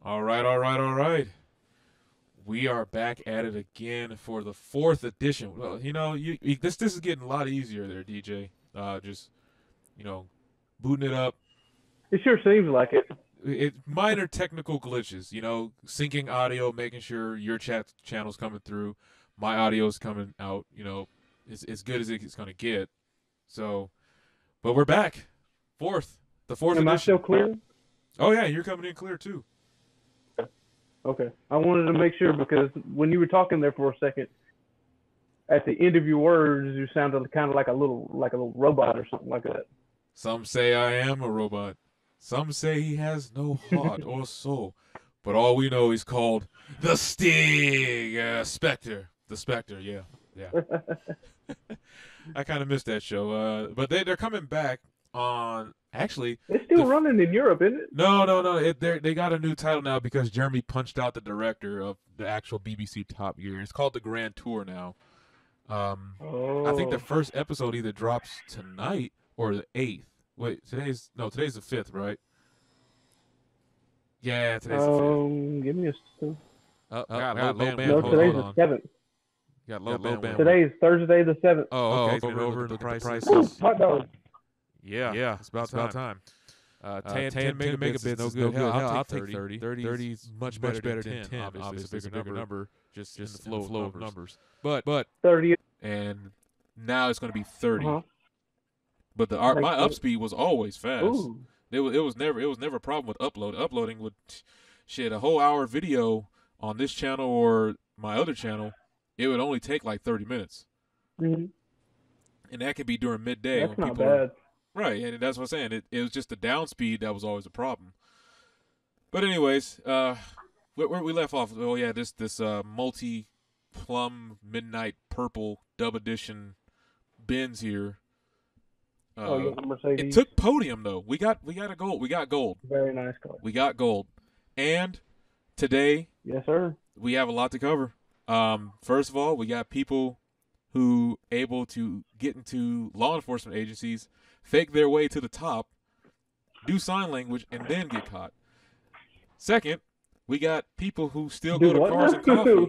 All right, all right, all right. We are back at it again for the fourth edition. Well, this is getting a lot easier there, DJ. Just booting it up. It sure seems like it. Minor technical glitches. Syncing audio, making sure your chat channel's coming through, my audio's coming out. It's as good as it's gonna get. So, but we're back. The fourth Am I edition. still clear? Oh yeah, you're coming in clear too. Okay. I wanted to make sure because when you were talking there for a second, at the end of your words, you sounded kind of like a little robot or something like that. Some say I am a robot. Some say he has no heart or soul. But all we know he's called the Sting Spectre. The Spectre, yeah. I kind of missed that show. But they're coming back on. Actually, it's still running in Europe, isn't it? No. They got a new title now because Jeremy punched out the director of the actual BBC Top Gear. It's called the Grand Tour now. I think the first episode either drops tonight or the 8th. Wait, today's the 5th, right? Yeah, today's the 5th. Give me a. Got low bandwidth. No, today's the 7th. Got low bandwidth. Today is Thursday the 7th. Oh, okay. Over the prices. Hot dog. Yeah, it's about time. 10 megabits is no good. Hell, I'll take 30. 30 is much better than 10. Obviously, it's a bigger number. Just in the flow of numbers. But 30. And now it's going to be 30. But my up speed was always fast. Ooh. It was never a problem with uploading with a whole hour video on this channel or my other channel. It would only take like 30 minutes. Mm-hmm. And that could be during midday. That's not bad. Right, and that's what I'm saying. It was just the down speed that was always a problem. But anyways, where we left off. Oh yeah, this multi-plum midnight purple dub edition Benz here. Mercedes. It took podium though. We got a gold. We got gold. Very nice car. We got gold. And today, yes sir, we have a lot to cover. First of all, we got people who able to get into law enforcement agencies, fake their way to the top, do sign language, and then get caught. Second, we got people who still go to Cars and Coffee.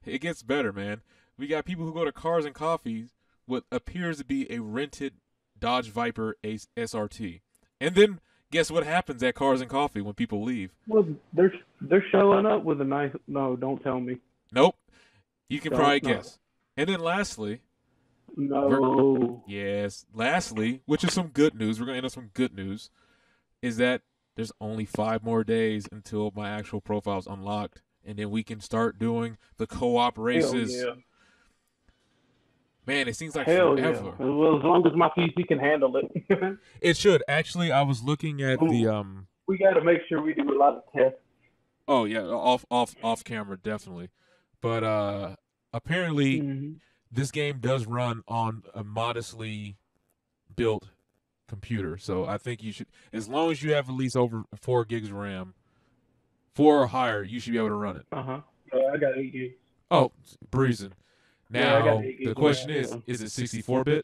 It gets better, man. We got people who go to Cars and Coffees, what appears to be a rented Dodge Viper SRT. And then guess what happens at Cars and Coffee when people leave? Well, they're showing up with a nice. No, don't tell me. Nope. You can probably guess. And then lastly. No. Lastly, which is some good news. We're going to end up some good news. Is that there's only 5 more days until my actual profile is unlocked. And then we can start doing the co-op races. Hell yeah. Man, it seems like forever. Yeah. Well, as long as my PC can handle it. It should. Actually, I was looking at the We got to make sure we do a lot of tests. Oh yeah, off camera definitely. But apparently this game does run on a modestly built computer. So I think you should, as long as you have at least over 4 gigs of RAM, 4 or higher, you should be able to run it. Yeah, I got 8 gigs. Oh, breezing. Now, the question is it 64-bit?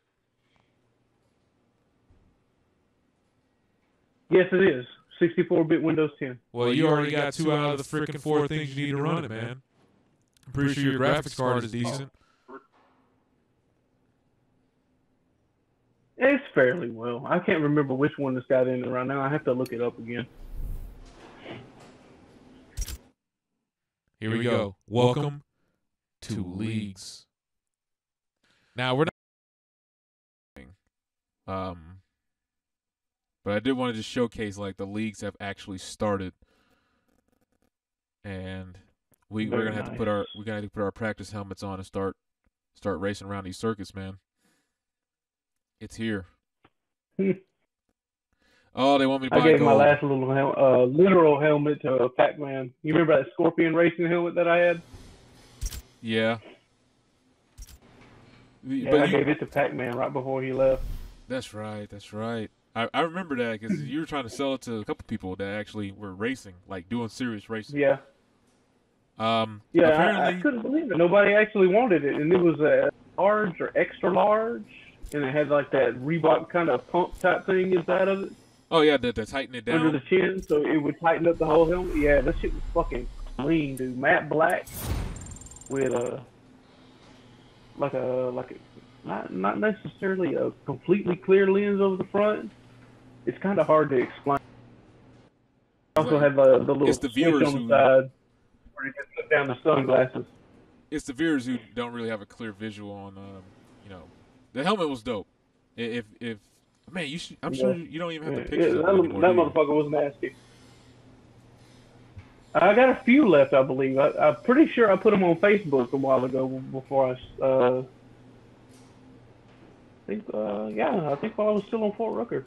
Yes, it is. 64-bit Windows 10. Well, you already got 2 out of the freaking 4 things you need to run it, man. I'm pretty sure your graphics card is decent. It's fairly well. I can't remember which one that's got in it right now. I have to look it up again. Here we go. Welcome to Leagues. Now, we're not... But I did want to just showcase, like, the leagues have actually started. And we're going to have to put our practice helmets on and start racing around these circuits, man. It's here. Oh, they want me to buy I gave gold. my last little literal helmet to Pac-Man. You remember that Scorpion racing helmet that I had? Yeah. I gave it to Pac-Man right before he left. That's right. I remember that because you were trying to sell it to a couple people that actually were racing, like doing serious racing. Yeah. I couldn't believe it. Nobody actually wanted it, and it was a large or extra large, and it had like that Reebok kind of pump type thing inside of it. Oh yeah, to tighten it under the down. chin, so it would tighten up the whole helmet. Yeah, that shit was fucking clean, dude. Matte black with a not necessarily a completely clear lens over the front. It's kind of hard to explain. It's Also like have the it's little the switch viewers on the who side where you can put down the sunglasses. don't really have a clear visual on the helmet was dope. If man, you should, I'm sure Yeah, you don't even have yeah. the pictures of it That, anymore, do that you? motherfucker was nasty. I got a few left, I believe. I'm pretty sure I put them on Facebook a while ago before I think while I was still on Fort Rucker.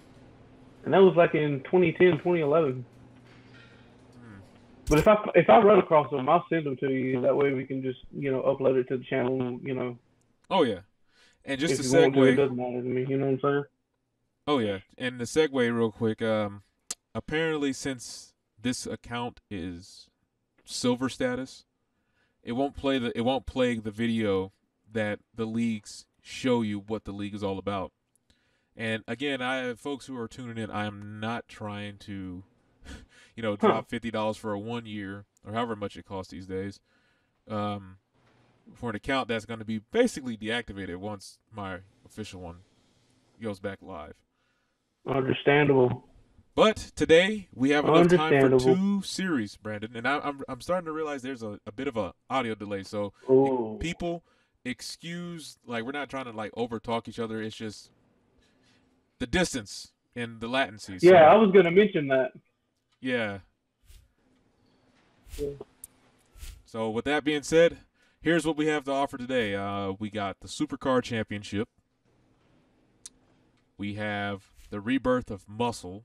And that was like in 2010, 2011. Hmm. But if I run across them, I'll send them to you. That way we can just upload it to the channel. Oh yeah, and just to If you want to, it segue. doesn't matter to me. You know what I'm saying? Oh yeah, and the segue real quick. Apparently, since this account is silver status, it won't play the video that the leagues show you what the league is all about. And again, I have folks who are tuning in. I am not trying to, Huh? drop $50 for a 1 year or however much it costs these days, um, for an account that's going to be basically deactivated once my official one goes back live. Understandable. But today we have enough time for Understandable. 2 series, Brandon, and I'm starting to realize there's a bit of a audio delay. So Oh. people excuse, like, we're not trying to like over talk each other. It's just the distance and the latency. Yeah, I So was gonna mention that. yeah. Yeah. So with that being said, here's what we have to offer today. We got the Supercar Championship. We have the rebirth of Muscle.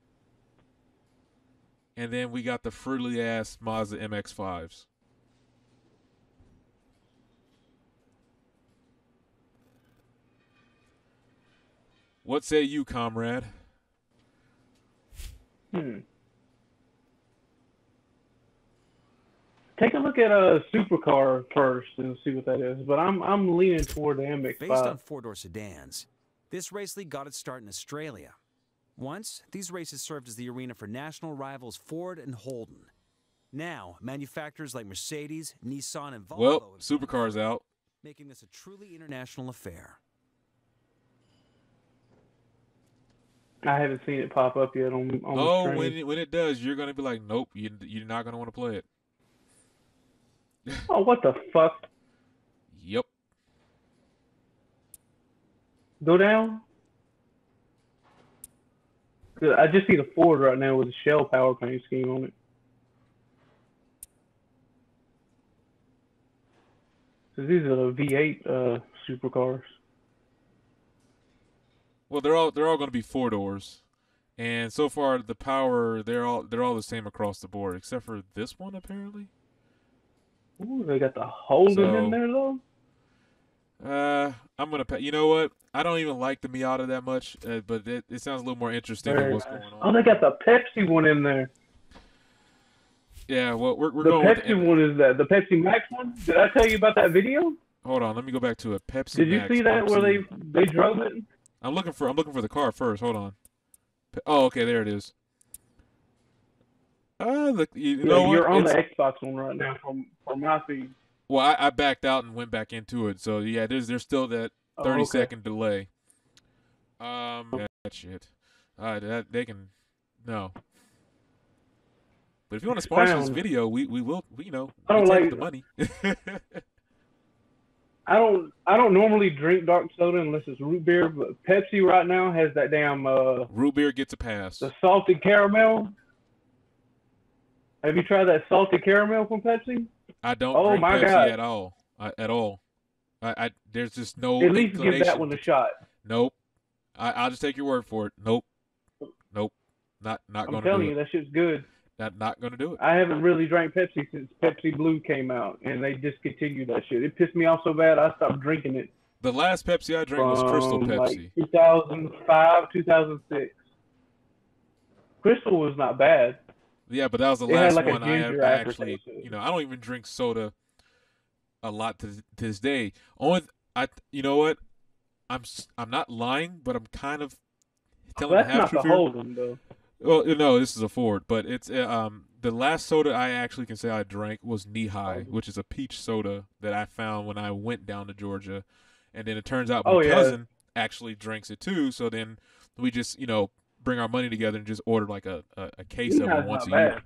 And then we got the friendly ass Mazda MX-5s. What say you, comrade? Hmm. Take a look at a supercar first and see what that is. But I'm leaning toward the Based on MX-5. four-door sedans, this race league got its start in Australia. Once, these races served as the arena for national rivals Ford and Holden. Now, manufacturers like Mercedes, Nissan, and Volvo Well, have Supercar's out. making this a truly international affair. I haven't seen it pop up yet on the Oh, screen. when it does, you're gonna be like, nope, you're not gonna want to play it. Oh, what the fuck? Yep. Go down? 'Cause I just see the Ford right now with a Shell power paint scheme on it. So these are the V8 supercars. Well, they're all gonna be 4 doors, and so far the power they're all the same across the board except for this one apparently. Ooh, they got the Holden in So there though. I'm gonna. You know what? I don't even like the Miata that much, but it sounds a little more interesting than Very what's nice. going Oh, on. they got the Pepsi one in there. Yeah. Well, we're The going with Pepsi one is that the Pepsi Max one? Did I tell you about that video? Hold on. Let me go back to it. Pepsi Did you Max. see that where Pepsi. they drove it? I'm looking for the car first. Hold on. Oh, okay. There it is. Look. You Yeah, know what? you're on the It's Xbox one right now from my feed. well. I backed out and went back into it. So yeah, there's still that Oh, 30 okay. second delay. That shit. That they can no. But if you want to sponsor this Found. video, we will. We I don't take like. the money. I don't normally drink dark soda unless it's root beer, but Pepsi right now has that damn Root beer gets a pass. the salted caramel. Have you tried that salted caramel from Pepsi? I don't Oh drink my Pepsi god! at all. At all. There's just no At least give that inclination. one a shot. Nope. I'll just take your word for it. Nope. Nope. Not I'm gonna telling do you, it. that shit's good. Not gonna do it. I haven't really drank Pepsi since Pepsi Blue came out, and they discontinued that shit. It pissed me off so bad I stopped drinking it The last Pepsi I drank was Crystal from like Pepsi. 2005, 2006. Crystal was not bad. Yeah, but that was the It had last like a one ginger I actually. aftertaste to it. I don't even drink soda a lot to this day. Only you know what? I'm not lying, but I'm kind of telling the That's half not the truth here. Holden though. Well, no, this is a Ford, but it's the last soda I actually can say I drank was Knee High, which is a peach soda that I found when I went down to Georgia, and then it turns out my cousin actually drinks it too. So then we just bring our money together and just order like a case of it once a year.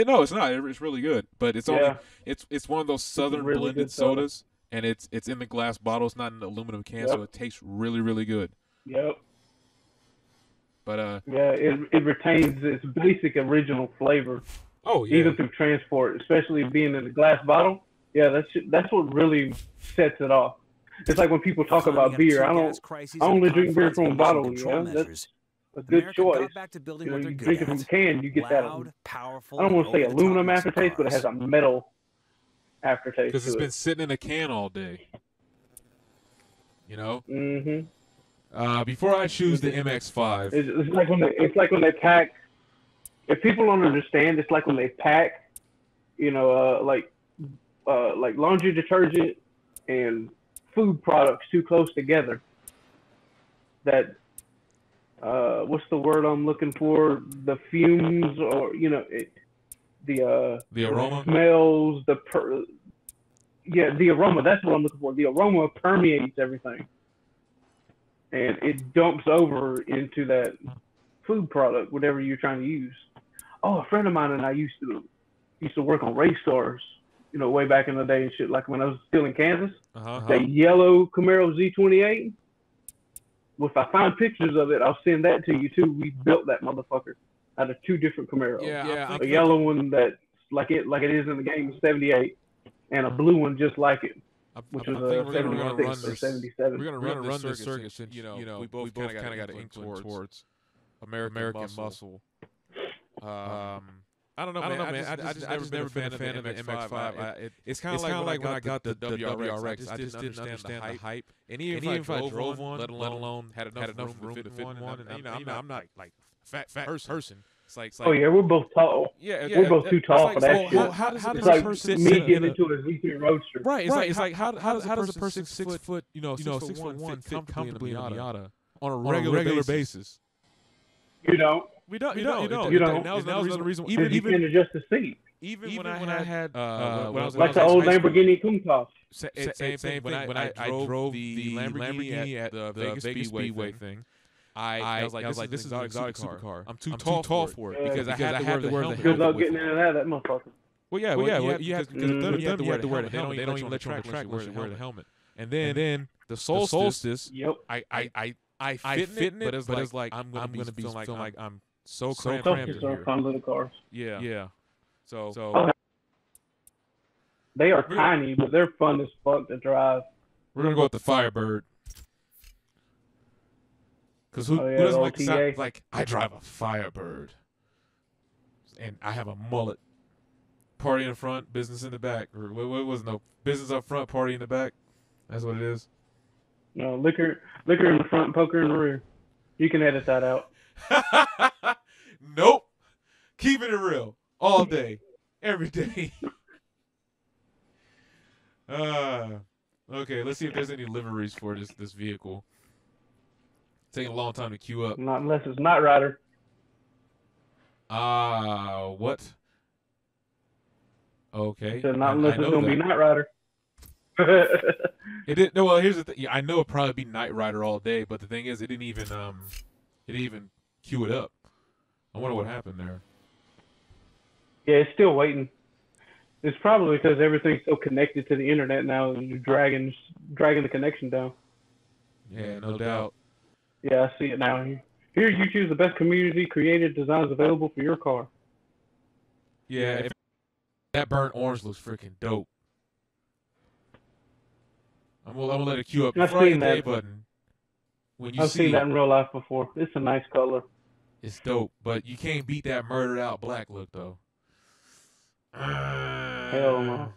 No, it's not. It's really good, but it's only it's one of those southern really blended sodas, and it's in the glass bottle. It's not in the aluminum can, so it tastes really, really good. Yep. But it retains its basic original flavor. Oh yeah. Even through transport, especially being in a glass bottle. Yeah, that's what really sets it off. It's like when people talk about beer. I only drink beer from a bottle. That's a good choice. You drink it from a can, you get that. I don't want to say aluminum aftertaste, but it has a metal aftertaste. Because it's been sitting in a can all day. Mm-hmm. Before I choose the MX-5, it's like when they pack. If people don't understand, it's like when they pack, like laundry detergent and food products too close together. That what's the word I'm looking for? The fumes, or the aroma, smells, the aroma. That's what I'm looking for. The aroma permeates everything. And it dumps over into that food product, whatever you're trying to use. Oh, a friend of mine and I used to work on race cars, way back in the day and shit. Like when I was still in Kansas, that yellow Camaro Z28. If I find pictures of it, I'll send that to you too. We built that motherfucker out of two different Camaros. Yeah. A yellow one that's like it is in the game, 78, and a blue one just like it. Which was a 76 or 77. We're gonna run this circuit since we both kind of got an inkling towards American muscle. I don't know, man. I just never been a fan of the MX-5. It's kind of like when I got the WRX. I just didn't understand the hype. And even if I drove one, let alone had enough room to fit one. And I'm not like fat person. It's like, oh yeah, we're both tall. Yeah, we're both too tall for that shit. How does it's a like person me getting into a Z3 Roadster? Right. It's like how does a person 6 foot 6'1" fit comfortably in a Miata on a regular basis? You don't. We don't. That was the reason. Even you can adjust the seat. Even when I had when I was like the old Lamborghini Countach. Same thing. When I drove the Lamborghini at the Vegas Speedway thing. I was like, this is an exotic supercar. I'm too tall for it because I had to wear the helmet. Good luck getting into that motherfucker. Well, yeah. You have to wear the helmet. They don't even let you on the track unless you wear the helmet. And then the Solstice. Yep. I fit in it, but it's like I'm gonna be feeling like I'm so cramped in here. Fun little cars. Yeah. So they are tiny, but they're fun as fuck to drive. We're gonna go with the Firebird. Because who doesn't like the sound? Like, I drive a Firebird. And I have a mullet. Party in the front, business in the back. Or what was no business up front, party in the back. That's what it is. No, liquor in the front, poker in the rear. You can edit that out. Nope. Keeping it real. All day. Every day. Okay, let's see if there's any liveries for this vehicle. Taking a long time to queue up. Not unless it's Knight Rider. What? Okay. So not unless it's gonna be Knight Rider. It didn't. No, well, here's the thing. Yeah, I know it'd probably be Knight Rider all day, but the thing is, it didn't even queue it up. I wonder what happened there. Yeah, it's still waiting. It's probably because everything's so connected to the internet now, and you're dragging the connection down. Yeah, no doubt. Yeah, I see it now. Here, you choose the best community-created designs available for your car. Yeah, that burnt orange looks freaking dope. I'm gonna let it queue up. I've seen that button. I've seen that in real life before. It's a nice color. It's dope, but you can't beat that murdered out black look though. Hell no.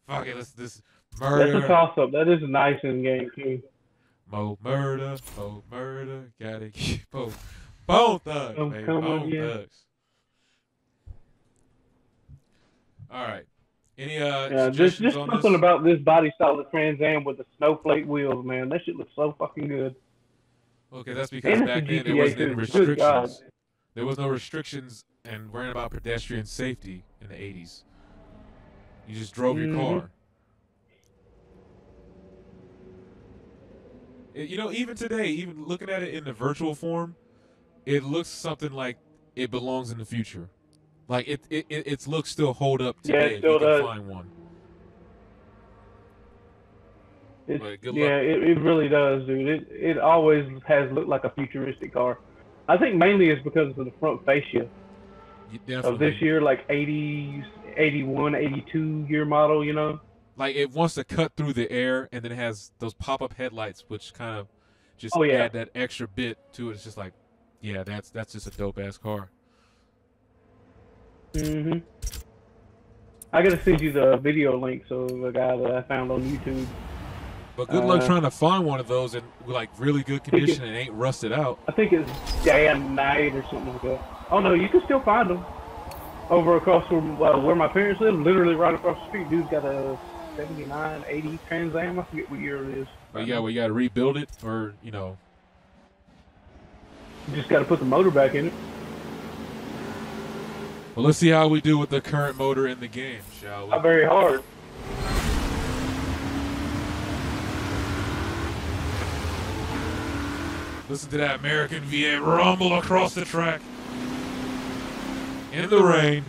Fuck it, this murder. That's a toss-up. That is nice in game too. Mo murder, gotta keep Bone Thugs, baby, Bone Thugs. All right. Any just on something this? about this body style of Trans Am with the snowflake wheels, man. That shit looks so fucking good. Okay, that's because back then there wasn't any restrictions. There was no restrictions and worrying about pedestrian safety in the 80s. You just drove your car. You know, even today, even looking at it in the virtual form, it looks something like it belongs in the future. Like its looks still hold up today. Yeah, it still if you can does. find one. It, Good yeah, luck. it really does, dude. It always has looked like a futuristic car. I think mainly it's because of the front fascia of this Definitely. year, like 80s, 81, 82 year model, you know? Like it wants to cut through the air, and then it has those pop-up headlights, which kind of just Oh, yeah. add that extra bit to it. It's just like, yeah, that's just a dope ass car. I gotta send you the video link, so the guy that I found on YouTube. But good luck trying to find one of those in like really good condition and ain't rusted out. I think it's Dan Knight or something like that. Oh no, you can still find them over across from where my parents live, literally right across the street. Dude's got a 79, 80 Trans Am. I forget what year it is. But yeah, we got to rebuild it, or you know, you just got to put the motor back in it. Well, let's see how we do with the current motor in the game, shall we? Not very hard. Listen to that American V8 rumble across the track. In the rain.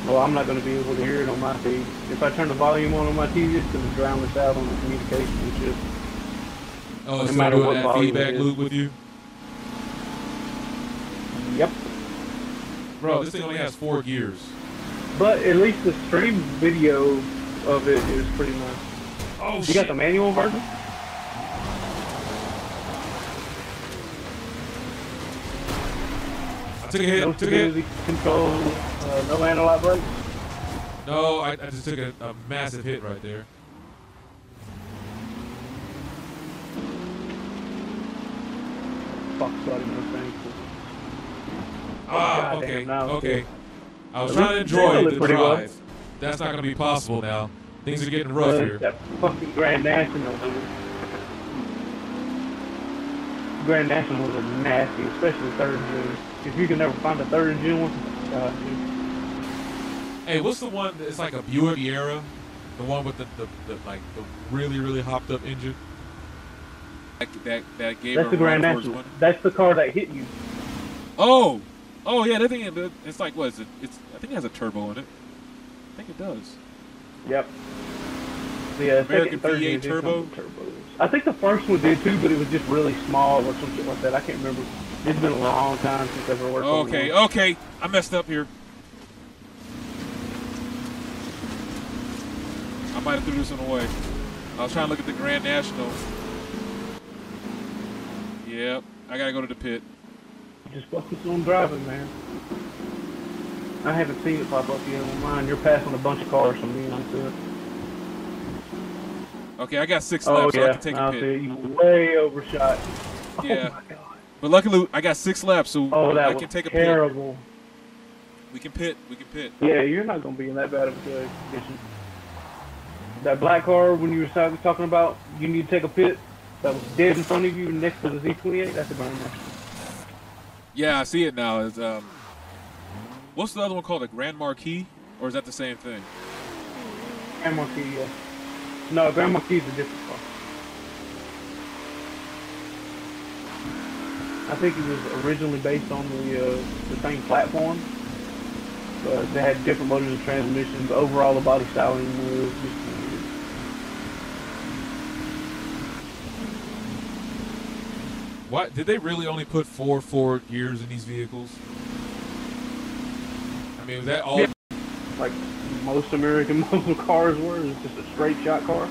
Well, I'm not going to be able to hear it on my feed. If I turn the volume on my TV, it's going to drown us out on the communication and shit. Oh, it's no doing that feedback loop with you? Yep. Bro, this thing only has 4 gears. But at least the stream video of it is pretty nice. Oh, you got the manual version? I took a hit. No stability control, no analog brakes? No, I just took a massive hit right there. Fuck starting those things. Ah, okay, damn, okay. I was trying to enjoy the drive. That's not going to be possible now. Things are getting rough here. That fucking Grand National, dude. Grand National was nasty, especially third gen. If you can never find a third gen one, God, dude. Hey, what's the one that's like a Buick Era? The one with the really hopped up engine? That gave That's the Grand National. That's the car that hit you. Oh yeah, that thing. It's like what is it? I think it has a turbo in it. I think it does. Yep. Yeah, American V8 turbo. I think the first one did too, but it was just really small or some shit like that. I can't remember. It's been a long time since I've ever worked on one. Okay, I messed up here. I might have threw this one away. I was trying to look at the Grand National. Yep, I gotta go to the pit. Just focus on driving, man. I haven't seen it pop up yet on mine. You're passing a bunch of cars from me onto it. Okay, I got 6 laps, so I can take a pit. See, you way overshot. Yeah. Oh my god. But luckily, I got 6 laps, so I can take a pit. Terrible. We can pit. Yeah, you're not going to be in that bad of a condition. That black car, when you were talking about, you need to take a pit, that was dead in front of you next to the Z28, that's a burn. Yeah, I see it now. It's, what's the other one called? A Grand Marquis? Or is that the same thing? Grand Marquis, yeah. No, Grand Marquis is a different car. I think it was originally based on the same platform, but they had different motors and transmissions. But overall, the body styling was just weird. What? Did they really only put 4 forward gears in these vehicles? I mean, was that all? Yeah. Like most American muscle cars were, it's just a straight shot car.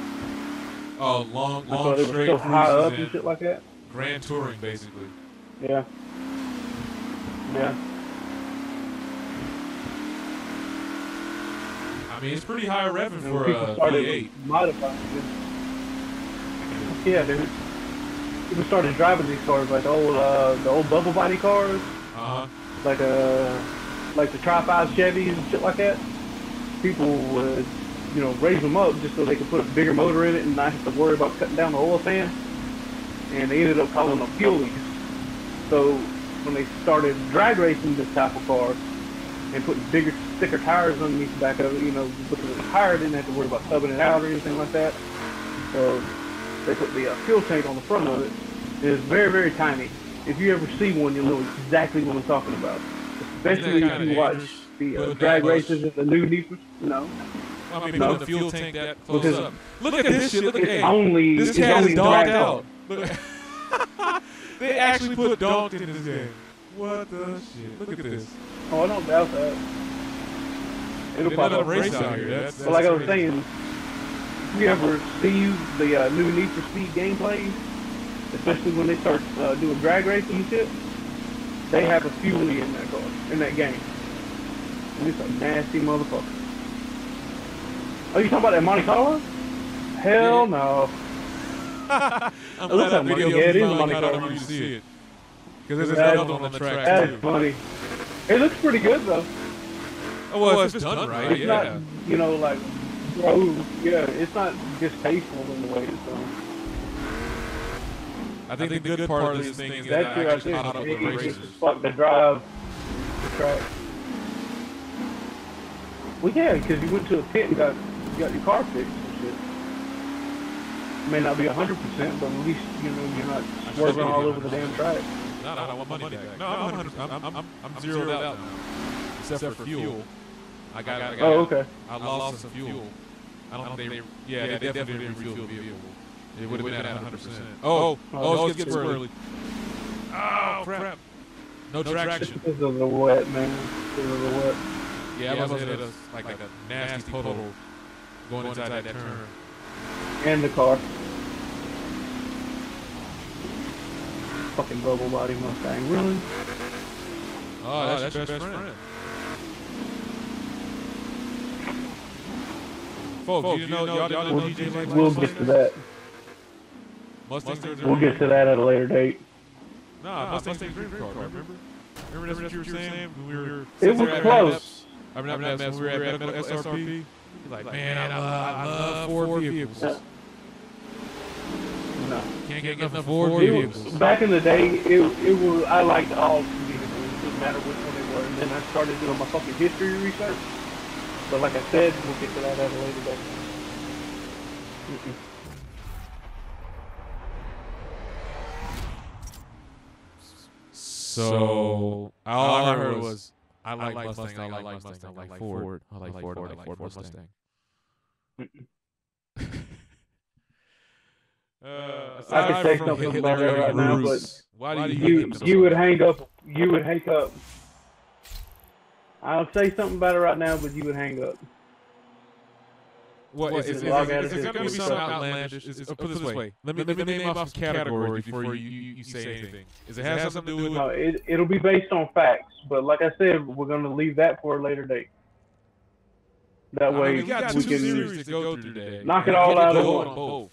Oh, long they straight were so high up and and shit like that. Grand touring, basically. Yeah. Yeah. I mean, it's pretty high revving for a V8. Modifying it. Yeah, dude. People started driving these cars like the old bubble body cars. Like the Tri-5 Chevys and shit like that. People would, raise them up just so they could put a bigger motor in it and not have to worry about cutting down the oil fan. And they ended up calling them fuelies. So when they started drag racing this type of car and putting bigger, thicker tires underneath the back of it, because it was higher, didn't have to worry about subbing it out or anything like that. They put the fuel tank on the front of it. It is very, very tiny. If you ever see one, you'll know exactly what I'm talking about. Especially if you watch the drag races and the new Need for I mean, the fuel tank that close up. Look at this shit. Look at this cat is dogged out. Look, they actually put donked in this game. What the shit? Look at this. Oh, I don't doubt that. It'll pop up race out here. But like I was saying, if you ever see the new Need for Speed gameplay, especially when they start doing drag racing and shit, they have a fuelie in that car, in that game. And it's a nasty motherfucker. Oh, you talking about that Monte Carlo? Hell no. I'm glad that video it is Monte Carlo. Carlo. You see it. Because there's another one on the track, That's too. funny. It looks pretty good, though. Oh, well, if it's done right, It's not, like, it's not distasteful in the way it's done. I think the good part of this thing is that I actually right caught up with there. racers. It's fuck the drive the track. Well, yeah, because you went to a pit and got your car fixed and shit. May not be 100%, but at least you're not swerving all over the damn track. No, I want money back. No, I'm zeroed out now. Except for fuel. Okay. I lost some fuel. I don't think they definitely didn't refuel the vehicle. It would have been at 100%. It's getting squirrely. Oh, crap. No traction. This is a wet, man. This is a wet. Yeah, I must have hit like a nasty puddle going inside that turn. And the car. Fucking bubble body Mustang. Really? Oh, that's your best friend. Folks, you know, y'all didn't know DJ like We'll get to that. We'll get to that at a later date. Nah, Mustang's dream car, remember? Remember that's what you were saying when we were... It was close. I remember that when we were at Medical SRP. He's like, man, I love Ford vehicles. No. Can't get enough Ford vehicles. Back in the day, it was, I liked all vehicles. It didn't matter which one they were. And then I started doing my fucking history research. But like I said, we'll get to that at a later date. So all I heard was I like Mustang, I like Mustang, I like Ford, I like Ford, I like Ford Mustang. I could say something about that right now, but why do you would hang up. You would hang up. I'll say something about it right now, but you would hang up. What is it going to be something outlandish? Put it this way. Let me name off some categories before you say anything. Does it have something to do with? No, it'll be based on facts. But like I said, we're going to leave that for a later date. That way we got two series to go through today. Knock it all out at once. Both.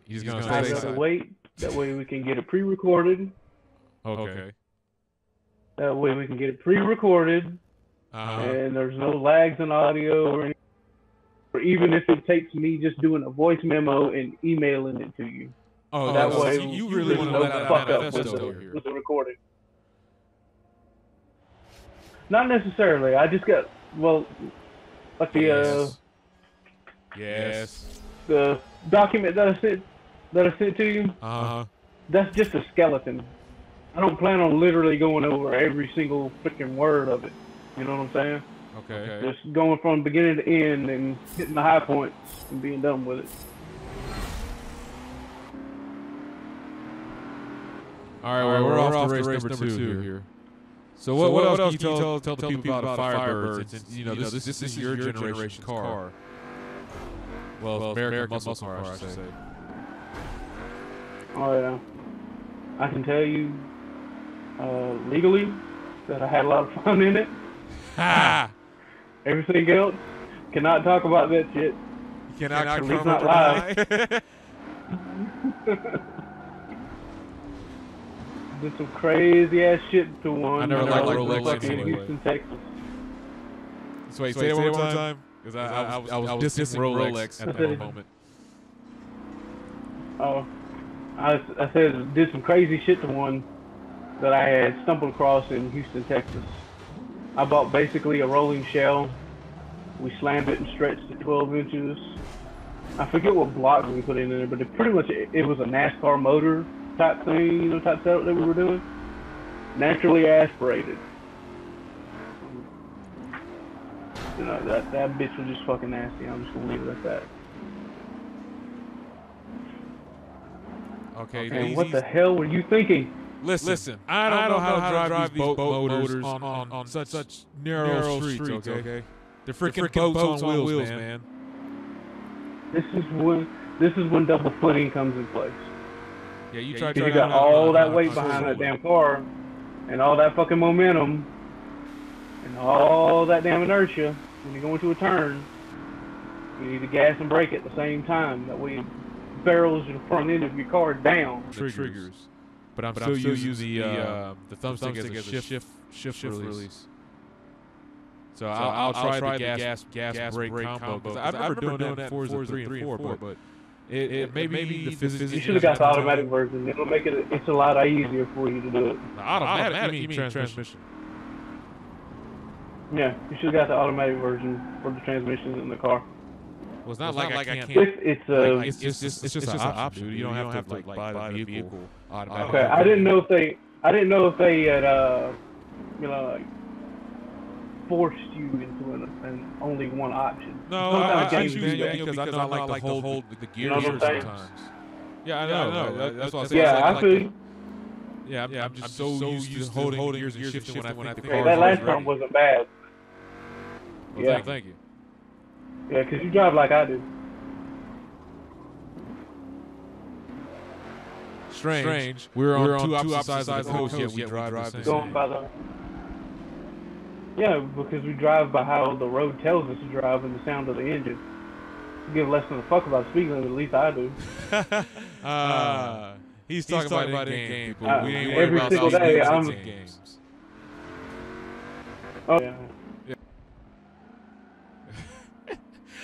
He's going to I gotta wait. That way we can get it pre-recorded. Okay. That way we can get it pre-recorded, and there's no lags in audio or anything. Or even if it takes me just doing a voice memo and emailing it to you. Oh, that so way you really want to let that fuck up with the recording. Not necessarily. I just got like the the document that I sent to you. That's just a skeleton. I don't plan on literally going over every single freaking word of it. You know what I'm saying? Okay. Just going from beginning to end and hitting the high points and being done with it. All right, we're off to race number two here. So what else can you tell the people about Firebirds? And, this is your generation's car. Well, American muscle car, I should say. Oh yeah, I can tell you legally that I had a lot of fun in it. Ha! Everything else, cannot talk about that shit. You cannot at least not live. Did some crazy ass shit to one. I never liked Rolex fucking anyway. Houston, Texas. So wait, say it one more time. Because I was dissing Rolex at that moment. Oh, I said did some crazy shit to one that I had stumbled across in Houston, Texas. I bought basically a rolling shell. We slammed it and stretched it 12 inches. I forget what block we put in there, but it pretty much it was a NASCAR motor type thing, type setup that we were doing. Naturally aspirated. That bitch was just fucking nasty. I'm just gonna leave it at that. Okay. And what the hell were you thinking? Listen. I don't know how to drive these boat motors on such narrow streets. Okay. They're freaking boats on wheels, man. This is when double footing comes in place. Yeah, you got all that weight behind that damn car, and all that fucking momentum, and all that damn inertia. When you go into a turn, you need to gas and brake at the same time. That way, it barrels the front end of your car down. Triggers. But I'm still using the thumbstick as a shift release. So I'll try the gas brake combo. Because I remember doing that in Forza 3 and 4, but it maybe the physics. You should have got the automatic version. It'll make it's a lot easier for you to do it. The automatic, you mean transmission? Yeah, you should have got the automatic version for the transmission in the car. Well, it's not like I can't. It's just an option, dude. You don't have to buy the vehicle automatically. Okay, I didn't know if they had like forced you into an only one option. No, I choose manual because I know I like to hold the gears sometimes. Yeah, I know. That's what I said. Yeah, I feel. Yeah, I'm just so used to holding gears and shifting when I think the car is that last ready. time wasn't bad. Well, yeah, thank you. Yeah, because you drive like I do. Strange. We're on two opposite sides of the coast, yet we drive the same. Yeah, because we drive by how the road tells us to drive and the sound of the engine. You give less than a fuck about speed limit, at least I do. He's talking about in-game people. We ain't every worried single about day, games. Oh, yeah.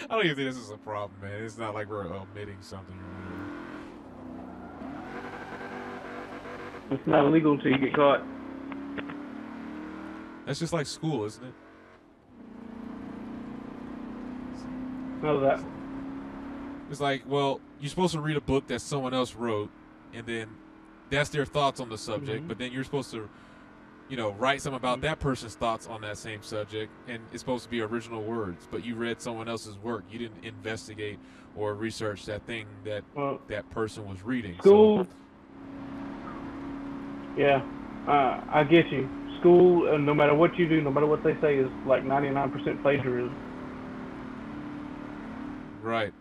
I don't even think this is a problem, man. It's not like we're omitting something or whatever. It's not illegal until you get caught. That's just like school, isn't it? How's that? It's like, well, you're supposed to read a book that someone else wrote, and then that's their thoughts on the subject, but then you're supposed to, write something about that person's thoughts on that same subject, and it's supposed to be original words, but you read someone else's work. You didn't investigate or research that thing that that person was reading. School. Yeah, I get you. School, no matter what you do, no matter what they say, is like 99% plagiarism. Right.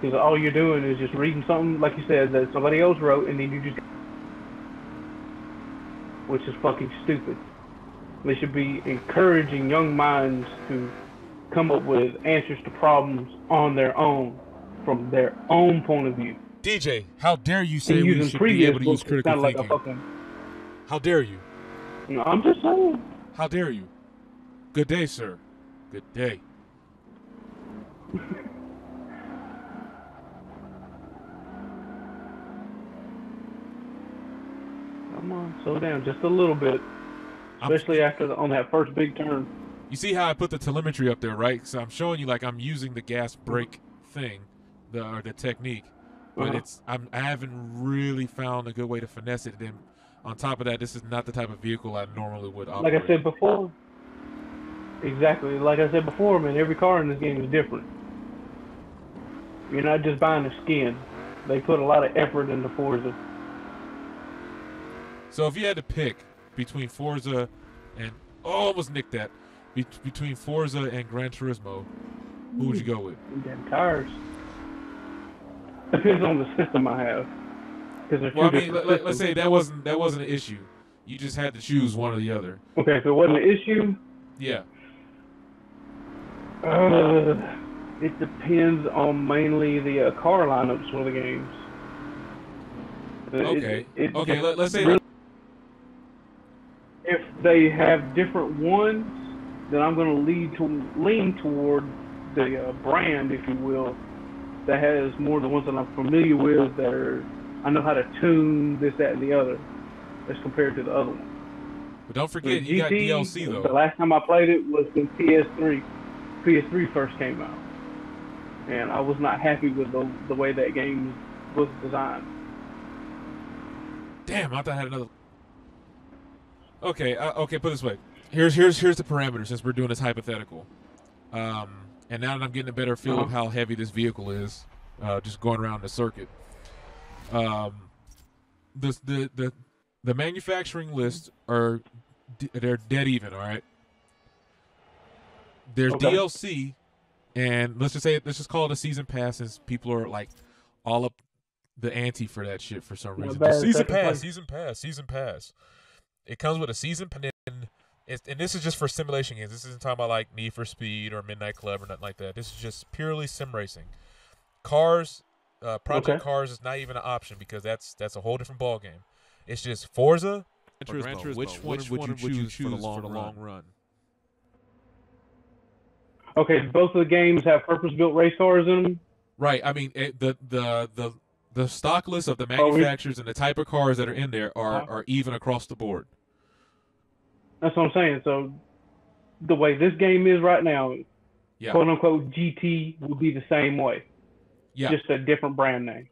Because all you're doing is just reading something, like you said, that somebody else wrote, and then you just... Which is fucking stupid. They should be encouraging young minds to come up with answers to problems on their own, from their own point of view. DJ, how dare you say we should be able to use critical thinking? How dare you? I'm just saying. How dare you? Good day, sir. Good day. Come on, slow down just a little bit. Especially on that first big turn. You see how I put the telemetry up there, right? So I'm showing you like I'm using the gas brake thing, the technique. But I haven't really found a good way to finesse it. Then on top of that, this is not the type of vehicle I normally would operate. Like I said before. Exactly. Like I said before, man, every car in this game is different. You're not just buying the skin. They put a lot of effort into Forza. So if you had to pick between Forza and... Oh, almost nicked that. Between Forza and Gran Turismo, who would you go with? Damn tires. Depends on the system I have. Well, I mean, let's say that wasn't an issue. You just had to choose one or the other. Okay, if it wasn't an issue? Yeah. It depends on mainly the car lineups for the games. Okay. Let's say... If they have different ones, then I'm going to lean toward the brand, if you will, that has more of the ones that I'm familiar with, that are, I know how to tune this, that, and the other, as compared to the other one. But don't forget, you got GT, DLC though. the last time I played it was when PS3 first came out, and I was not happy with the way that game was designed. Damn, I thought I had another. Okay, okay. Put it this way. Here's the parameter, since we're doing this hypothetical. And now that I'm getting a better feel of how heavy this vehicle is, just going around the circuit. The manufacturing lists they're dead even. All right. There's DLC, and let's just call it a season pass, since people are like all up the ante for that shit for some reason. Season pass. It comes with a season pass, and this is just for simulation games. This isn't talking about like Need for Speed or Midnight Club or nothing like that. This is just purely sim racing. Cars, Project Cars is not even an option, because that's a whole different ball game. It's just Forza or Gran Turismo. Which one would you choose for the long run? Okay, both of the games have purpose-built race cars in them. Right. I mean, the stock list of the manufacturers and the type of cars that are in there are even across the board. That's what I'm saying. So the way this game is right now, quote unquote GT will be the same way. Yeah. Just a different brand name.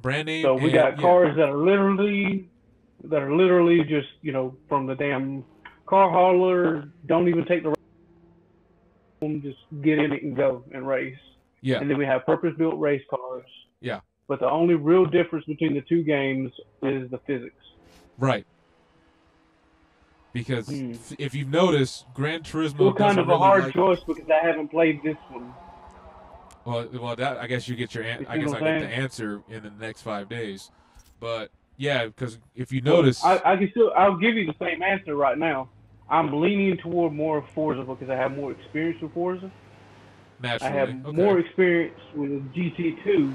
Brand name. So we got cars that are literally just, from the damn car hauler, don't even take the just get in it and go and race. Yeah. And then we have purpose-built race cars. Yeah. But the only real difference between the two games is the physics. Right. Because if you've noticed, Gran Turismo still kind of a hard choice, because I haven't played this one. Well, that I guess you get I get the answer in the next 5 days. But yeah, because if you notice, I'll give you the same answer right now. I'm leaning toward more of Forza, because I have more experience with Forza. Naturally. I have more experience with GT2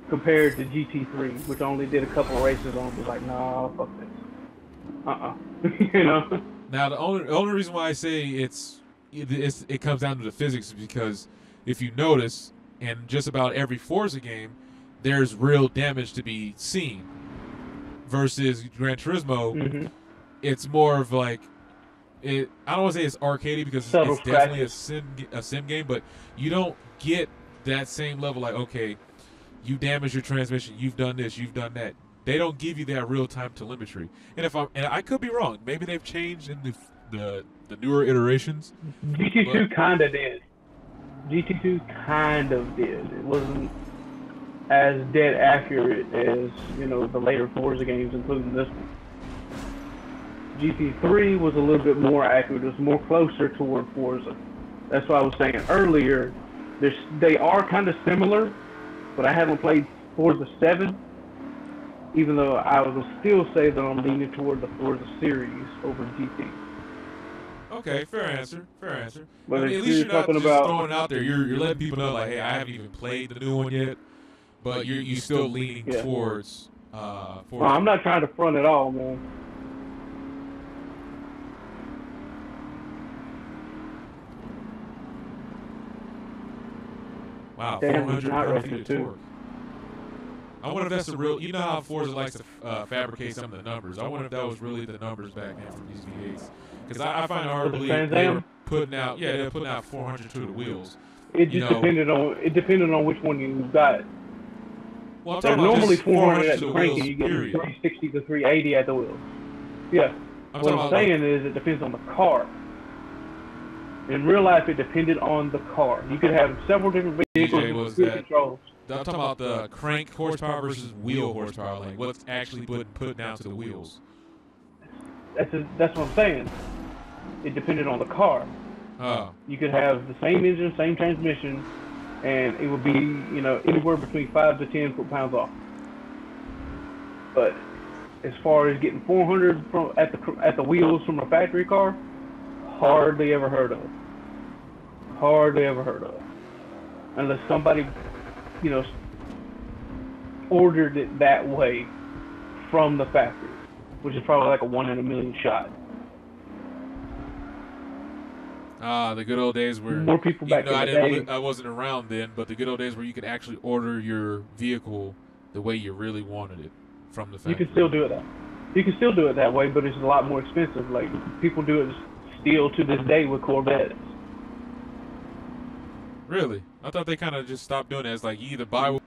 compared to GT3, which I only did a couple of races on. Was like, nah, fuck this. Now the only reason why I say it comes down to the physics is because if you notice, in just about every Forza game, there's real damage to be seen. Versus Gran Turismo, it's more of like I don't want to say it's arcadey, because it's definitely a sim game, but you don't get that same level. Like, okay, you damage your transmission, you've done this, you've done that. They don't give you that real time telemetry. And I could be wrong. Maybe they've changed in the newer iterations. GT2 kind of did. GT2 kind of did. It wasn't as dead accurate as the later Forza games, including this one. GT3 was a little bit more accurate. It was more closer toward Forza. That's why I was saying earlier, they are kind of similar, but I haven't played Forza 7, even though I would still say that I'm leaning toward the Forza series over GT. Okay, fair answer. But I mean, at least you're not just throwing out there. You're letting people know, like, hey, I haven't even played the new one yet, but you're still leaning towards Forza. Well, I'm not trying to front at all, man. Wow, 400 feet of torque. I wonder if that's the real. You know how Forza likes to fabricate some of the numbers. I wonder if that was really the numbers back then from these V8s. Because I find it hard to believe they were putting out. Yeah, they're putting out 400 to the wheels. It just depended on which one you got. Well, they're normally 400 at the crank, and you get 360 to 380 at the wheels. Yeah. What I'm saying is, it depends on the car. In real life, it depended on the car. You could have several different vehicles with controls. I'm talking about the crank horsepower versus wheel horsepower, like what's actually put down to the wheels. That's what I'm saying. It depended on the car. Oh. You could have the same engine, same transmission, and it would be anywhere between 5 to 10 foot-pounds off. But as far as getting 400 at the wheels from a factory car, hardly ever heard of. Unless somebody, ordered it that way from the factory, which is probably like a 1 in a million shot. Ah, the good old days where, More people even back though in I the didn't, day. I wasn't around then, but the good old days where you could actually order your vehicle the way you really wanted it from the You factory. can still do it that. You can still do it that way, but it's a lot more expensive. Like people do it still to this day with Corvettes. Really? I thought they kind of just stopped doing that. It's like you either buy.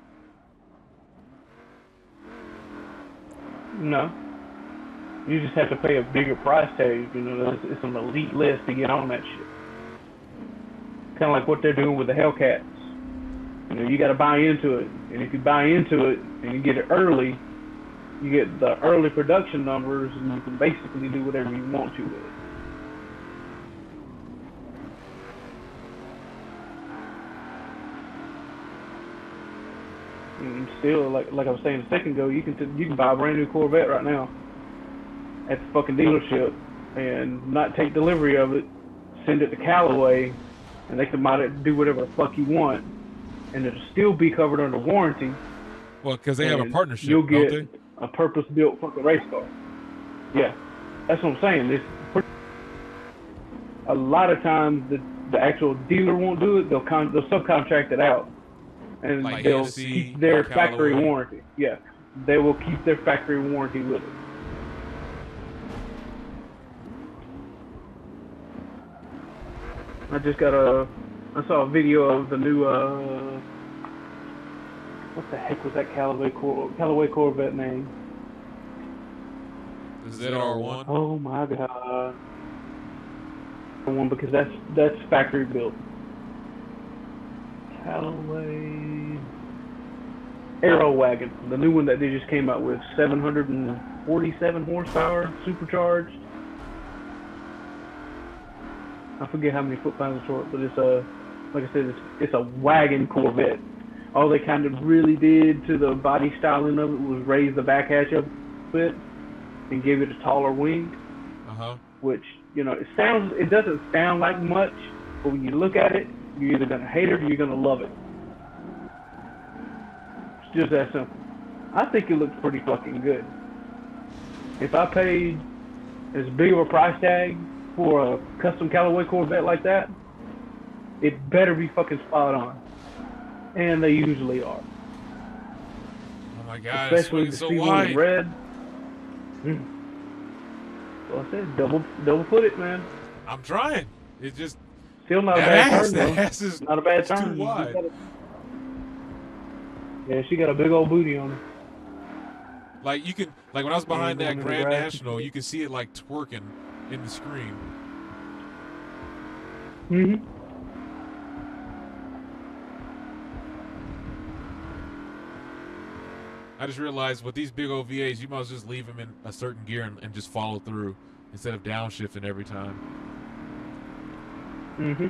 No, you just have to pay a bigger price tag. You know, it's an elite list to get on that shit. Kind of like what they're doing with the Hellcats. You know, you got to buy into it, and if you buy into it and you get it early, you get the early production numbers, and you can basically do whatever you want to with it. And still, like I was saying a second ago, you can buy a brand new Corvette right now at the fucking dealership and not take delivery of it, send it to Callaway, and they can do whatever the fuck you want, and it'll still be covered under warranty. Well, because they have a partnership, you'll get don't they? a purpose-built fucking race car. Yeah, that's what I'm saying. A lot of times the actual dealer won't do it. They'll subcontract it out, and Like they'll AFC, keep their factory Callaway. warranty. Yeah, they will keep their factory warranty with it. I saw a video of the new what the heck was that Callaway Corvette name? The ZR1. Oh my god. One, because that's factory built. Callaway Aero Wagon, the new one that they just came out with, 747 horsepower, supercharged. I forget how many foot-pounds of torque, but it's like I said, it's a wagon Corvette. All they kind of really did to the body styling of it was raise the back hatch up a bit and give it a taller wing. Which, you know, it doesn't sound like much, but when you look at it, you're either gonna hate it or you're gonna love it. It's just that simple. I think it looks pretty fucking good. If I paid as big of a price tag for a custom Callaway Corvette like that, it better be fucking spot on. And they usually are. Oh my god, especially it's the so C1 wide. in red. Well, I said double foot it, man. I'm trying. It's just Still not a bad turn, that though. ass is Not a bad it's turn. too wide. Yeah, she got a big old booty on her. Like you can, like when I was behind Yeah, that going in the Grand grass. National, you can see it like twerking in the screen. Mm-hmm. I just realized with these big old V8s, you might as well just leave them in a certain gear and just follow through instead of downshifting every time. Mm-hmm.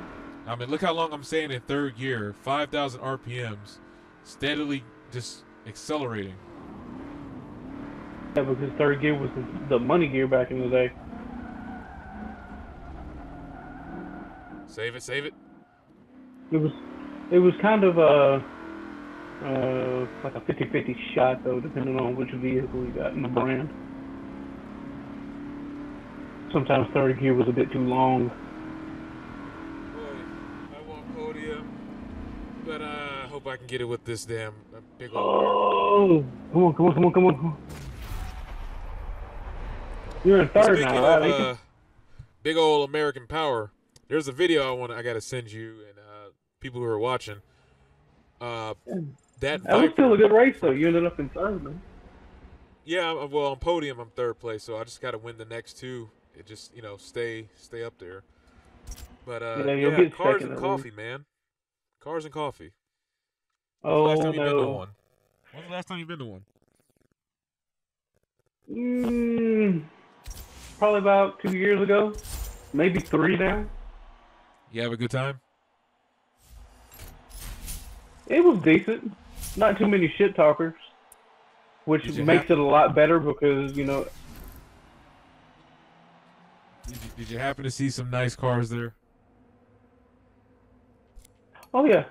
I mean, look how long I'm staying in third gear, 5,000 RPMs, steadily just accelerating. Yeah, because third gear was the money gear back in the day. Save it, save it. It was kind of like a 50-50 shot, though, depending on which vehicle you got in the brand. Sometimes third gear was a bit too long. Boy, I want podium, but I hope I can get it with this damn big old. Oh, come on. You're in third Speaking now, right? of big old American power, there's a video I gotta send you and people who are watching. That was still a good race, though. You ended up in third, man. Yeah, well, on podium I'm third place, so I just gotta win the next two. It just stay up there. But you'll get cars second and at coffee, man. Cars and coffee. Oh, When's the last time you've been to no. one? When's the last time you've been to one? Probably about 2 years ago. Maybe 3 now. You have a good time? It was decent. Not too many shit talkers. Which Did you makes it a lot better because, Did you happen to see some nice cars there? Oh yeah.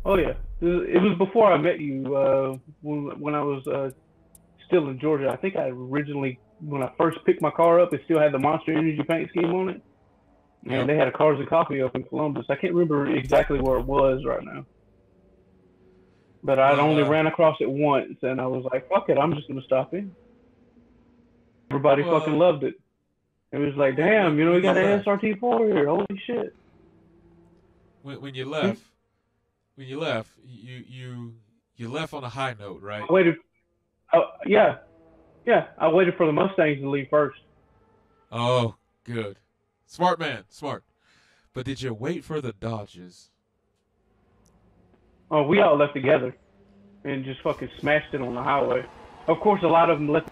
It was before I met you, when I was still in Georgia. I think when I first picked my car up, it still had the Monster Energy paint scheme on it. And they had a Cars and Coffee up in Columbus. I can't remember exactly where it was right now. But I'd only ran across it once, and I was like, fuck it, I'm just going to stop in. Everybody fucking loved it. It was like, damn, you know, we got an SRT4 here. Holy shit. When you left, you left on a high note, right? I waited. Yeah. I waited for the Mustangs to leave first. Oh, good. Smart man, smart. But did you wait for the Dodges? Oh, we all left together and just fucking smashed it on the highway. Of course, a lot of them left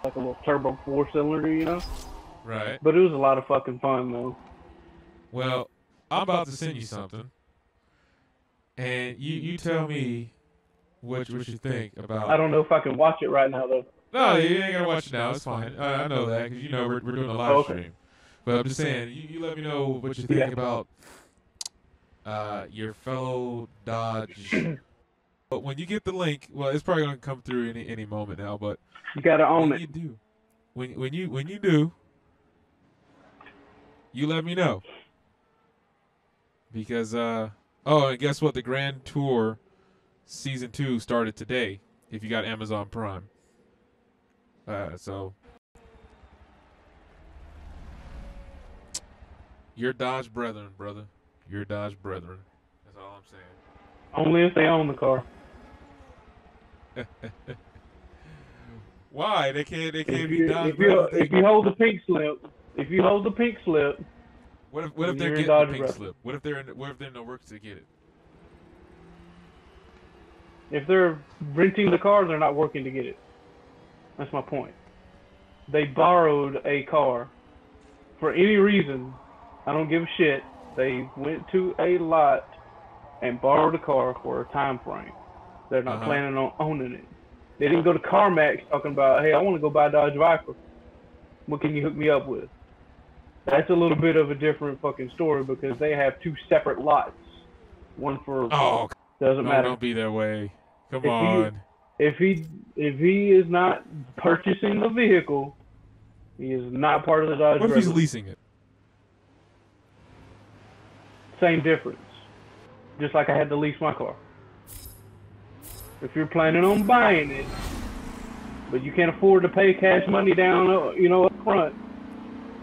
like a little turbo 4-cylinder, you know? Right. But it was a lot of fucking fun, though. Well, I'm about to send you something. And you tell me what you think about. I don't know if I can watch it right now, though. No, you ain't gotta watch it now. It's fine. I know that because you know we're doing a live stream. But I'm just saying, you let me know what you think about your fellow Dodge. But when you get the link, well, it's probably gonna come through any moment now. But you gotta own it. You do. When you do, you let me know. Because oh, and guess what? The Grand Tour Season 2 started today. If you got Amazon Prime. So your Dodge brethren, brother. Your Dodge brethren. That's all I'm saying. Only if they own the car. Why? They can't be Dodge if you hold the pink slip, what if they're getting the pink slip? What if they're in the works to get it? If they're renting the car, they're not working to get it. That's my point. They borrowed a car for any reason. I don't give a shit. They went to a lot and borrowed a car for a time frame. They're not planning on owning it. They didn't go to CarMax talking about, hey, I want to go buy a Dodge Viper. What can you hook me up with? That's a little bit of a different fucking story because they have two separate lots. One for doesn't matter. Don't be that way. Come on. If he is not purchasing the vehicle, he is not part of the Dodge. What if he's leasing it? Same difference. Just like I had to lease my car. If you're planning on buying it, but you can't afford to pay cash money down, up front,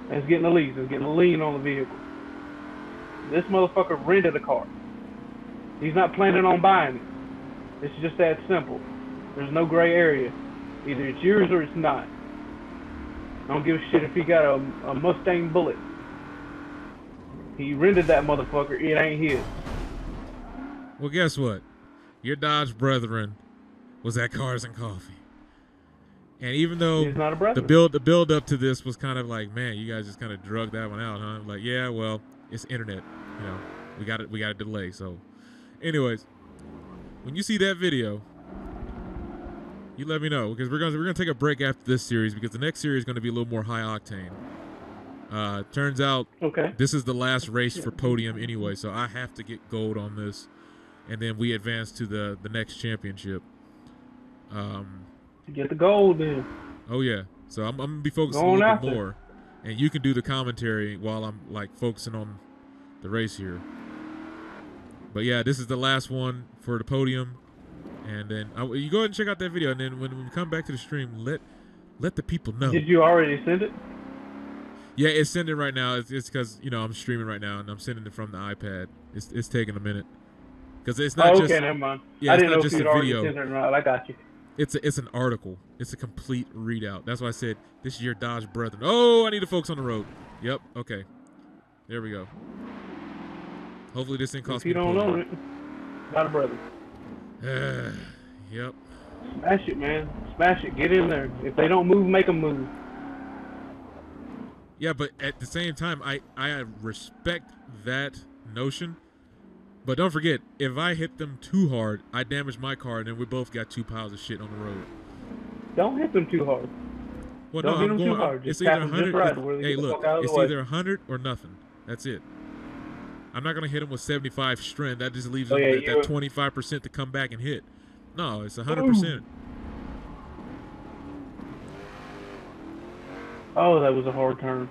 that's getting a lease. It's getting a lien on the vehicle. This motherfucker rented a car. He's not planning on buying it. It's just that simple. There's no gray area. Either it's yours or it's not. I don't give a shit if he got a Mustang Bullet. He rented that motherfucker. It ain't his. Well, guess what? Your Dodge brethren was at Cars and Coffee. And even though the build up to this was kind of like, man, you guys just kind of drug that one out, huh? Like, yeah, well, it's internet. You know, we got a delay. So, anyways, when you see that video, you let me know because we're gonna take a break after this series because the next series is gonna be a little more high octane. Turns out this is the last race for podium anyway, so I have to get gold on this, and then we advance to the next championship. Get the gold then. Oh yeah, so I'm gonna be focusing a little bit more, and you can do the commentary while I'm like focusing on the race here. But yeah, this is the last one for the podium, and then you go ahead and check out that video, and then when we come back to the stream, let the people know. Did you already send it? Yeah, it's sending right now. It's because I'm streaming right now and I'm sending it from the iPad. It's taking a minute because it's not just. Okay, never mind. Yeah, I didn't know just if you'd a video. Already sent it or not. I got you. It's an article. It's a complete readout. That's why I said this is your Dodge brethren. Oh, I need to focus on the road. Yep. Okay. There we go. Hopefully this thing costs me. If you don't own it, not a brother. Yep. Smash it, man. Smash it. Get in there. If they don't move, make them move. Yeah, but at the same time, I respect that notion. But don't forget, if I hit them too hard, I damage my car, and then we both got two piles of shit on the road. Don't hit them too hard. Well, don't no, hit I'm them going. Too hard. It's just either 100. right Hey, look, it's either 100 or nothing. That's it. I'm not gonna hit them with 75 strength. That just leaves them that 25% to come back and hit. No, it's 100%. Oh, that was a hard turn.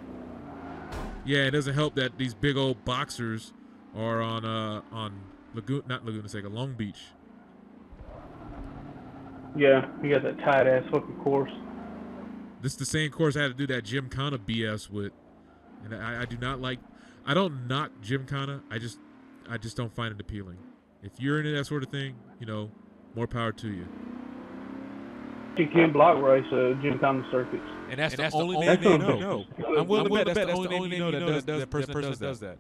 Yeah, it doesn't help that these big old boxers are on Laguna Seca, Long Beach. Yeah, you got that tight ass fucking course. This is the same course I had to do that Gymkhana BS with, and I do not like. I don't knock Gymkhana. I just don't find it appealing. If you're into that sort of thing, you know, more power to you. You can't block race Gymkhana circuits. And that's the only only name name they know. know. I'm willing to bet that's the only name you know that person does that.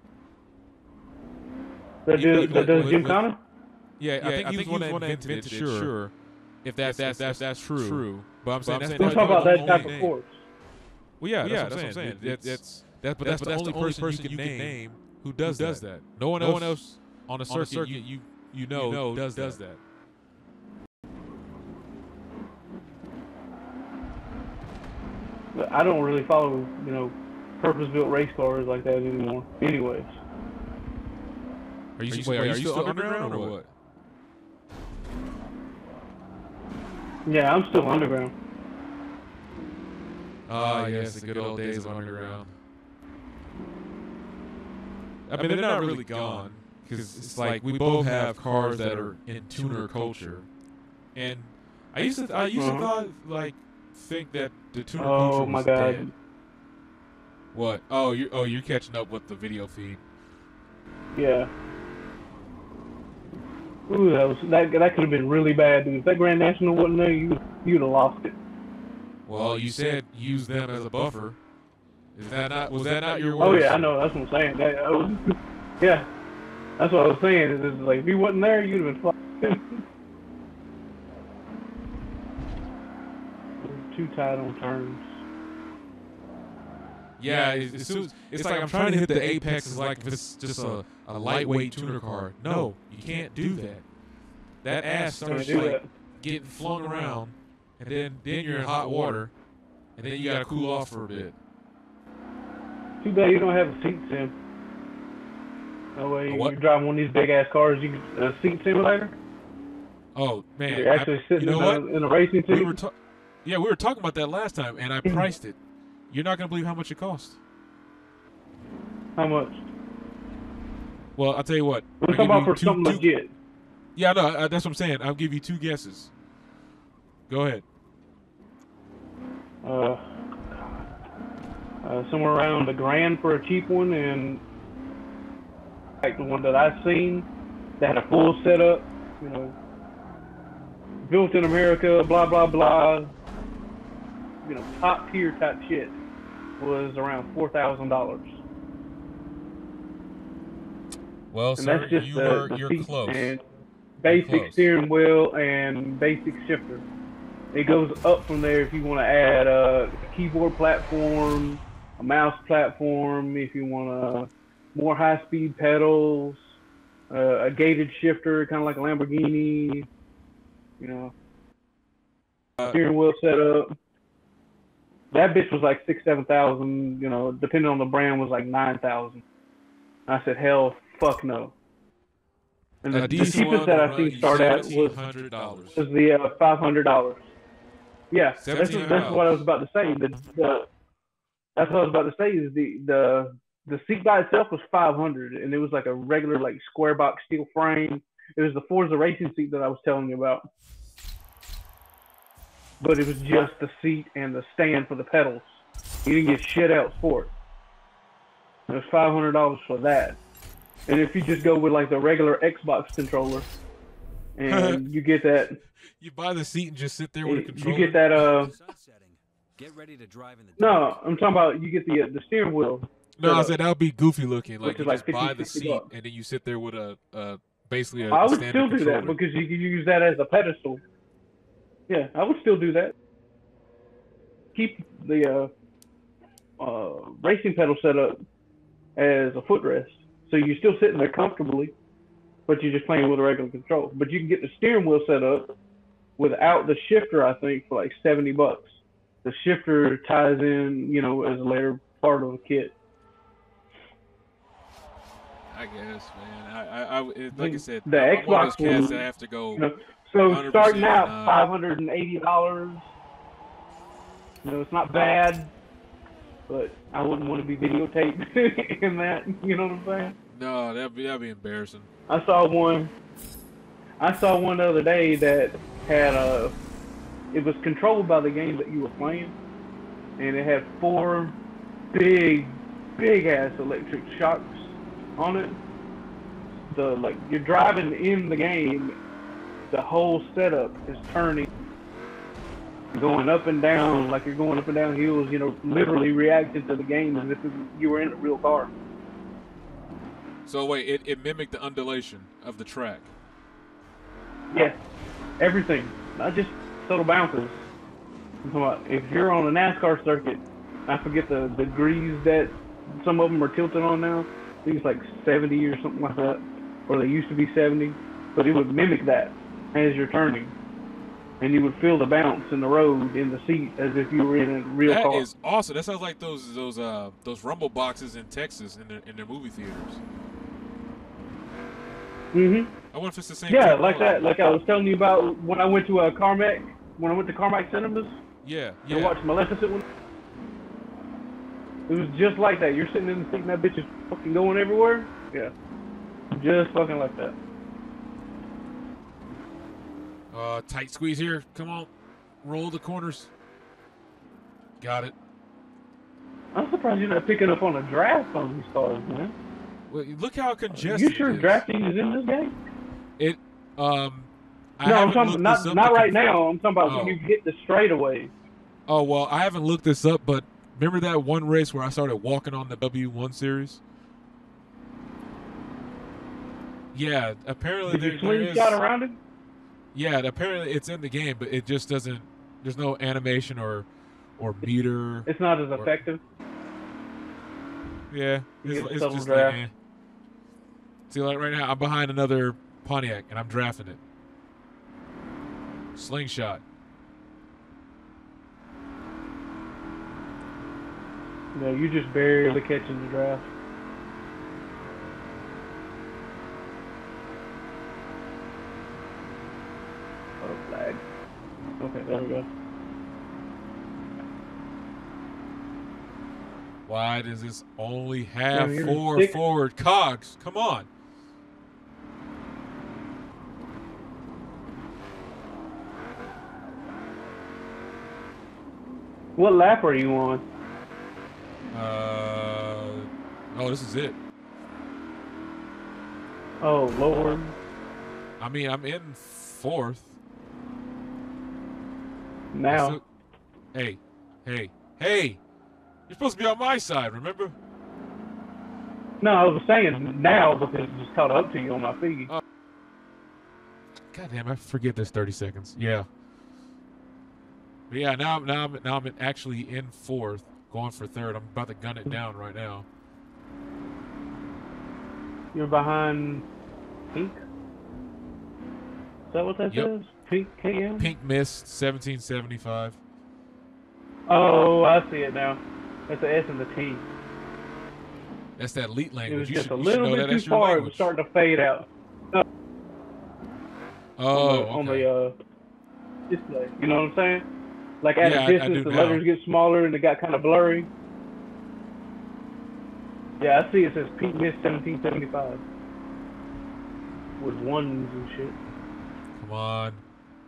That does Gymkhana? Yeah, I think he was one that invented it, sure. If that's true. But I'm saying that's talking about that type of course. Well, yeah, that's what I'm saying. That's the only person you can name who does that. No one else on a circuit you know does that. But I don't really follow, purpose-built race cars like that anymore. Anyways. Are you still underground or what? Yeah, I'm still underground. Ah, yes, the good old days of underground. I mean, they're not really gone, because it's like we both have cars that are in tuner culture, and I used to think that the tuner culture was dead. What? Oh, you're catching up with the video feed. Yeah. Ooh, that could have been really bad, dude. If that Grand National wasn't there, you'd have lost it. Well, you said use them as a buffer. Was that not your words? Oh yeah, I know. That's what I'm saying. Yeah, that's what I was saying. Is like if he wasn't there, you'd have been flying. Too tight on turns. Yeah, it's like I'm trying to hit the apex. It's like if it's just a lightweight tuner car. No, you can't do that. That ass starts getting flung around, and then you're in hot water, and then you gotta cool off for a bit. Too bad you don't have a seat sim. That way, you're driving one of these big ass cars. You can a seat simulator. Oh man, you're actually sitting in a racing seat. We were talking about that last time, and I priced it. You're not gonna believe how much it costs. How much? Well, I'll tell you what. I'm talking about for something legit. Yeah, no, that's what I'm saying. I'll give you 2 guesses. Go ahead. Somewhere around $1,000 for a cheap one, and like the one that I've seen that had a full setup, built in America, blah blah blah. Top tier type shit was around $4,000. Well, and sir, that's just you're close. And basic steering wheel and basic shifter. It goes up from there if you want to add a keyboard platform, a mouse platform, if you want more high-speed pedals, a gated shifter, kind of like a Lamborghini, steering wheel setup. That bitch was like $6,000-7,000, depending on the brand, was like $9,000. I said, hell, fuck no. And the cheapest that I've seen start at was the $500. Yeah, that's what I was about to say. That's what I was about to say. Is the seat by itself was $500, and it was like a regular like square box steel frame. It was the Forza racing seat that I was telling you about. But it was just the seat and the stand for the pedals. You didn't get shit else for it. It was $500 for that. And if you just go with like the regular Xbox controller, and you get that, you buy the seat and just sit there with a controller. You get that. Get ready to drive in the no, I'm talking about you get the steering wheel. No, I said that would be goofy looking. Like you just 50, buy the seat bucks. and then you sit there with basically a I would standard still do controller. that because you can use that as a pedestal. Yeah, I would still do that. Keep the racing pedal set up as a footrest. So you're still sitting there comfortably, but you're just playing with a regular control. But you can get the steering wheel set up without the shifter, I think, for like $70. The shifter ties in, as a later part of the kit. I guess, man. Like I said, the Xbox cats that have to go. So starting out $580. It's not bad, but I wouldn't want to be videotaped in that. You know what I'm saying? No, that'd be embarrassing. I saw one the other day that had it was controlled by the game that you were playing, and it had 4 big ass electric shocks on it. So like you're driving in the game, the whole setup is turning, going up and down like you're going up and down hills. You know, literally reacting to the game as if you were in a real car. So wait, it mimicked the undulation of the track. Yeah, everything, not just subtle bounces. I'm talking about if you're on a NASCAR circuit, I forget the degrees that some of them are tilted on now. I think it's like 70 or something like that, or they used to be 70. But it would mimic that as you're turning, and you would feel the bounce in the road in the seat as if you were in a real car. That is awesome. That sounds like those rumble boxes in Texas in their movie theaters. Mhm. I wonder if it's the same. Yeah, like that. Like I was telling you about when I went to Carmack, when I went to Carmack Cinemas. Yeah. And watched Maleficent one. It was just like that. You're sitting in the seat and that bitch is fucking going everywhere. Yeah. Just fucking like that. Tight squeeze here. Come on. Roll the corners. Got it. I'm surprised you're not picking up on a draft on these cars, man. Well, look how congested You sure it is. drafting is in this game? It, No, I'm talking not right now. I'm talking about when you hit the straightaway. Oh, well, I haven't looked this up, but remember that one race where I started walking on the W1 series? Yeah, apparently Did you slingshot around it? Yeah, apparently it's in the game, but it just doesn't. There's no animation or meter. It's not as effective. Yeah, it's just like, eh. See, like right now, I'm behind another Pontiac, and I'm drafting it. Slingshot. No, you just barely catching the draft. Oh, flag. Okay, there we go. Why does this only have 4 forward cogs? Come on. What lap are you on? Oh, this is it. Oh, Lord. I mean, I'm in 4th. Now. Hey. You're supposed to be on my side, remember? No, I was saying now because it just caught up to you on my feed. God damn, I forget this 30 seconds. Yeah. But yeah, now I'm actually in 4th, going for 3rd. I'm about to gun it down right now. You're behind Pink? Is that what that says? Pink KM? Pink Mist, 1775. Oh, I see it now. That's the S and the T. That's that elite language. It was you just should, a little bit too far. It was starting to fade out. On the display. You know what I'm saying? Like at a distance, the letters get smaller and it got kind of blurry. Yeah, I see it says Pink Mist 1775 with ones and shit. Come on.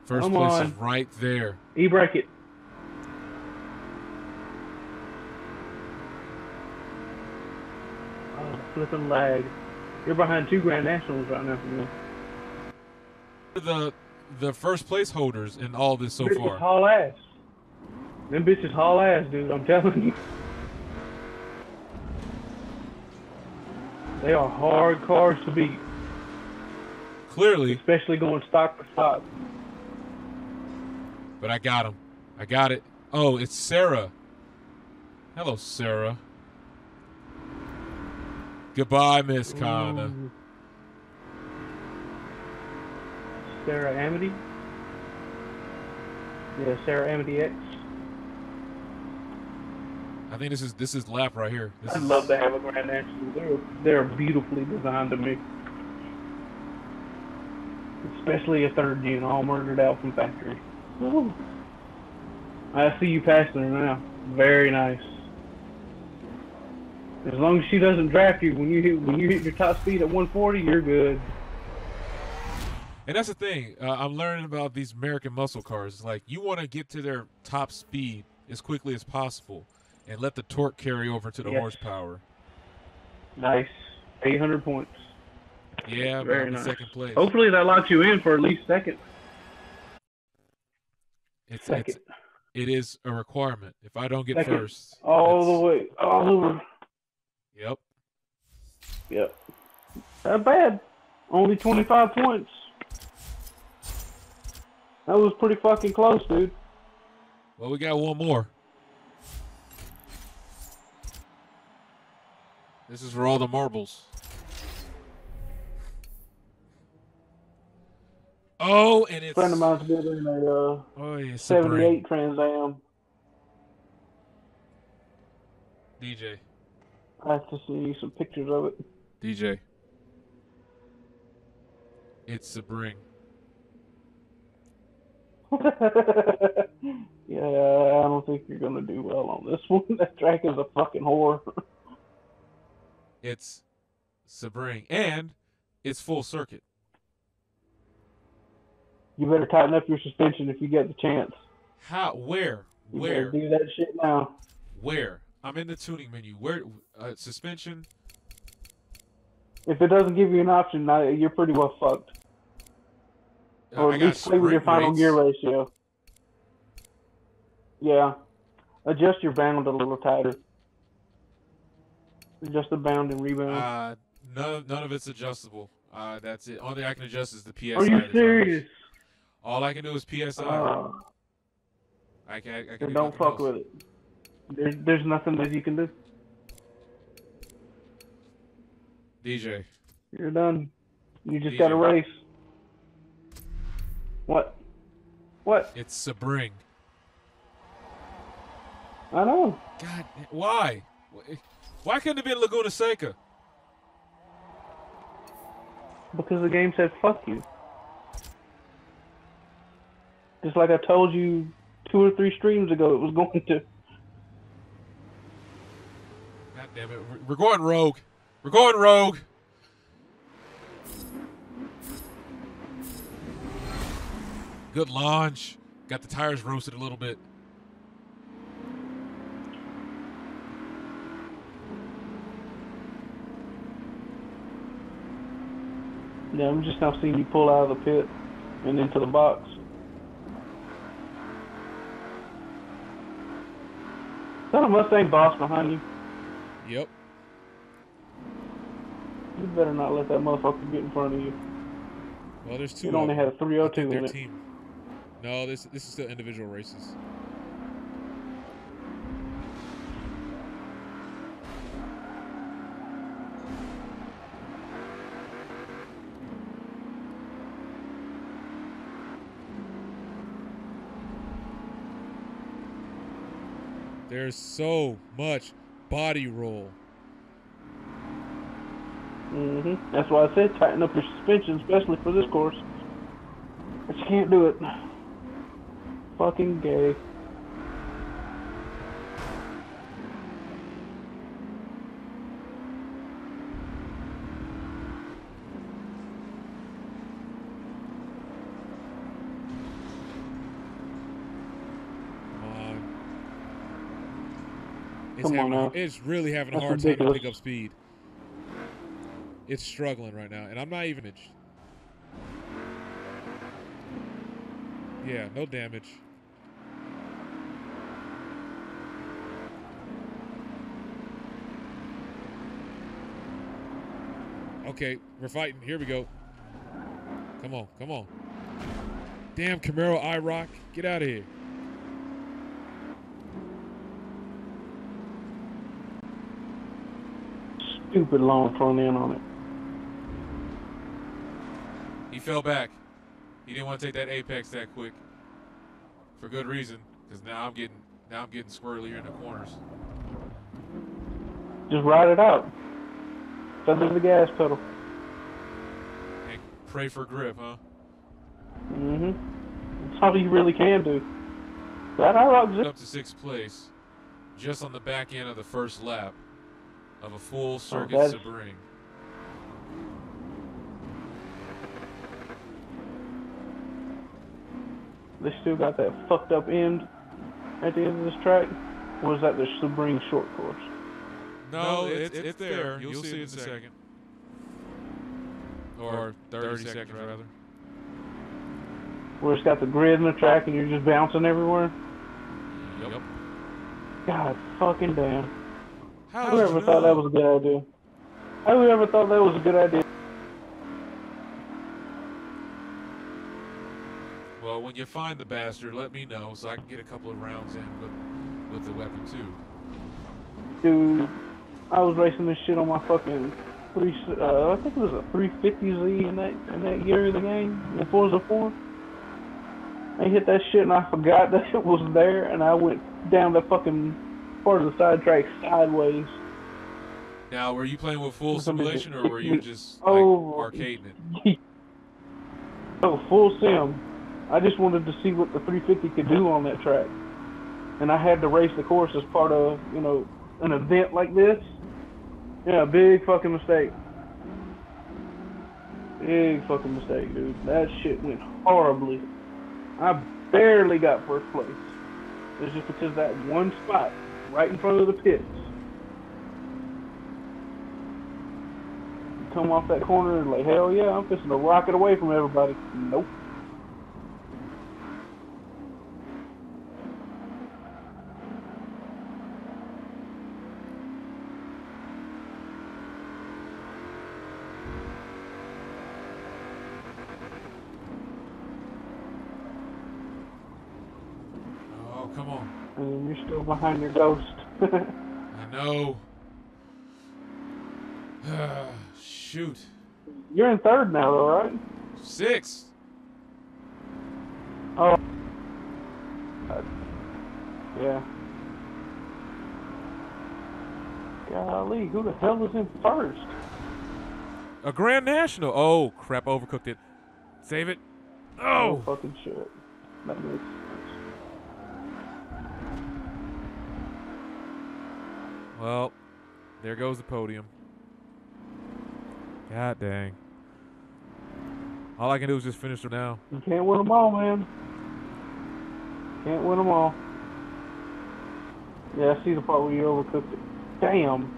First place is right there. E-brake it. Oh, flipping lag. You're behind 2 Grand Nationals right now for me. The first place holders in all this so far. Haul ass. Them bitches haul ass, dude. I'm telling you. They are hard cars to beat. Clearly. Especially going stock for stock. But I got him. I got it. Oh, it's Sarah. Hello, Sarah. Goodbye, Miss Kana. Sarah Amity? Yeah, Sarah Amity X. I think this is lap right here. I'd love to have a Grand National. They're beautifully designed to me. Especially a 3rd gen, all murdered out from factory. Ooh. I see you passing her now. Very nice. As long as she doesn't draft you when you hit your top speed at 140, you're good. And that's the thing. I'm learning about these American muscle cars. It's like you want to get to their top speed as quickly as possible, and let the torque carry over to the horsepower. Nice, 800 points. Yeah, but I'm in second place. Hopefully that locks you in for at least second. It is a requirement. If I don't get first, all the way, all over. Yep. Not bad. Only 25 points. That was pretty fucking close, dude. Well, we got one more. This is for all the marbles. Oh, and it's... A friend of mine's building a 78 Trans Am. DJ. I have to see some pictures of it. DJ. It's Sebring. Yeah, I don't think you're going to do well on this one. That track is a fucking whore. It's Sebring. And it's full circuit. You better tighten up your suspension if you get the chance. How? Where? You better do that shit now. Where? I'm in the tuning menu. Where? Suspension? If it doesn't give you an option, you're pretty well fucked. Or at least play with your final gear ratio. Yeah. Adjust your bound a little tighter. Adjust the bound and rebound. None of it's adjustable. That's it. Only I can adjust is the PSI. Are you serious? All I can do is PSI. I can don't fuck with it. There's nothing that you can do. DJ. You're done. You just got to race. What? It's Sebring. I know. God, why? Why couldn't it have been Laguna Seca? Because the game said fuck you. Just like I told you 2 or 3 streams ago it was going to. God damn it. We're going rogue. We're going rogue. Good launch. Got the tires roasted a little bit. Yeah, I'm just now seeing you pull out of the pit and into the box. Is that a Mustang Boss behind you? Yep. You better not let that motherfucker get in front of you. Well, there's 2. It only had a 302 in it. Team. No, this is still individual races. There's so much body roll. That's why I said tighten up your suspension, especially for this course. But you can't do it. Fucking gay. It's really having a hard time to pick up speed. It's struggling right now, and I'm not even itched. Yeah, no damage. Okay, we're fighting. Here we go. Come on, come on. Damn Camaro IROC. Get out of here. Stupid long front end on it. He fell back. He didn't want to take that apex that quick. For good reason, because now I'm getting squirrelier in the corners. Just ride it out. Feather the gas pedal. And pray for grip, huh? That's all you really can do. That IROC up to 6th place, just on the back end of the first lap. of a full circuit that's- Sebring. They still got that fucked up end at the end of this track. Or is that the Sebring short course? No, it's there. You'll see it in a second. Or 30 seconds, rather. Where it's got the grid in the track and you're just bouncing everywhere? Yep. God fucking damn. Whoever thought that was a good idea? Whoever thought that was a good idea? Well, when you find the bastard, let me know so I can get a couple of rounds in with the weapon too. Dude, I was racing this shit on my fucking I think it was a 350Z in that year of the game, in Forza 4. I hit that shit and I forgot that it was there, and I went down the fucking part of the sidetrack sideways. Now, were you playing with full simulation, or were you just arcading it? Oh, full sim. I just wanted to see what the 350 could do on that track, and I had to race the course as part of an event like this. Yeah, big fucking mistake. Big fucking mistake, dude. That shit went horribly. I barely got first place. It's just because that one spot right in front of the pits. Come off that corner and like, hell yeah, I'm fixing to rocket away from everybody. Nope. Oh, come on. And you're still behind your ghost. I know. Shoot. You're in third now, though, right? 6. Oh. Yeah. Golly, who the hell is in first? A Grand National. Oh, crap. Overcooked it. Save it. Oh. Fucking shit. That makes sense. Well, there goes the podium. God dang. All I can do is just finish them now. You can't win them all, man. Can't win them all. Yeah, I see the part where you overcooked it. Damn.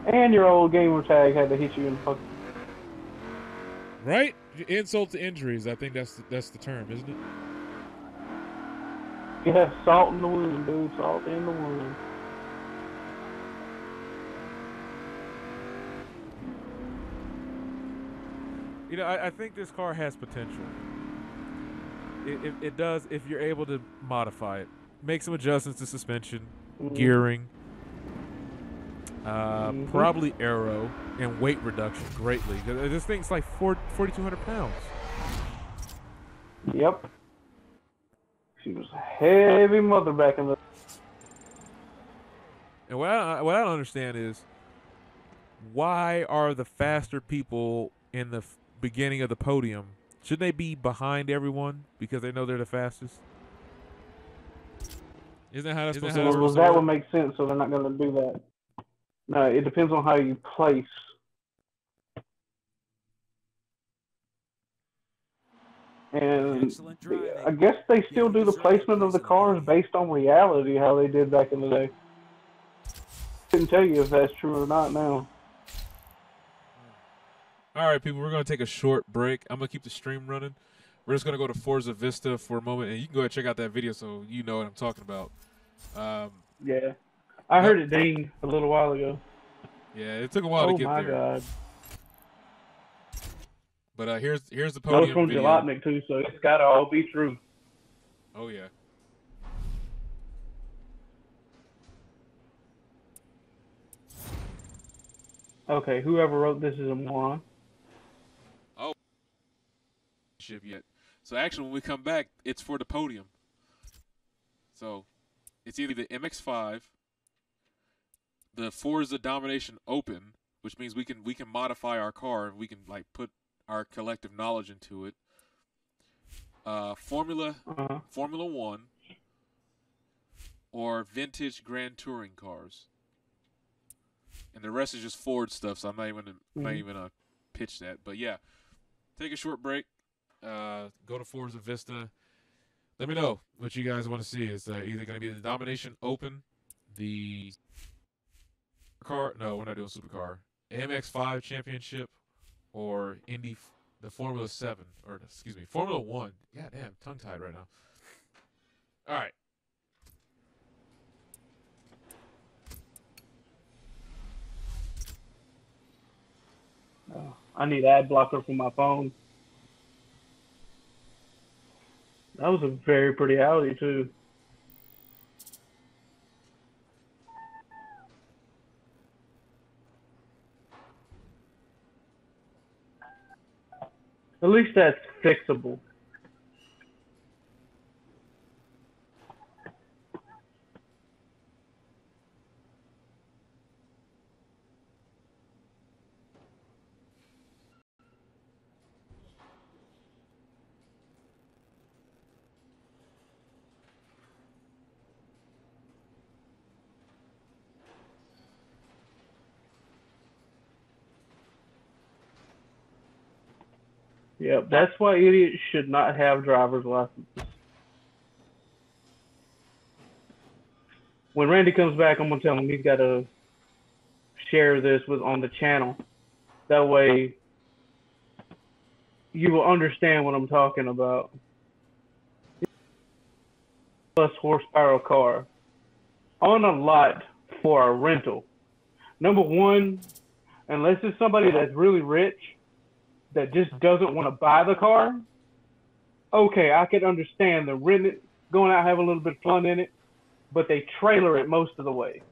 And your old gamer tag had to hit you in the fucking... Right? Insult to injuries. I think that's the term, isn't it? Yeah, salt in the wound, dude. Salt in the wound. You know, I think this car has potential. It does if you're able to modify it. Make some adjustments to suspension, gearing, probably aero, and weight reduction greatly. This thing's like 4,200 pounds. Yep. She was a heavy mother back in the... And what I don't understand is, why are the faster people in the beginning of the podium? Shouldn't they be behind everyone because they know they're the fastest? Isn't that how that's supposed to work? Well, that would make sense, so they're not going to do that. No, it depends on how you place. And I guess they still do the placement of the cars based on reality, how they did back in the day. Couldn't tell you if that's true or not now. All right, people, we're going to take a short break. I'm going to keep the stream running. We're just going to go to Forza Vista for a moment, and you can go ahead and check out that video so you know what I'm talking about. Yeah. I heard it ding a little while ago. Yeah, it took a while to get there. Oh, my God. But here's the podium. That was from Jalopnik, too, so it's got to all be true. Oh, yeah. Okay, whoever wrote this is a moron. Oh, ship yet. So actually, when we come back, it's for the podium. So it's either the MX-5, the Forza Domination Open, which means we can modify our car and we can like put our collective knowledge into it. Formula 1, or vintage Grand Touring cars. and the rest is just Ford stuff. So I'm not even gonna pitch that. But yeah, take a short break. Go to Forza Vista. Let me know what you guys want to see. It's either going to be the Domination Open, the car. No, we're not doing Supercar. MX5 Championship, or the Formula 7, or excuse me, Formula 1. God damn, tongue tied right now. All right. I need ad blocker for my phone. That was a very pretty Audi too. At least that's fixable. Yep, that's why idiots should not have driver's licenses. When Randy comes back, I'm gonna tell him he's got to share this on the channel. That way, you will understand what I'm talking about. Plus horsepower car on a lot for a rental. Number one, unless it's somebody that's really rich that just doesn't want to buy the car, okay, I could understand the rent it, going out, have a little bit of fun in it, but they trailer it most of the way.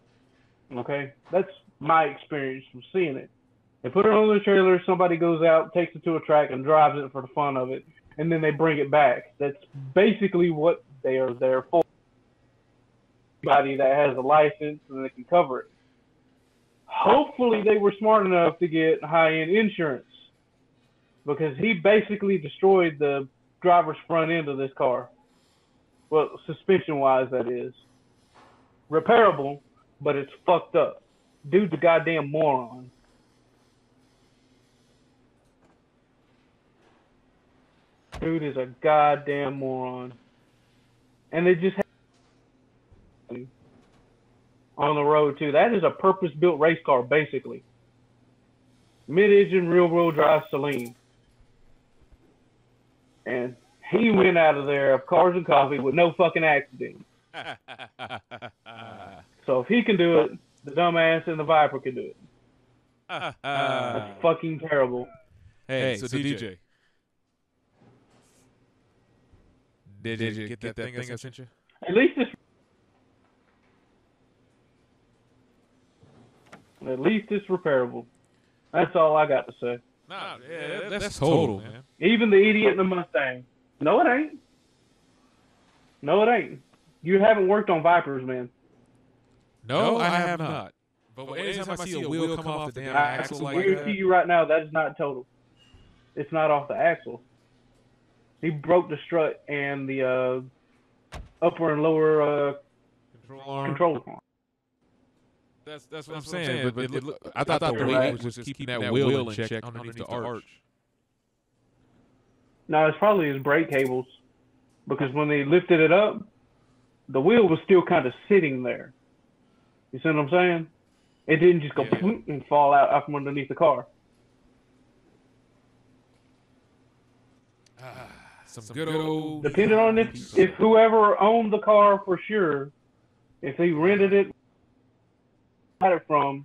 Okay, that's my experience from seeing it. They put it on the trailer, somebody goes out, takes it to a track, and drives it for the fun of it, and then they bring it back. That's basically what they are there for. Anybody that has a license and they can cover it. Hopefully, they were smart enough to get high-end insurance, because he basically destroyed the driver's front end of this car. Well, suspension-wise, that is. Repairable, but it's fucked up. Dude's a goddamn moron. Dude is a goddamn moron. And they just have on the road, too. That is a purpose-built race car, basically. Mid-engine, rear-wheel drive Celine. And he went out of there of cars and coffee with no fucking accident. So if he can do it, the dumbass and the Viper can do it. That's fucking terrible. Hey, so DJ. Did you get that thing I sent you? At least it's repairable. That's all I got to say. Nah, yeah, that's total, man. Even the idiot in the Mustang. No, it ain't. No, it ain't. You haven't worked on Vipers, man. No, I have not. But anytime I see a wheel come off the damn axle like that, I guarantee you right now, that is not total. It's not off the axle. He broke the strut and the upper and lower control arm. That's what I'm saying. But I thought the weight was just keeping that wheel in check underneath the arch. No, it's probably his brake cables. Because when they lifted it up, the wheel was still kind of sitting there. You see what I'm saying? It didn't just go and fall out from underneath the car. Some good old... Depending on if whoever owned the car for sure, if they rented it, got it from,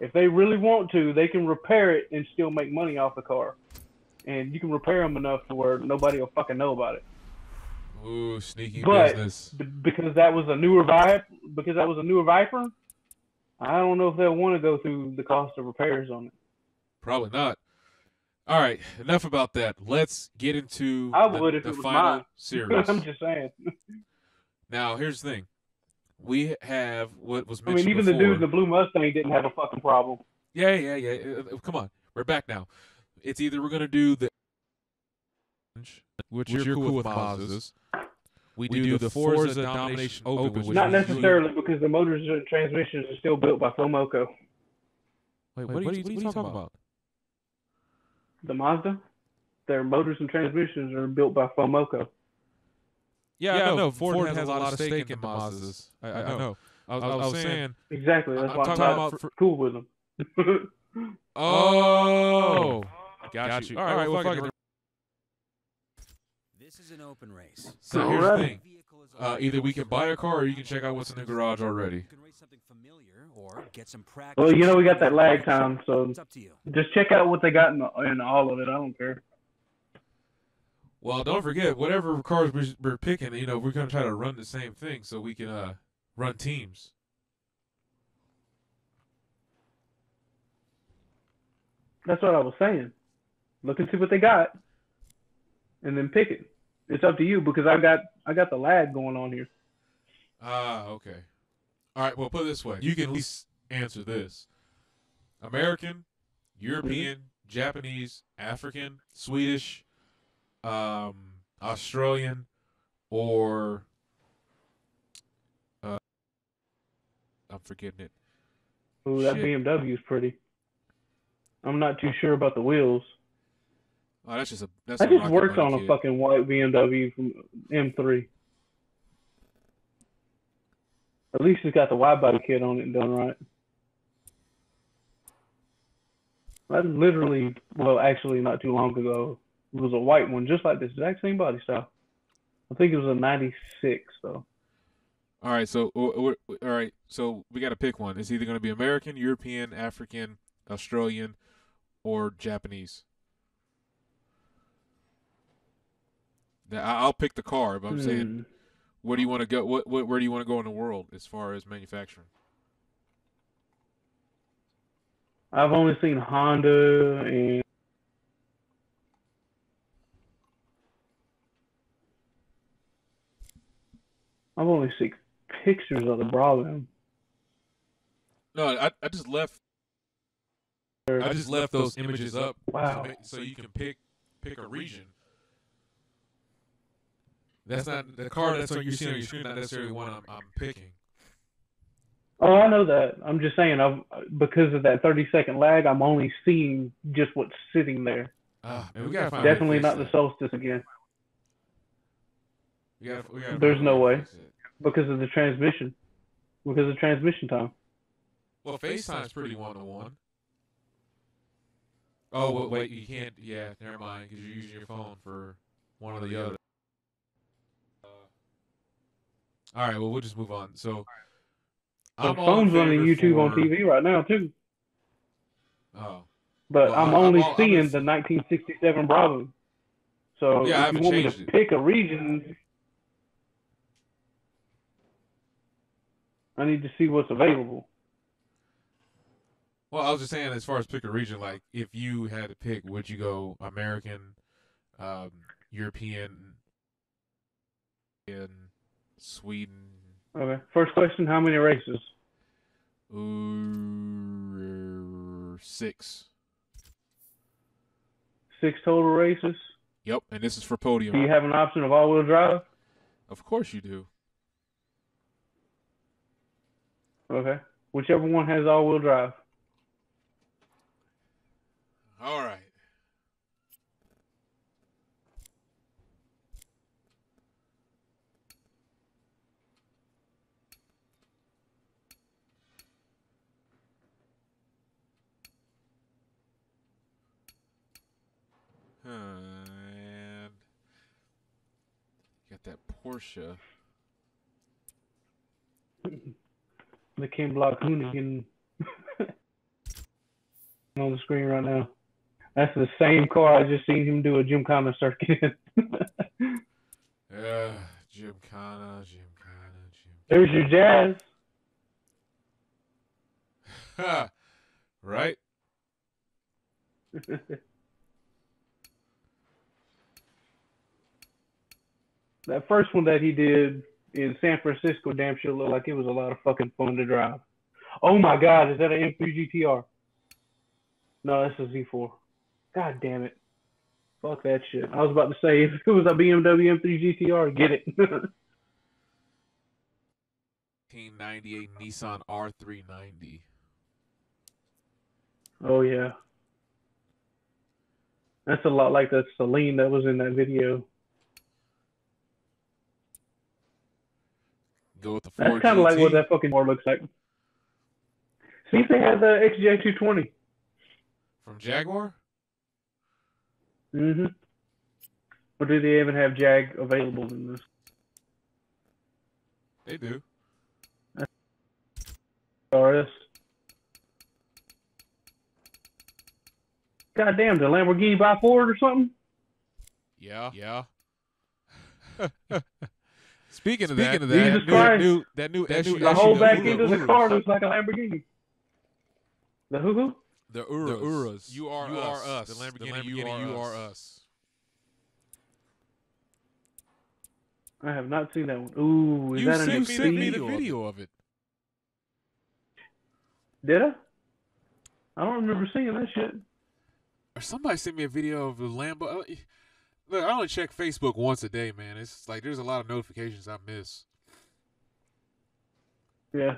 if they really want to, they can repair it and still make money off the car. And you can repair them enough to where nobody will fucking know about it. Ooh, sneaky business. Because that was a newer Viper, I don't know if they'll want to go through the cost of repairs on it. Probably not. All right, enough about that. Let's get into the final series. I'm just saying. Now, here's the thing. We have what was mentioned even before. The dude in the blue Mustang didn't have a fucking problem. Yeah. Come on. We're back now. It's either we're going to do the which you're cool with Mazdas. We do the Forza Domination Open. Not necessarily, because the motors and transmissions are still built by Fomoco. Wait, what are you talking about? The Mazda, their motors and transmissions are built by Fomoco. Yeah, I know. Ford has a lot of stake in the Mazdas. I know. I was saying Exactly. That's why I'm not cool with them. Oh, got you. All right, well, fuck it. This is an open race. So here's the thing. Vehicle is Either we can buy a car or you can check out what's in the garage already. You can race something familiar or get some practice. Well, you know we got that lag time, so It's up to you. just check out what they got in all of it. I don't care. Well, don't forget, whatever cars we're picking, you know, we're going to try to run the same thing so we can run teams. That's what I was saying. Look and see what they got, and then pick it. It's up to you because I got the lag going on here. Okay. All right, well, put it this way. You can at least answer this. American, European, Japanese, African, Swedish, Australian, or I'm forgetting it. Ooh, that BMW is pretty. I'm not too sure about the wheels. Oh, that's just I just worked on a fucking white BMW from M3. At least it's got the wide body kit on it and done right. That literally, well, actually not too long ago, it was a white one, just like this exact same body style. I think it was a 96 though. All right, so we got to pick one. It's either going to be American, European, African, Australian, or Japanese. I'll pick the car, but I'm saying, where do you want to go? Where do you want to go in the world as far as manufacturing? I've only seen Honda and I've only seen pictures of the Bravo. No, I just left. I just left those images up. Wow. So you can pick a region. That's not the car that's you're seeing on your screen. Not necessarily one I'm picking. Oh, I know that. I'm just saying, because of that 30-second lag, I'm only seeing just what's sitting there. Man, we gotta find Definitely not the Solstice again. We gotta There's no way. Because of the transmission. Because of transmission time. Well, FaceTime's pretty one-to-one. Oh, well, wait, you can't. Yeah, never mind, because you're using your phone for one or the other. All right, well, we'll just move on. So, the phone's running YouTube on TV right now, too. Oh. But well, I'm only seeing the 1967 Bravo. So, yeah, if you want me to pick a region, I need to see what's available. Well, I was just saying, as far as pick a region, like, if you had to pick, would you go American, European, and Sweden? Okay. First question, how many races? 6. 6 total races? Yep, and this is for podium. Do you have an option of all-wheel drive? Of course you do. Okay. Whichever one has all-wheel drive. All right. And got that Porsche. The Ken Block Hoonigan on the screen right now. That's the same car I just seen him do a Gymkhana circuit in. Gymkhana. There's your Jazz. Right? That first one that he did in San Francisco damn sure looked like it was a lot of fucking fun to drive. Oh my God, is that an M3 GTR? No, that's a Z4. God damn it. Fuck that shit. I was about to say, if it was a BMW M3 GTR, get it. 1998 Nissan R390. Oh yeah, that's a lot like the Celine that was in that video. Go with the That's Ford kind of like what GT that fucking car looks like. See if they have the XJ220. from Jaguar. Mm-hmm. Or do they even have Jag available in this? They do. RS. Goddamn, the Lamborghini by Ford or something? Yeah. Speaking of Jesus that Christ. new The SUV, whole back end of the Urus. car looks like a Lamborghini. The who? The Urus. You are us. The Lamborghini, you are us. I have not seen that one. Ooh, is that an You sent me XC? the video of it. Did I? I don't remember seeing that shit. Or somebody sent me a video of the Lambo. Look, I only check Facebook once a day, man. It's like there's a lot of notifications I miss. Yeah.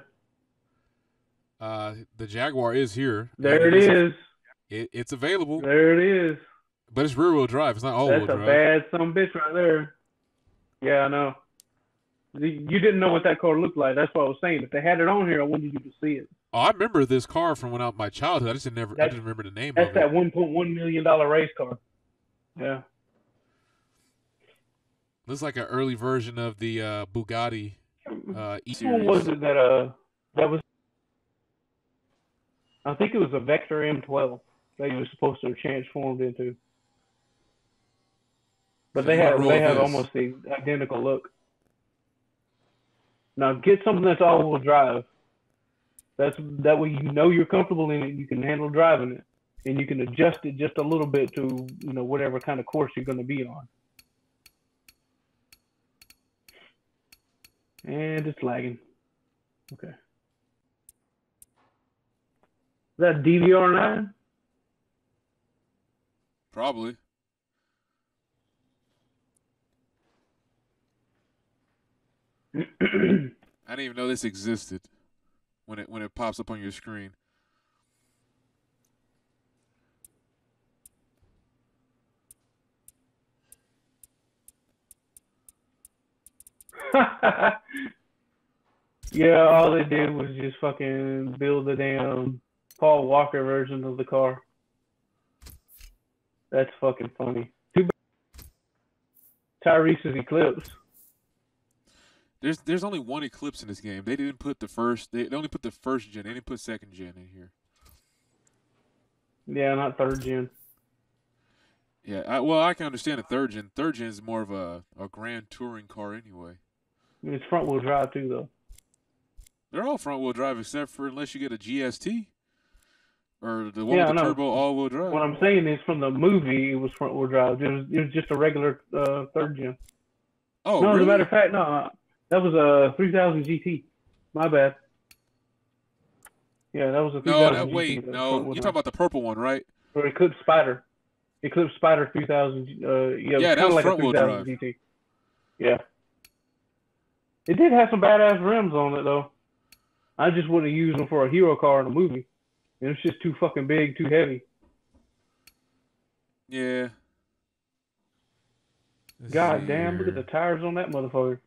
The Jaguar is here. There it is. It's available. There it is. But it's rear-wheel drive. It's not all-wheel That's drive. a bad bitch right there. Yeah, I know. You didn't know what that car looked like. That's what I was saying. If they had it on here, I wanted you to see it. Oh, I remember this car from my childhood. I just didn't remember the name of it. That's that $1.1 million race car. Yeah. Looks like an early version of the Bugatti Which one was it that was? I think it was a Vector M12 that you were supposed to have transformed into. But So they you wanna have roll with this? almost the identical look. Now get something that's all-wheel drive. That way you know you're comfortable in it. You can handle driving it, and you can adjust it just a little bit to whatever kind of course you're going to be on. And it's lagging. Okay. Is that DVR9? Probably. I didn't even know this existed when it pops up on your screen. Yeah, all they did was just fucking build the damn Paul Walker version of the car. That's fucking funny. Too bad Tyrese's Eclipse. There's only one Eclipse in this game. They didn't put the first. They only put the first gen. They didn't put second gen in here. Yeah, not third gen. Yeah, I can understand the third gen. Third gen is more of a grand touring car anyway. I mean, it's front wheel drive too, though. They're all front wheel drive except for unless you get a GST or the one Yeah, with the I know. turbo all wheel drive. What I'm saying is, from the movie, it was front wheel drive. It was just a regular third gen. Oh, No, really? as a matter of fact, no, that was a 3000 GT. My bad. Yeah, that was a 3000 GT. Wait, no. You're talking about the purple one, right? Or Eclipse Spider. Eclipse Spider 3000. Yeah, that was like front a wheel 3000 drive. GT. Yeah. It did have some badass rims on it, though. I just wouldn't have used them for a hero car in a movie. It was just too fucking big, too heavy. Yeah. God damn, look at the tires on that motherfucker.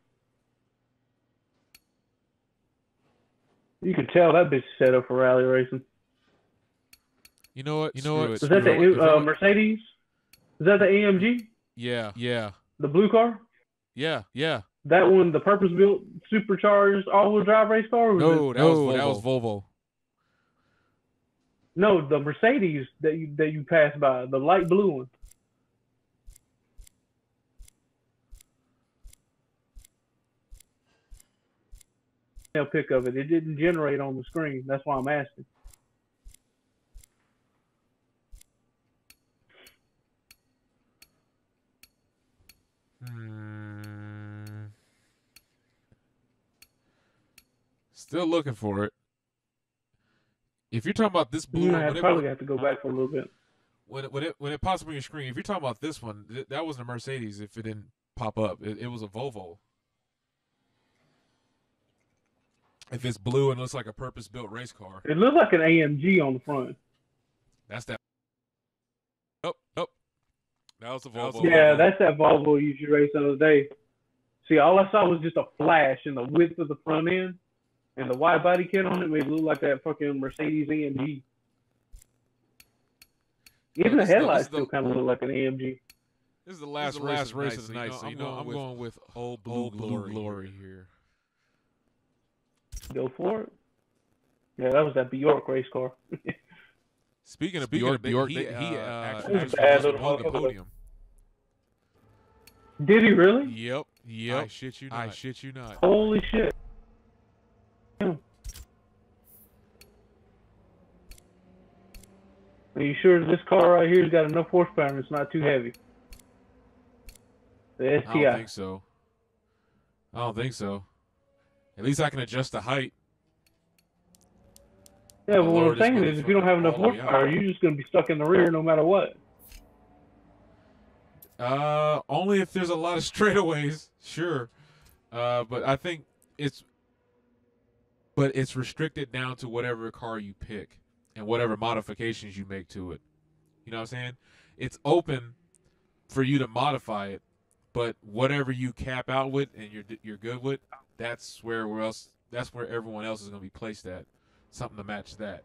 You can tell that bitch is set up for rally racing. You know what? Was that the Mercedes? Is that the AMG? Yeah. The blue car? Yeah. That one, the purpose-built, supercharged, all-wheel drive race car? No, that was Volvo. No, the Mercedes that you passed by, the light blue one. A pic of it. It didn't generate on the screen. That's why I'm asking. Still looking for it. If you're talking about this blue one, I probably have to go back for a little bit. When it pops up on your screen, if you're talking about this one, that wasn't a Mercedes. If it didn't pop up, it was a Volvo. If it's blue and looks like a purpose-built race car, It looks like an AMG on the front. That's that. Oh, oh. That was the Volvo. Yeah, that's that Volvo you should race the other day. See, all I saw was just a flash in the width of the front end, and the wide body kit on it made it look like that fucking Mercedes AMG. Even the headlights still kind of look like an AMG. This is the last race of the night, so I'm going with old blue glory here. Go for it. Yeah, that was that Bjork race car. Speaking of Bjork, he actually won the podium. Did he really? Yep. I shit you not. Holy shit. Yeah. Are you sure this car right here's got enough horsepower and it's not too heavy? The STI. I don't think so. At least I can adjust the height. Yeah, but what I'm saying is if you don't have enough horsepower, you're just going to be stuck in the rear no matter what. Only if there's a lot of straightaways, sure. But I think it's restricted down to whatever car you pick and whatever modifications you make to it. You know what I'm saying? It's open for you to modify it, but whatever you cap out with and you're good with, that's where everyone else is going to be placed at. Something to match that.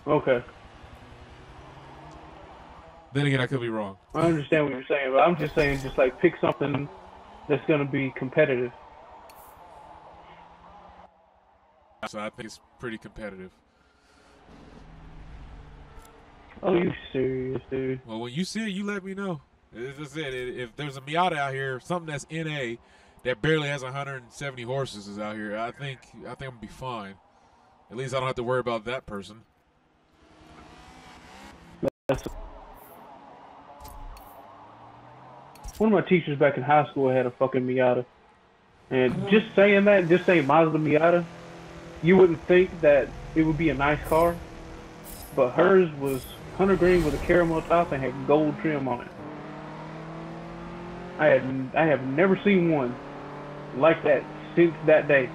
Okay. Then again, I could be wrong. I understand what you're saying, but I'm just saying, just like pick something that's going to be competitive. So I think it's pretty competitive. Oh, you serious, dude? Well, when you see it, you let me know. As I said, if there's a Miata out here, something that's NA that barely has 170 horses is out here, I think I'm gonna be fine. At least I don't have to worry about that person. One of my teachers back in high school had a fucking Miata. And just saying Mazda Miata, you wouldn't think that it would be a nice car. But hers was hunter green with a caramel top and had gold trim on it. I have never seen one like that since that day.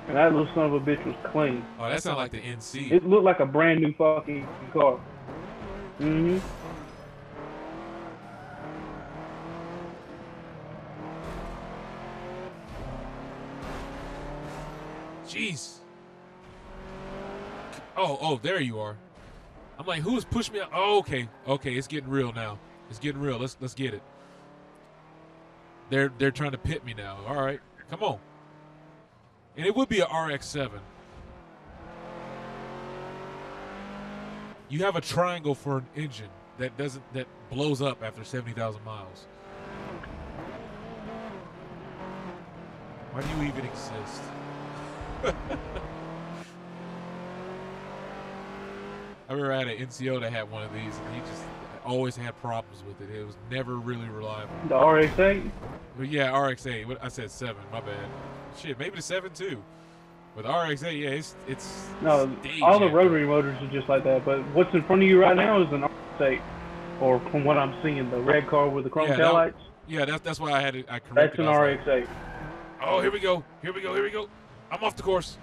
And that little son of a bitch was clean. Oh, that sounds like the NC. It looked like a brand new fucking car. Mm-hmm. Jeez. Oh, there you are. I'm like, who's pushed me out? Oh, okay, it's getting real now. It's getting real. Let's get it. They're trying to pit me now. All right, come on. And it would be a RX-7. You have a triangle for an engine that blows up after 70,000 miles. Why do you even exist? I remember I had an NCO that had one of these, and he just always had problems with it. It was never really reliable. The RX-8? But yeah, RX-8. I said 7. My bad. Shit, maybe the 7 too. With the RX-8, yeah, it's no. All the rotary motors are just like that. But what's in front of you right now is an RX-8, or from what I'm seeing, the red car with the chrome taillights. Yeah, that's why I corrected. That's an RX-8. Oh, here we go. I'm off the course.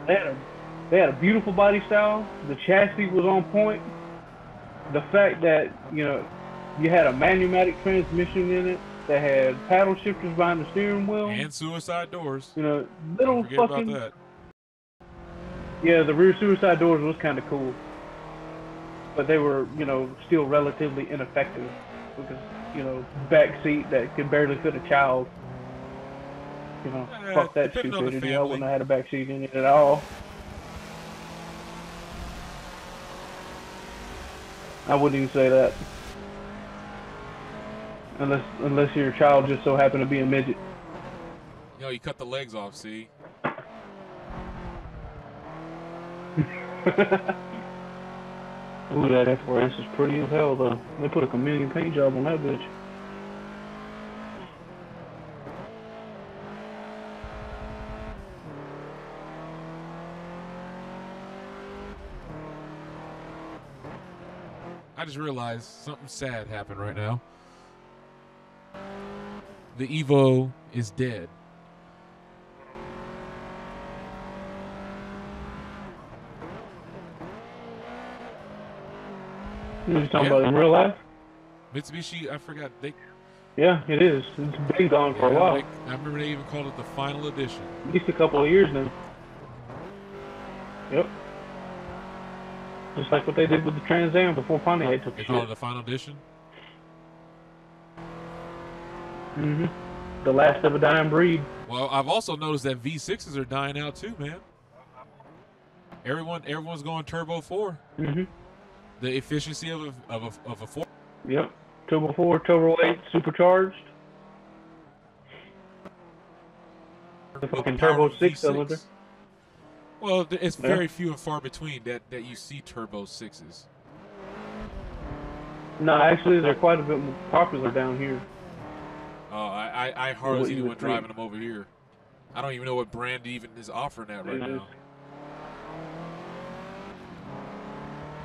They had a beautiful body style. The chassis was on point. The fact that, you had a manumatic transmission in it that had paddle shifters behind the steering wheel. And suicide doors. Little Don't fucking... about that. Yeah, the rear suicide doors was kind of cool. But they were, still relatively ineffective. Because, back seat that could barely fit a child. Fuck that stupidity. I wouldn't have had a back seat in it at all. I wouldn't even say that. Unless your child just so happened to be a midget. You cut the legs off, see? Ooh, that F4S is pretty as hell, though. They put a chameleon paint job on that bitch. I just realized something sad happened right now. The Evo is dead. You talking about in real life? Mitsubishi, I forgot. Yeah, it is. It's been gone for a while. I remember they even called it the final edition. At least a couple of years now. Yep. Just like what they did with the Trans Am before Pontiac took They shit. call it the final edition? Mm-hmm. The last of a dying breed. Well, I've also noticed that V6s are dying out too, man. Everyone's going Turbo 4. Mm-hmm. The efficiency of a 4. Yep. Turbo 4, Turbo 8, supercharged. The fucking Turbo 6 cylinder. Well, it's very few and far between that you see Turbo 6s. No, actually, they're quite a bit more popular down here. I hardly see anyone driving them over here. I don't even know what brand even is offering that right now.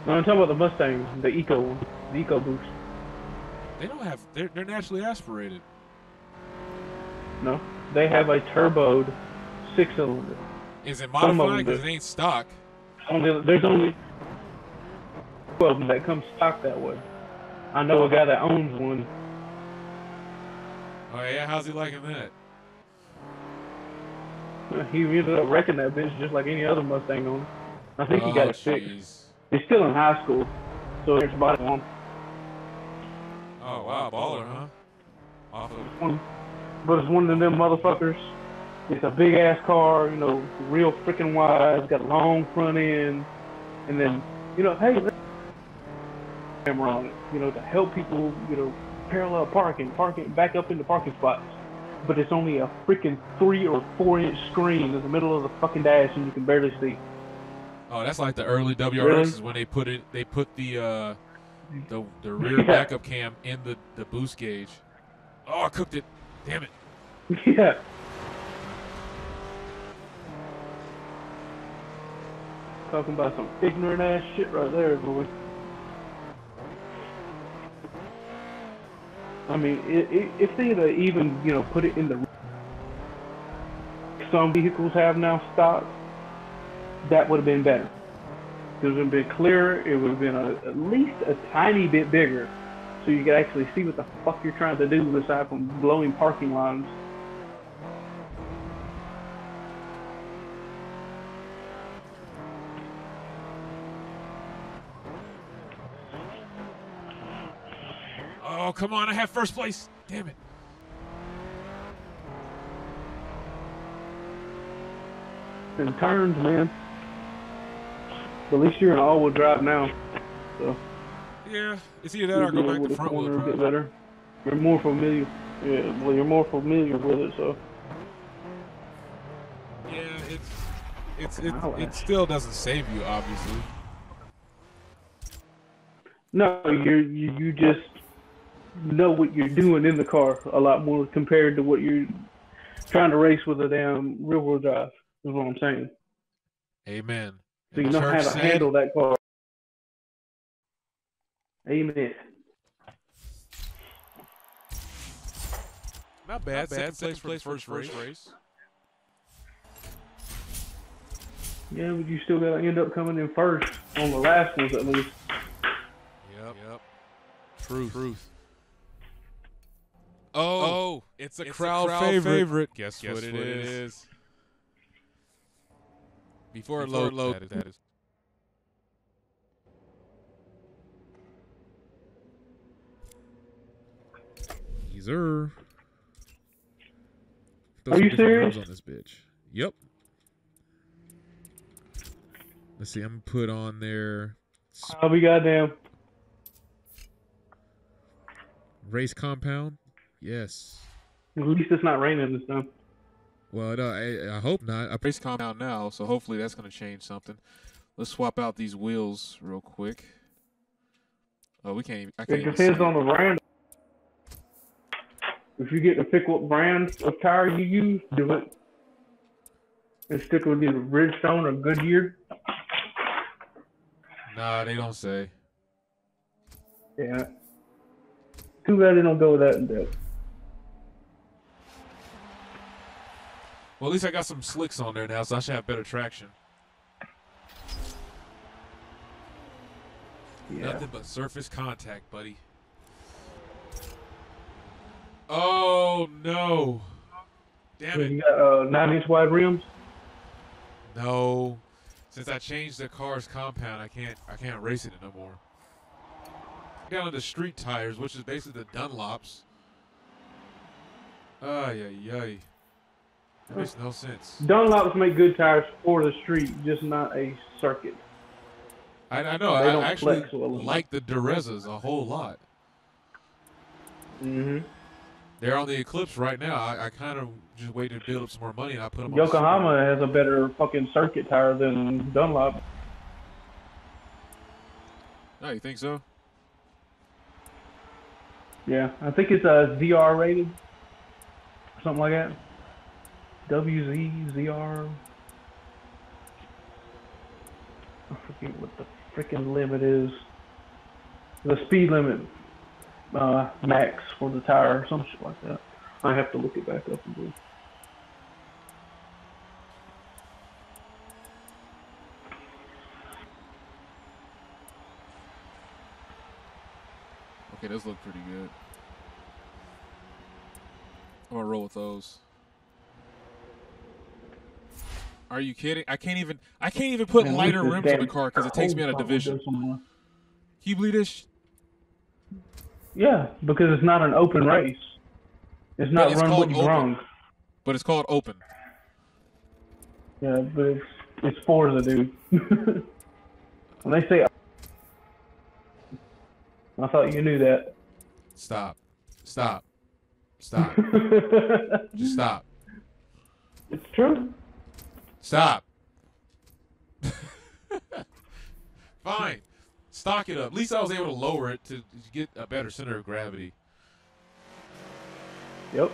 No, I'm talking about the Mustang, the Eco Boost. They don't have. They're naturally aspirated. No, they have a turboed 6-cylinder. Is it modified? Because it ain't stock. There's only 12 of them that come stock that way. I know a guy that owns one. Oh yeah, how's he liking that? He ended up wrecking that bitch just like any other Mustang owner. I think he got it fixed. He's still in high school, so there's body on. Oh wow, baller, huh? Awesome. But it's one of them motherfuckers. It's a big ass car, you know, real freaking wide. It's got a long front end, and then, you know, hey, let's camera on it, you know, to help people, you know, parallel parking, back up into parking spots. But it's only a freaking 3 or 4 inch screen in the middle of the fucking dash, and you can barely see. Oh, that's like the early WRXs when they put the rear backup cam in the boost gauge. Oh, I cooked it. Damn it. Yeah. Talking about some ignorant ass shit right there, boy. I mean, if they'd even, you know, put it in the some vehicles have now stock, that would have been better. It would have been clearer. It would have been at least a tiny bit bigger, so you could actually see what the fuck you're trying to do aside from blowing parking lines. Oh, come on, I have first place. Damn it. And turns, man. But at least you're in all-wheel drive now. So. Yeah, it's either that or go back to front-wheel drive. Better. You're more familiar. Yeah, well, you're more familiar with it, so. Yeah, it still doesn't save you, obviously. No, you just know what you're doing in the car a lot more compared to what you're trying to race with a damn rear-wheel drive. Is what I'm saying. Amen. So you know how to handle that car. Amen. Not bad. Second place for the first race. Yeah, but you still got to end up coming in first on the last ones at least. Yep. Truth. Oh, it's a crowd favorite. Guess what it is. Before it loads, that is. Easer. Are you serious? On this bitch. Yep. Let's see. I'm gonna put on there. I'll be goddamn. Race compound. Yes. At least it's not raining this time. Well, no, I hope not. I race compound now, so hopefully that's gonna change something. Let's swap out these wheels real quick. Oh, we can't even. I can't it depends on the brand. If you get to pick what brand of tire you use, do it. And stick with either Bridgestone or Goodyear. Nah, they don't say. Yeah. Too bad they don't go with that in depth. Well, at least I got some slicks on there now, so I should have better traction. Yeah. Nothing but surface contact, buddy. Oh no! Damn it! You got 9-inch wide rims. No, since I changed the car's compound, I can't race it no more. Down to the street tires, which is basically the Dunlops. Ay, ay, ay. That makes no sense. Dunlops make good tires for the street, just not a circuit. I know. They I don't actually flex well enough. like the Durezas a whole lot. Mm-hmm. They're on the Eclipse right now. I kind of just wait to build up some more money and I put them on. Yokohama has a better fucking circuit tire than Dunlop. Oh, you think so? Yeah, I think it's a ZR rated, something like that. WZ, ZR. I forget what the freaking limit is. The speed limit max for the tire or some shit like that. I have to look it back up and do. Okay, those look pretty good. I'm gonna roll with those. Are you kidding? I can't even put Man, lighter this rims on the damn car because it takes me out of cold division. goes on. Can you believe this? Yeah, because it's not an open race. It's not it's run called what you open. brung. But it's called open. Yeah, but it's Forza, dude. When they say, I thought you knew that. Stop. Stop. Stop. Just stop. It's true. Stop. Fine. Stock it up. At least I was able to lower it to get a better center of gravity. Yep.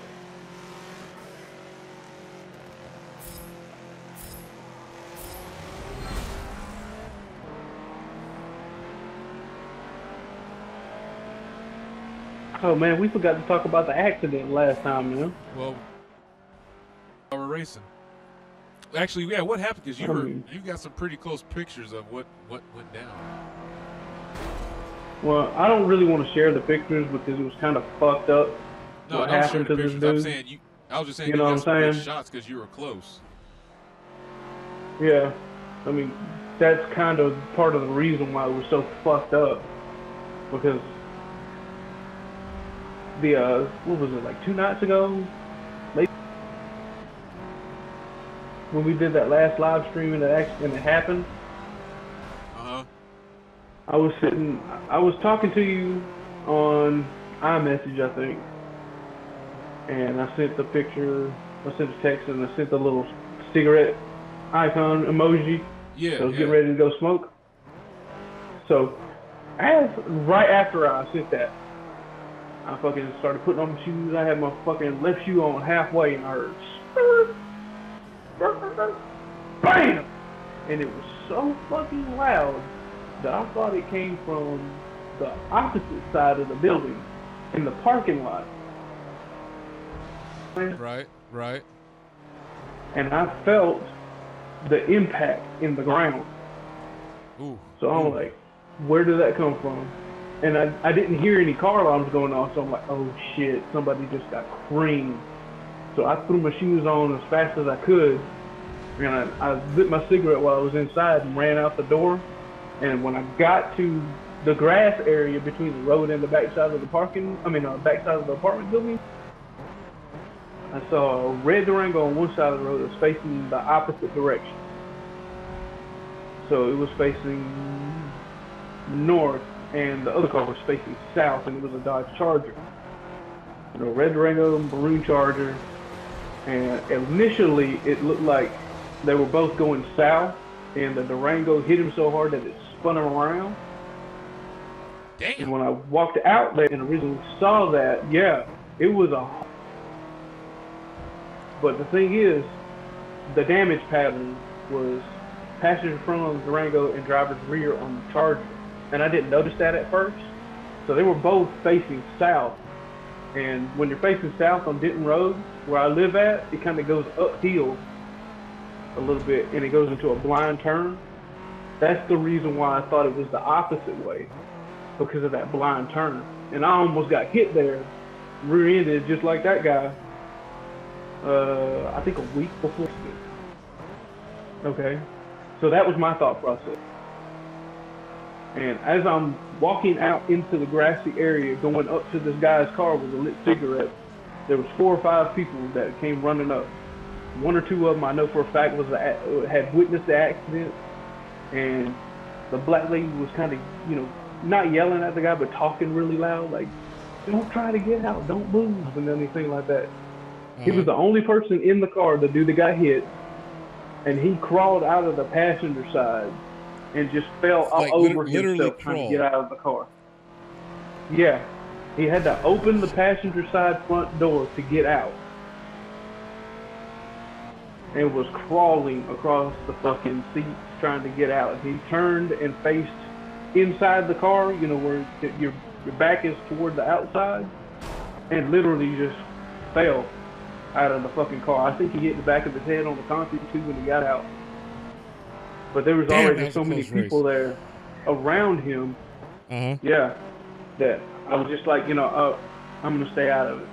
Oh man, we forgot to talk about the accident last time, man. Well, we're racing. Actually, yeah. What happened? Because you got some pretty close pictures of what went down. Well, I don't really want to share the pictures because it was kind of fucked up. No, what don't share happened the to this pictures. dude. I'm saying you. I was just saying You know got what I'm some good saying? shots because you were close. Yeah, I mean that's kind of part of the reason why it was so fucked up because the what was it, like 2 nights ago, maybe, when we did that last live stream and it happened. I was talking to you on iMessage, I think, and I sent the picture, I sent a text, and I sent the little cigarette icon emoji. Yeah. So I was getting ready to go smoke. So, right after I sent that, I fucking started putting on my shoes. I had my fucking left shoe on halfway, and I heard bam, and it was so fucking loud that I thought it came from the opposite side of the building, in the parking lot. Right. And I felt the impact in the ground. Ooh. So I'm like, where did that come from? And I didn't hear any car alarms going off, so I'm like, oh shit, somebody just got creamed. So I threw my shoes on as fast as I could, and I lit my cigarette while I was inside and ran out the door. And when I got to the grass area between the road and the backside of the backside of the apartment building, I saw a red Durango on one side of the road that was facing the opposite direction. So it was facing north, and the other car was facing south, and it was a Dodge Charger. You know, red Durango, maroon Charger, and initially it looked like they were both going south, and the Durango hit him so hard that it spun him around. Damn. And when I walked out there and originally saw that, yeah, it was a... But the thing is, the damage pattern was passenger front on the Durango and driver's rear on the Charger. And I didn't notice that at first. So they were both facing south. And when you're facing south on Denton Road, where I live at, it kind of goes uphill a little bit, and it goes into a blind turn. That's the reason why I thought it was the opposite way, because of that blind turn. And I almost got hit there, rear-ended just like that guy. I think a week before. Okay, so that was my thought process. And as I'm walking out into the grassy area, going up to this guy's car with a lit cigarette, there was 4 or 5 people that came running up. 1 or 2 of them I know for a fact had witnessed the accident, and the black lady was kind of, not yelling at the guy, but talking really loud, like, "Don't try to get out, don't move," and anything like that. He was the only person in the car. The dude that got hit, and he crawled out of the passenger side and just fell all over himself trying to get out of the car. Yeah, he had to open the passenger side front door to get out, and was crawling across the fucking seats trying to get out. He turned and faced inside the car, where your back is toward the outside, and literally just fell out of the fucking car. I think he hit the back of his head on the concrete too when he got out. But there was already so many people there around him. Yeah, that I was just like, I'm gonna stay out of it.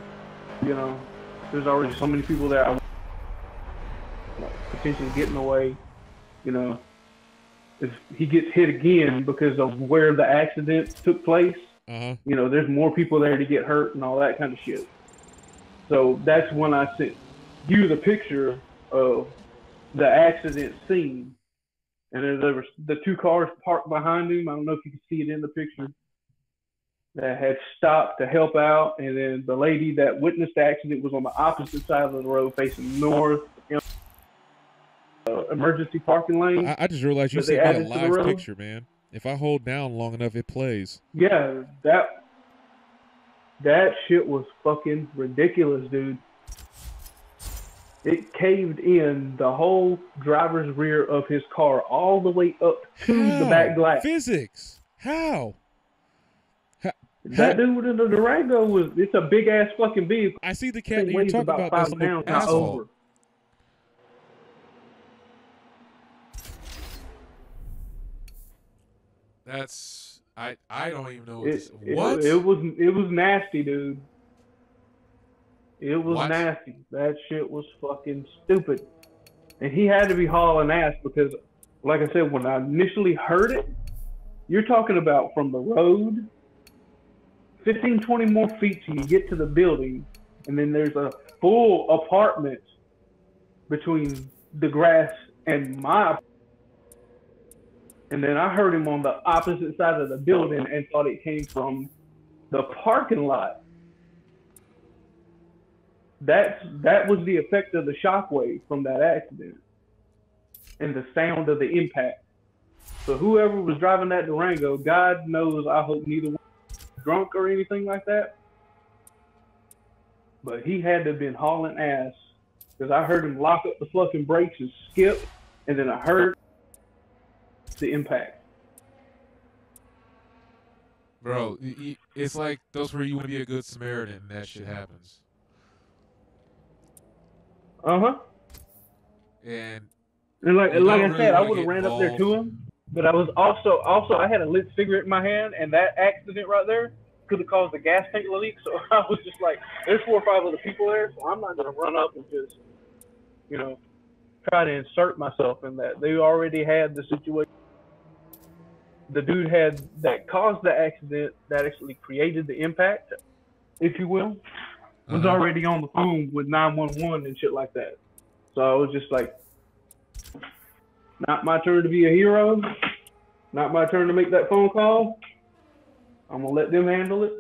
There's already so many people there. I potentially getting away. If he gets hit again because of where the accident took place, there's more people there to get hurt and all that kind of shit. So that's when I sent you the picture of the accident scene. And there was the 2 cars parked behind him. I don't know if you can see it in the picture, that had stopped to help out. And then the lady that witnessed the accident was on the opposite side of the road facing north, emergency parking lane. I just realized you sent me a live picture, man. If I hold down long enough, it plays. Yeah, that shit was fucking ridiculous, dude. It caved in the whole driver's rear of his car all the way up to the back glass. Physics. How? That dude in the Durango it's a big ass fucking vehicle. I see the cat you're talking about. That's on the asphalt. That's I don't even know what it was nasty, dude. It was nasty. That shit was fucking stupid. And he had to be hauling ass because, like I said, when I initially heard it, you're talking about from the road, 15, 20 more feet till you get to the building, and then there's a full apartment between the grass and my. And then I heard him on the opposite side of the building and thought it came from the parking lot. That was the effect of the shockwave from that accident and the sound of the impact. So whoever was driving that Durango, God knows, I hope neither one was drunk or anything like that. But he had to have been hauling ass because I heard him lock up the fucking brakes and skip, and then I heard the impact. Bro, it's like those where you want to be a good Samaritan and that shit happens. Uh-huh. And like I said, I would have ran up there to him, but I was also I had a lit cigarette in my hand, and that accident right there could have caused the gas tank to leak. So I was just like, there's 4 or 5 other people there, so I'm not gonna run up and just, try to insert myself in that. They already had the situation. The dude that caused the accident, that actually created the impact, if you will, was already on the phone with 911 and shit like that. So I was just like, not my turn to be a hero, not my turn to make that phone call. I'm gonna let them handle it,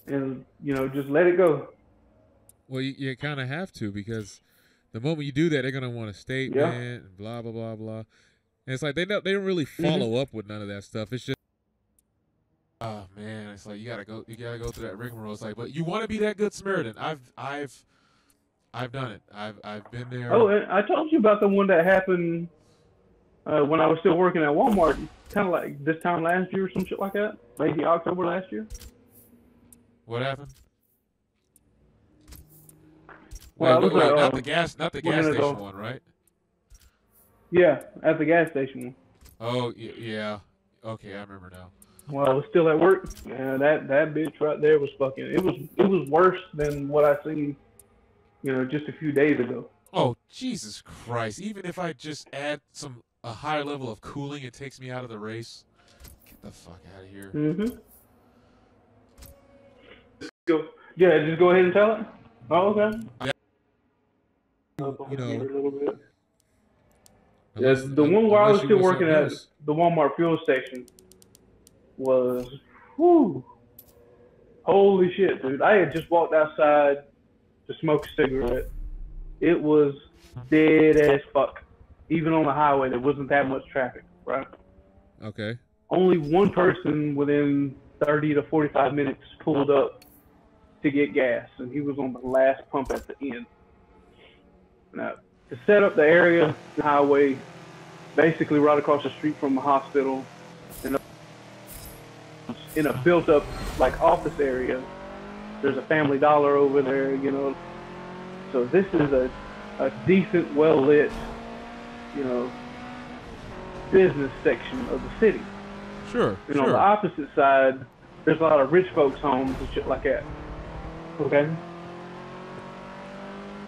and just let it go. Well, you kind of have to, because the moment you do that, they're gonna want a statement and blah blah blah blah. And it's like they don't really follow up with none of that stuff. It's just, oh man, it's like you gotta go through that rigmarole. It's like, but you want to be that good Samaritan. I've done it. I've been there. Oh, I told you about the one that happened when I was still working at Walmart, kind of like this time last year or some shit like that, maybe October last year. What happened? Well, wait, not the gas station one, right? Yeah, at the gas station. Oh yeah. Okay, I remember now. While I was still at work, yeah, that bitch right there was fucking. It was worse than what I seen, just a few days ago. Oh Jesus Christ! Even if I just add a higher level of cooling, it takes me out of the race. Get the fuck out of here. Mm-hmm. Just go ahead and tell it. Oh, okay. You know, A little bit. unless, The one where I was unless you still want working something at else. the Walmart fuel station was, whew, holy shit, dude. I had just walked outside to smoke a cigarette. It was dead as fuck. Even on the highway, there wasn't that much traffic, right? Okay. Only one person within 30 to 45 minutes pulled up to get gas, and he was on the last pump at the end. Now, to set up the area, the highway, basically right across the street from the hospital, in a built-up like office area. There's a Family Dollar over there, So this is a decent, well-lit, business section of the city. Sure. And on the opposite side, there's a lot of rich folks' homes and shit like that. Okay?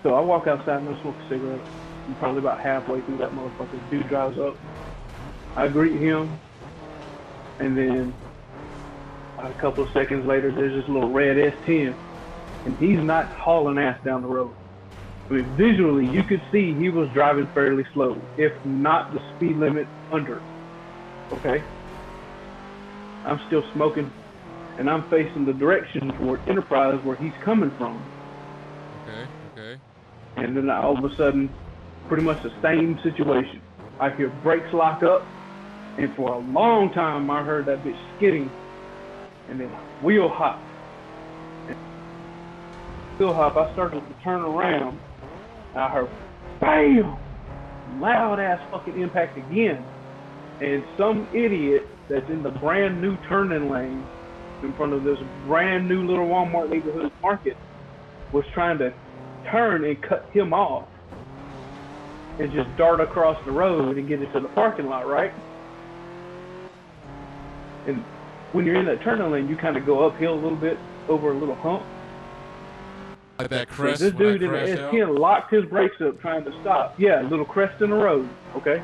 So I walk outside and I smoke a cigarette. I'm probably about halfway through that motherfucker. Dude drives up. I greet him. And then a couple of seconds later, there's this little red S10. And he's not hauling ass down the road. I mean, visually, you could see he was driving fairly slow, if not the speed limit under. Okay? I'm still smoking, and I'm facing the direction toward Enterprise where he's coming from. Okay. And then all of a sudden, pretty much the same situation. I hear brakes lock up, and for a long time I heard that bitch skidding, and then wheel hop. I started to turn around, and I heard BAM! Loud ass fucking impact again. And some idiot that's in the brand new turning lane in front of this brand new little Walmart neighborhood market was trying to turn and cut him off and just dart across the road and get into the parking lot, right? And when you're in that turning lane, you kind of go uphill a little bit over a little hump. Like that crest. So this dude in the S10 locked his brakes up trying to stop. Yeah, a little crest in the road, okay?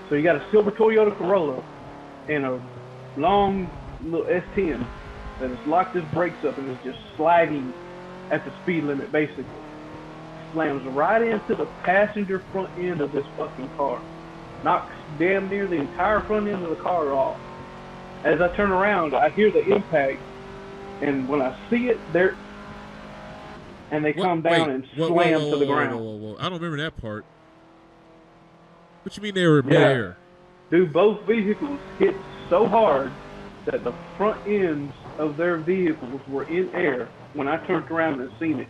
So you got a silver Toyota Corolla and a long little S10 that has locked his brakes up and is just sliding at the speed limit, basically. Slams right into the passenger front end of this fucking car. Knocks damn near the entire front end of the car off. As I turn around, I hear the impact, and when I see it, they come down and slam to the ground. Whoa. I don't remember that part. What you mean they were midair? Dude, both vehicles hit so hard that the front ends of their vehicles were in air when I turned around and seen it.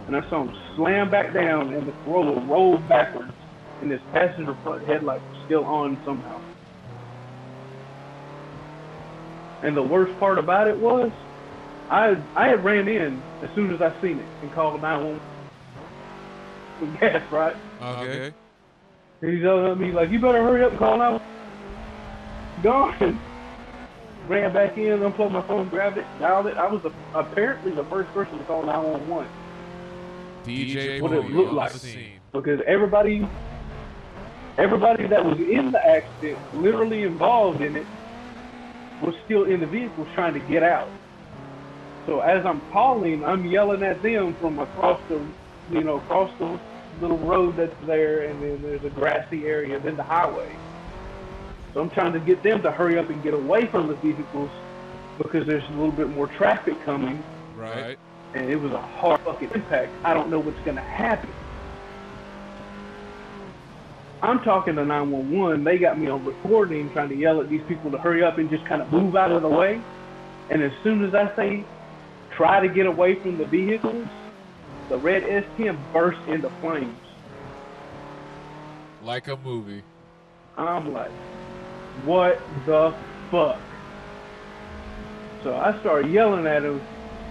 And I saw them slam back down, and the Corolla rolled backwards, and this passenger front headlight was still on somehow. And the worst part about it was, I had ran in as soon as I seen it and called 911 with gas, right? Okay. He's yelling at me like, "You better hurry up and call 911." Gone. Ran back in, unplugged my phone, grabbed it, dialed it. I was apparently the first person to call 911. DJ what it looked like. Scene. Because everybody that was in the accident, literally involved in it, was still in the vehicles trying to get out. So as I'm calling, I'm yelling at them from across the little road that's there, and then there's a grassy area, then the highway. So I'm trying to get them to hurry up and get away from the vehicles because there's a little bit more traffic coming. Right. And it was a hard fucking impact. I don't know what's gonna happen. I'm talking to 911. They got me on recording, trying to yell at these people to hurry up and just kind of move out of the way. And as soon as I say, try to get away from the vehicles, the red S10 burst into flames. Like a movie. I'm like, what the fuck? So I started yelling at him,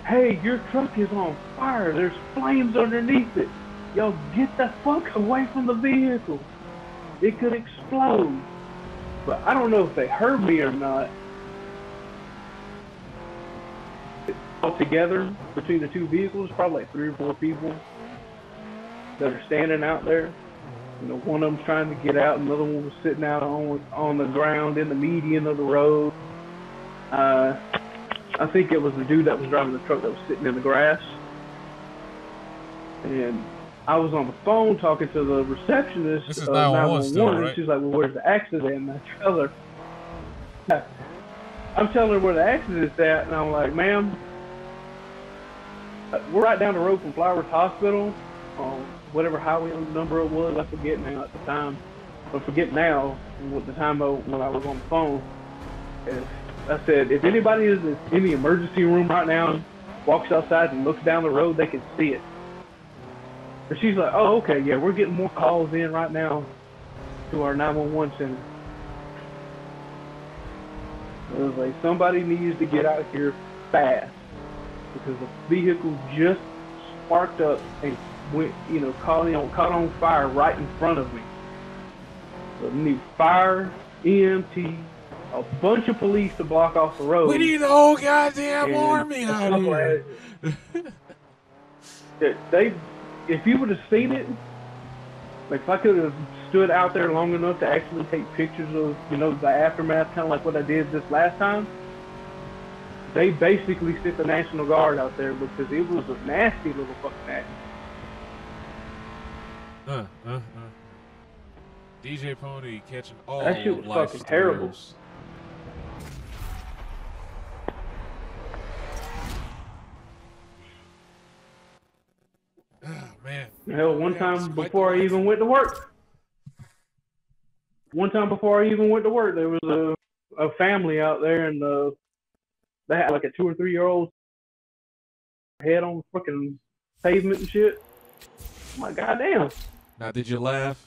"Hey, your truck is on fire. There's flames underneath it. Yo, get the fuck away from the vehicle." It could explode. But I don't know if they heard me or not. All together, between the two vehicles, probably like 3 or 4 people that are standing out there. You know, one of them's trying to get out, another one was sitting out on the ground in the median of the road. I think it was the dude that was driving the truck that was sitting in the grass. And I was on the phone talking to the receptionist This is of 911 still, 911, right? and she's like, well, where's the accident? And I tell her, I'm telling her where the accident's at, and I'm like, ma'am, we're right down the road from Flowers Hospital, on whatever highway number it was. I forget now at the time. I forget now what the time when I was on the phone. And I said, if anybody is in the emergency room right now, walks outside and looks down the road, they can see it. And she's like, oh, okay, yeah, we're getting more calls in right now to our 911 center. It was like, somebody needs to get out of here fast, because the vehicle just sparked up and went, you know, caught on fire right in front of me. So we need fire, EMT, a bunch of police to block off the road. We need the whole goddamn army out here. If you would have seen it, like if I could have stood out there long enough to actually take pictures of, you know, the aftermath, kind of like what I did this last time, they basically sent the National Guard out there because it was a nasty little fucking accident. DJ Pony catching all That shit was life fucking terrible. thrills. Oh, man. Hell, one time before I even went to work, there was a family out there, and they had like a 2 or 3 year old head on the fucking pavement and shit. I'm like, goddamn. Now, did you laugh?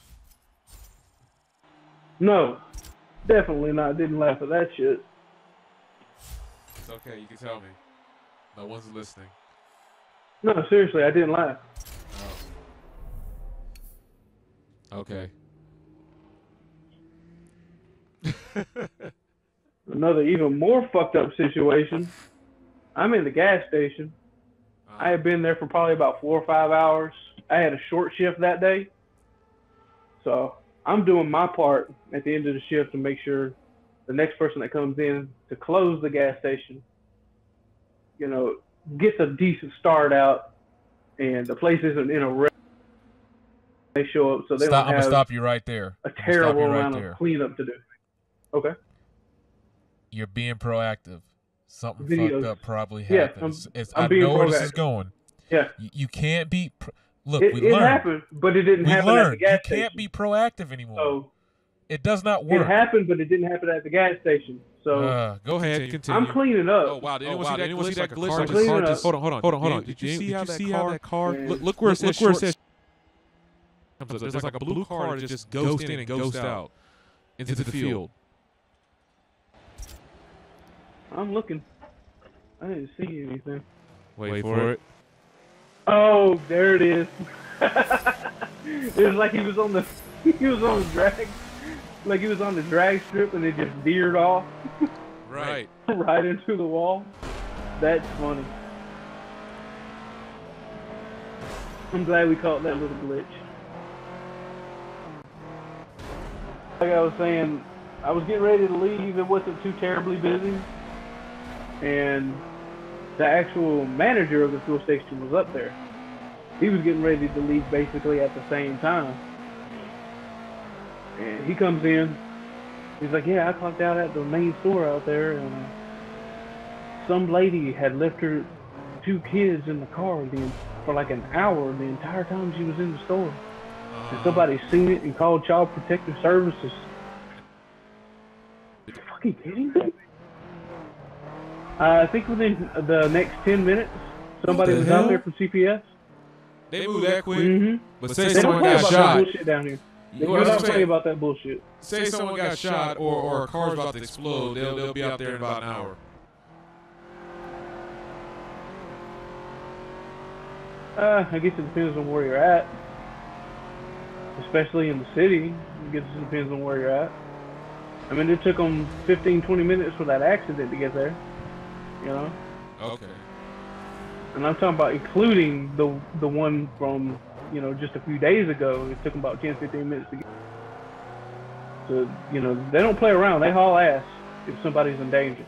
No, definitely not. Didn't laugh at that shit. It's okay. You can tell me. No one's listening. No, seriously, I didn't laugh. Oh. Okay. Another even more fucked up situation. I'm in the gas station. I had been there for probably about 4 or 5 hours. I had a short shift that day. So I'm doing my part at the end of the shift to make sure the next person that comes in to close the gas station, you know, gets a decent start out, and the place isn't in a wreck. They show up, so they don't have I'm gonna stop you right there. a terrible amount of cleanup to do. Okay. You're being proactive. Something Videos. fucked up probably Yeah, happens. I'm I being know where this proactive. is going. Yeah. You can't be. Look, It we learned. happened, but it didn't We happen at the learned. gas You station. can't be proactive anymore. So It does not it work. happened, but it didn't happen at the gas station. So Go ahead. Continue. I'm cleaning up. Oh, wow. Did anyone see that glitch? Like Like a a car glitch? just... Hold on. Did you see how that car... Yeah. Look where it says... There's like a blue car that just goes in and goes out into the field. I'm looking. I didn't see anything. Wait for it. Oh, there it is. It was like he was on the drag, like he was on the drag strip, and it just veered off Right. right into the wall. That's funny. I'm glad we caught that little glitch. Like I was saying, I was getting ready to leave. It wasn't too terribly busy, and the actual manager of the fuel station was up there. He was getting ready to leave basically at the same time. And he comes in. He's like, yeah, I clocked out at the main store out there, and some lady had left her 2 kids in the car for like an hour the entire time she was in the store. And somebody seen it and called Child Protective Services. Are you fucking kidding me? I think within the next 10 minutes, somebody was out there from CPS. They move that quick. Mm-hmm. But say They don't someone play got about that shot. bullshit down here. They Well, do not that's what I'm play saying. about that bullshit. Say someone got shot or a car's about to explode. They'll be out there in about an hour. I guess it depends on where you're at. especially in the city. I guess it depends on where you're at. I mean, it took them 15, 20 minutes for that accident to get there. You know. Okay. And I'm talking about including the one from, you know, just a few days ago. It took them about 10, 15 minutes to get. So, you know, they don't play around. They haul ass if somebody's in danger.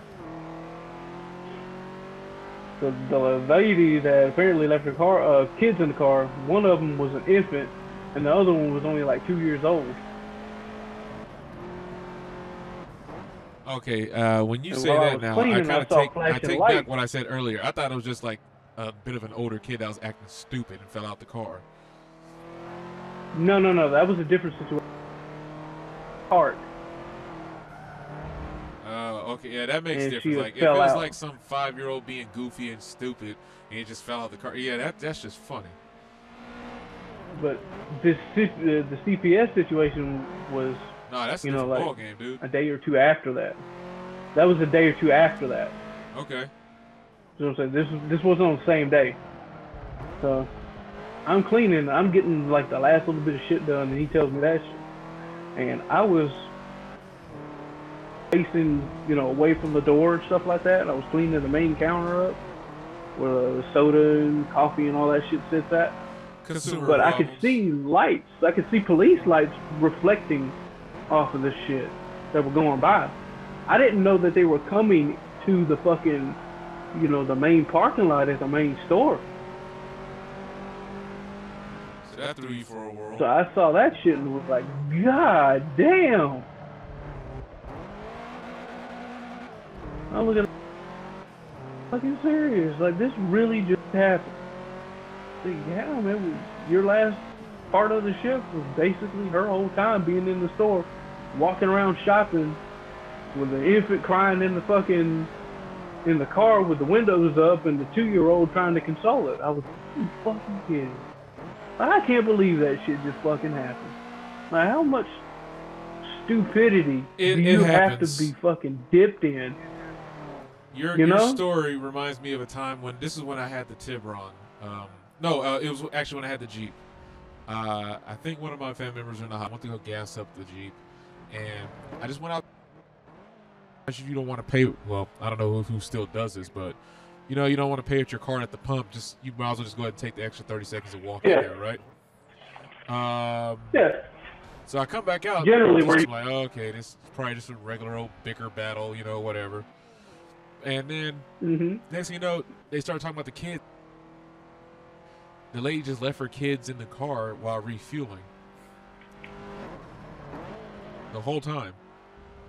So the lady that apparently left her car, kids in the car, one of them was an infant, and the other one was only like 2 years old. Okay, when you And say while I that was now, cleaning, I saw take flashing back lights. what I said earlier. I thought it was just like a bit of an older kid that was acting stupid and fell out the car. No, that was a different situation. Park. Okay, yeah, that makes And difference. she Like if it fell was out. like some 5-year-old being goofy and stupid and he just fell out the car, yeah, that's just funny. But the CPS situation was, Nah, that's a you know, different like ball game, dude. a day or two after that. That was a day or two after that. Okay. You know what I'm saying? This wasn't on the same day. So I'm cleaning. I'm getting like the last little bit of shit done, and he tells me that shit. And I was facing, you know, away from the door and stuff like that. And I was cleaning the main counter up where the soda and coffee and all that shit sits at. Consumer But I could problems. see lights. I could see police lights reflecting off of this shit that were going by. I didn't know that they were coming to the fucking, you know, the main parking lot at the main store. So that threw you for a whirl. So I saw that shit and was like, God damn. I'm looking fucking serious. Like, this really just happened. Like, yeah, man, your last part of the shift was basically her whole time being in the store, walking around shopping with an infant crying in the car with the windows up and the 2-year-old trying to console it. I was like, you fucking kidding. I can't believe that shit just fucking happened. Like, how much stupidity do you have to be fucking dipped in? Your story reminds me of a time when this is when I had the Tiburon. It was actually when I had the Jeep. I think one of my family members were in the hospital. I went to go gas up the Jeep, and I just went out. You don't want to pay. Well, I don't know who still does this, but you know, you don't want to pay with your card at the pump. Just you might as well just go ahead and take the extra 30 seconds and walk in there, right? Yeah. So I come back out. Generally, I'm like, oh, okay, this is probably just a regular old bicker battle, you know, whatever. And then next thing you know, they start talking about the kid. The lady just left her kids in the car while refueling. The whole time.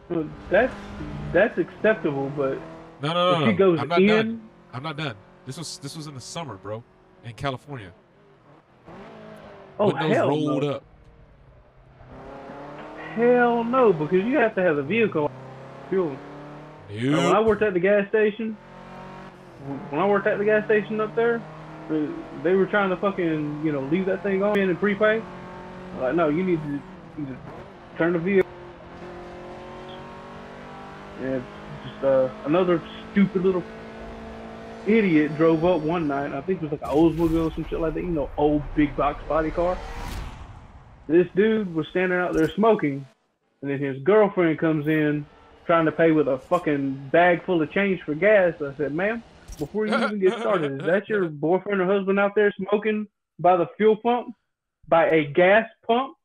Well, that's acceptable, but No. if she goes I'm not in, done. I'm not done. This was in the summer, bro, in California. oh Windows hell rolled no. up. Hell no, because you have to have the vehicle fuel. When I worked at the gas station, up there, they were trying to fucking, you know, leave that thing on and prepay. Like, no, you need to turn the vehicle. And just another stupid little idiot drove up one night. I think it was like an Oldsmobile or some shit like that. You know, old big box body car. This dude was standing out there smoking, and then his girlfriend comes in trying to pay with a fucking bag full of change for gas. I said, ma'am, before you even get started, is that your boyfriend or husband out there smoking by the fuel pump? By a gas pump?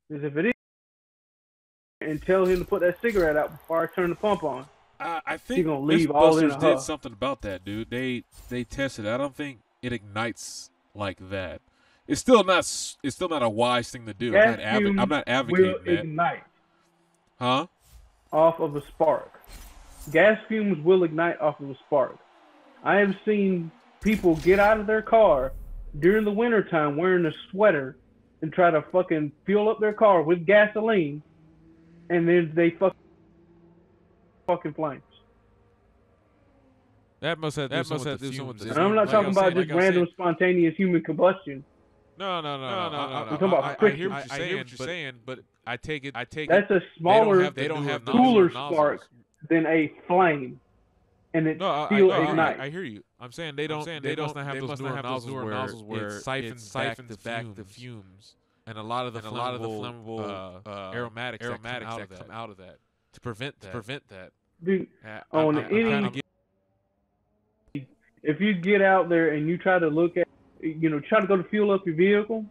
Because if it is, and tell him to put that cigarette out before I turn the pump on. I think gonna leave all in a Mythbusters did huff. something about that, dude. They tested it. I don't think it ignites like that. It's still not a wise thing to do. Gas I'm not advocating will that. ignite Huh? off of a spark. Gas fumes will ignite off of a spark. I have seen people get out of their car during the wintertime wearing a sweater and try to fucking fuel up their car with gasoline, and then they fucking flames. That must have to do something with the And I'm not talking about just random spontaneous human combustion. No. I'm talking about I hear what friction. you're saying, but I take it. That's a smaller, They don't have cooler nozzles. spark than a flame, and it still ignites. I hear you. I'm saying they don't have those newer nozzles where it siphons back the fumes. and a lot of the flammable aromatics that come out of that to prevent that. Dude, if you get out there and you try to look at, try to go to fuel up your vehicle,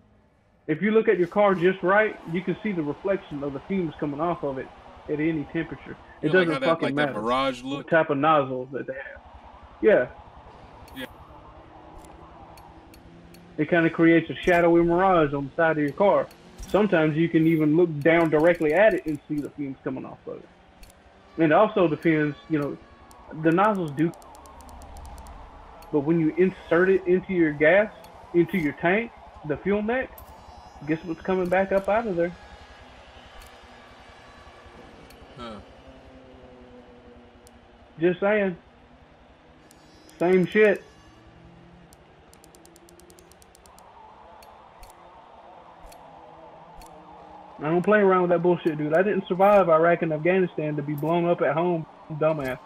if you look at your car just right, you can see the reflection of the fumes coming off of it at any temperature. It doesn't fucking matter. That Mirage look? What type of nozzle that they have. Yeah. Yeah. It kind of creates a shadowy mirage on the side of your car. Sometimes you can even look down directly at it and see the fumes coming off of it. And it also depends, the nozzles do, but when you insert it into your gas, into your tank, the fuel neck, guess what's coming back up out of there? Huh. Just saying. Same shit. I don't play around with that bullshit, dude. I didn't survive Iraq and Afghanistan to be blown up at home, dumbass.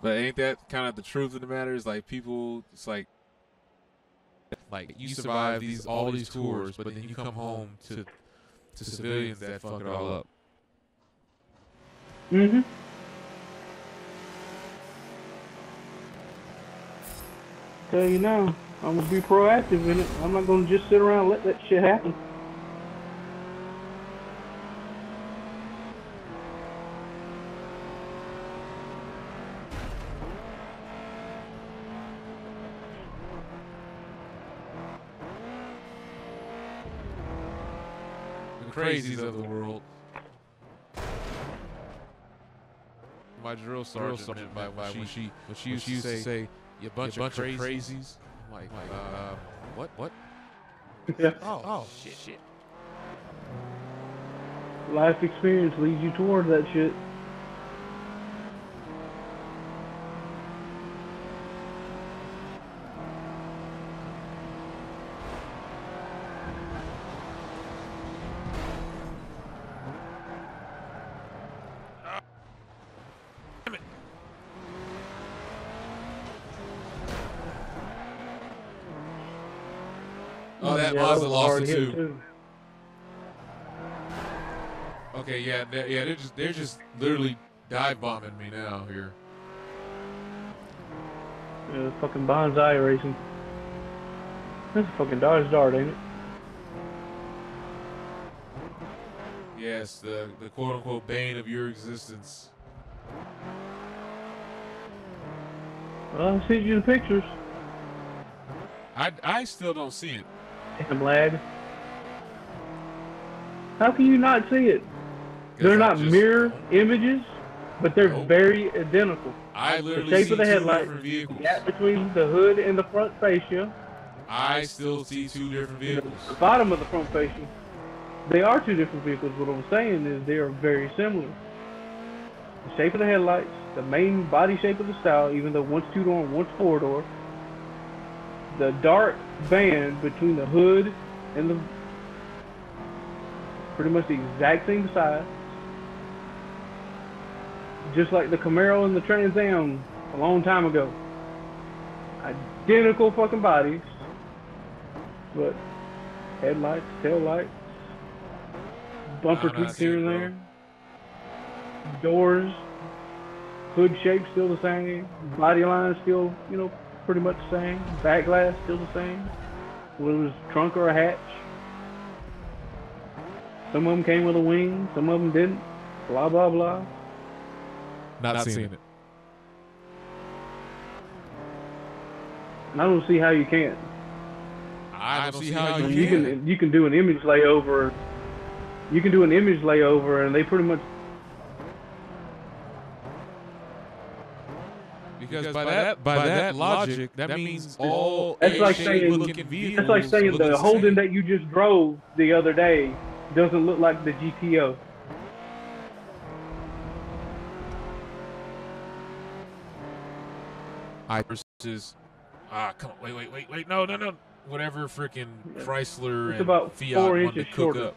But ain't that kind of the truth of the matter? Is like people, it's like you survive all these tours, but then you come home to civilians that fuck it all up. Mm-hmm. Tell you now, I'm gonna be proactive in it. I'm not gonna just sit around and let that shit happen. The crazies of the world. My drill sergeant, when she used to say, "You bunch of crazies." I'm like, what? Yeah. Oh, shit. Life experience leads you toward that shit. Oh, that Mazda lost it too. Okay, yeah, they're just literally dive bombing me now here. Yeah, fucking bonsai racing. That's a fucking Dodge Dart, ain't it? Yes, the quote unquote bane of your existence. Well, I sent you the pictures. I still don't see it. Damn lad. How can you not see it? They're not mirror images, but they're very identical. I literally the shape see of the two headlight, different vehicles. The gap between the hood and the front fascia. I still see two different vehicles. The bottom of the front fascia. They are two different vehicles. What I'm saying is they are very similar. The shape of the headlights, the main body shape of the style, even though one's two-door and one's four-door. The dark band between the hood and the pretty much the exact same size. Just like the Camaro and the Trans Am a long time ago. Identical fucking bodies. But headlights, taillights, bumper tweaks here and there. Doors, hood shape still the same. Body line still, pretty much the same. Back glass still the same. Whether it was a trunk or a hatch. Some of them came with a wing, some of them didn't. Blah, blah, blah. Not seeing it. I don't see how you can't. I don't see how you can. You can do an image layover. You can do an image layover, and they pretty much. Because by that logic, that means all that's like looking vehicles. That's like saying the Holden that you just drove the other day doesn't look like the GTO. Versus, come on, wait, no, whatever freaking Chrysler it's and about Fiat 4 wanted inches to cook shorter. up.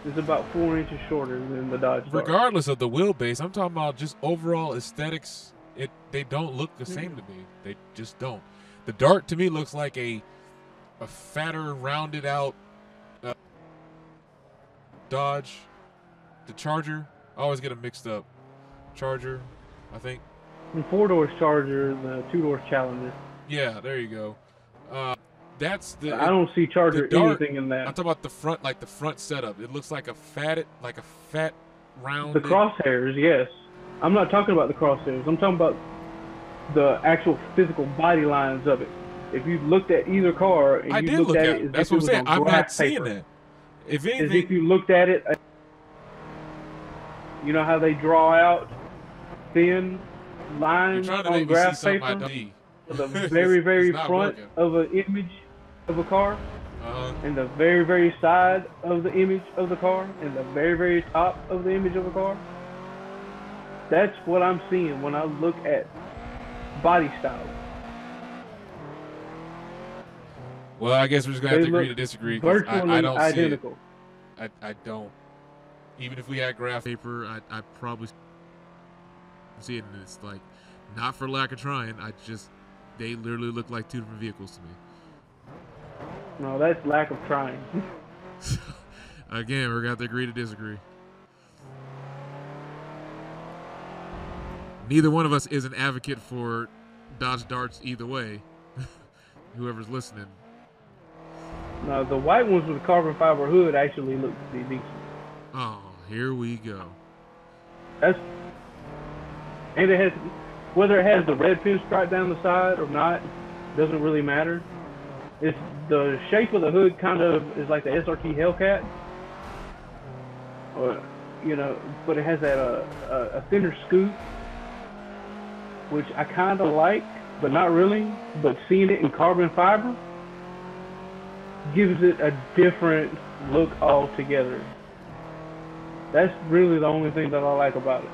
It's about 4 inches shorter than the Dodge Dart. Regardless of the wheelbase, I'm talking about just overall aesthetics. They don't look the same to me. They just don't. The Dart to me looks like a fatter, rounded out Dodge, the Charger. I always get them mixed up. Charger, I think. And 4-door Charger, the 2-door Challenger. Yeah, there you go. That's the. I don't see Charger anything in that. I'm talking about the front, like the front setup. It looks like a fat round. The crosshairs, yes. I'm not talking about the crosshairs. I'm talking about the actual physical body lines of it. If you looked at either car and you looked at it, that's what I'm saying. I'm not seeing that. If anything, as if you looked at it, you know how they draw out thin lines on graph paper? The very, very front of an image of a car, and the very, very side of the image of the car, and the very, very top of the image of a car. That's what I'm seeing when I look at body style. Well, I guess we're just gonna have to agree to disagree. Virtually I don't identical. See it. I don't. Even if we had graph paper, I probably see it, and it's like, not for lack of trying. They literally look like two different vehicles to me. No, that's lack of trying. Again, we're gonna have to agree to disagree. Neither one of us is an advocate for Dodge Darts either way. Whoever's listening. No, the white ones with the carbon fiber hood actually look pretty decent. Oh, here we go. And it has, whether it has the red pinstripe down the side or not, doesn't really matter. It's the shape of the hood kind of is like the SRT Hellcat, or but it has that a thinner scoop, which I kind of like, but not really. But seeing it in carbon fiber gives it a different look altogether. That's really the only thing that I like about it.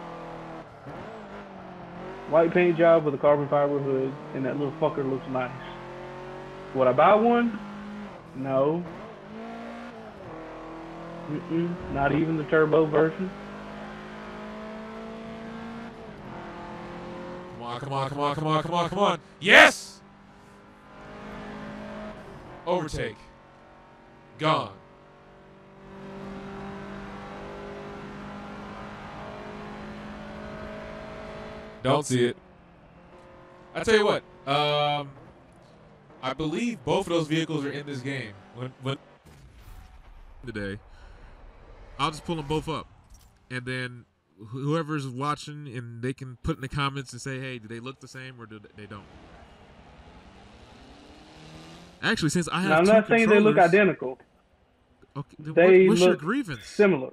White paint job with a carbon fiber hood, and that little fucker looks nice. Would I buy one? No. Not even the turbo version. Come on. Yes! Overtake. Gone. Don't see it. I tell you what, I believe both of those vehicles are in this game. When today, I'll just pull them both up, and then whoever's watching, and they can put in the comments and say, hey, do they look the same or do they don't? Actually, since I have I'm not saying they look identical. Okay, what's your grievance? Similar.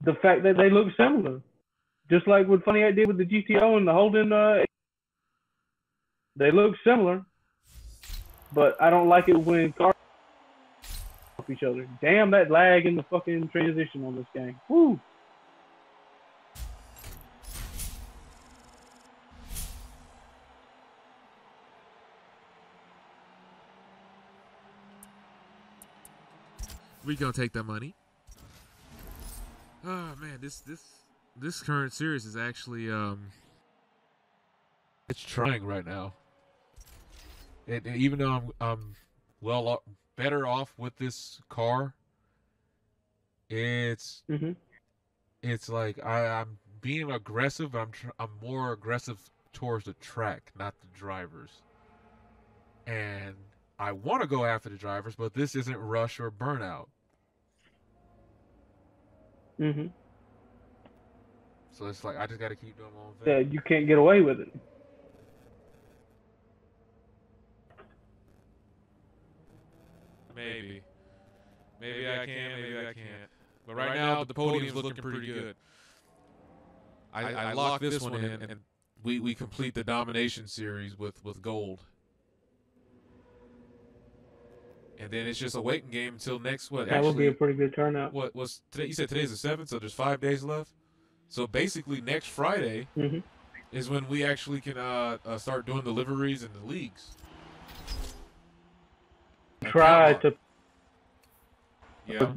The fact that they look similar. Just like what Funny I did with the GTO and the Holden, they look similar, but I don't like it when cars off each other. Damn, that lag in the fucking transition on this game. Woo! We gonna take that money. Oh man, this current series is actually it's trying right now. And even though I'm better off with this car, it's like I'm being aggressive, but I'm more aggressive towards the track, not the drivers. And I want to go after the drivers, but this isn't rush or burnout. So it's like I just got to keep doing my own thing. Yeah, you can't get away with it. Maybe I can, maybe I can't. But right now the podium's looking pretty good. I locked this one in, and we complete the domination series with gold. And then it's just a waiting game until next That would be a pretty good turnout. What was today? You said today's the 7th, so there's 5 days left. So basically, next Friday is when we actually can start doing the liveries and the leagues. Try to. Yeah.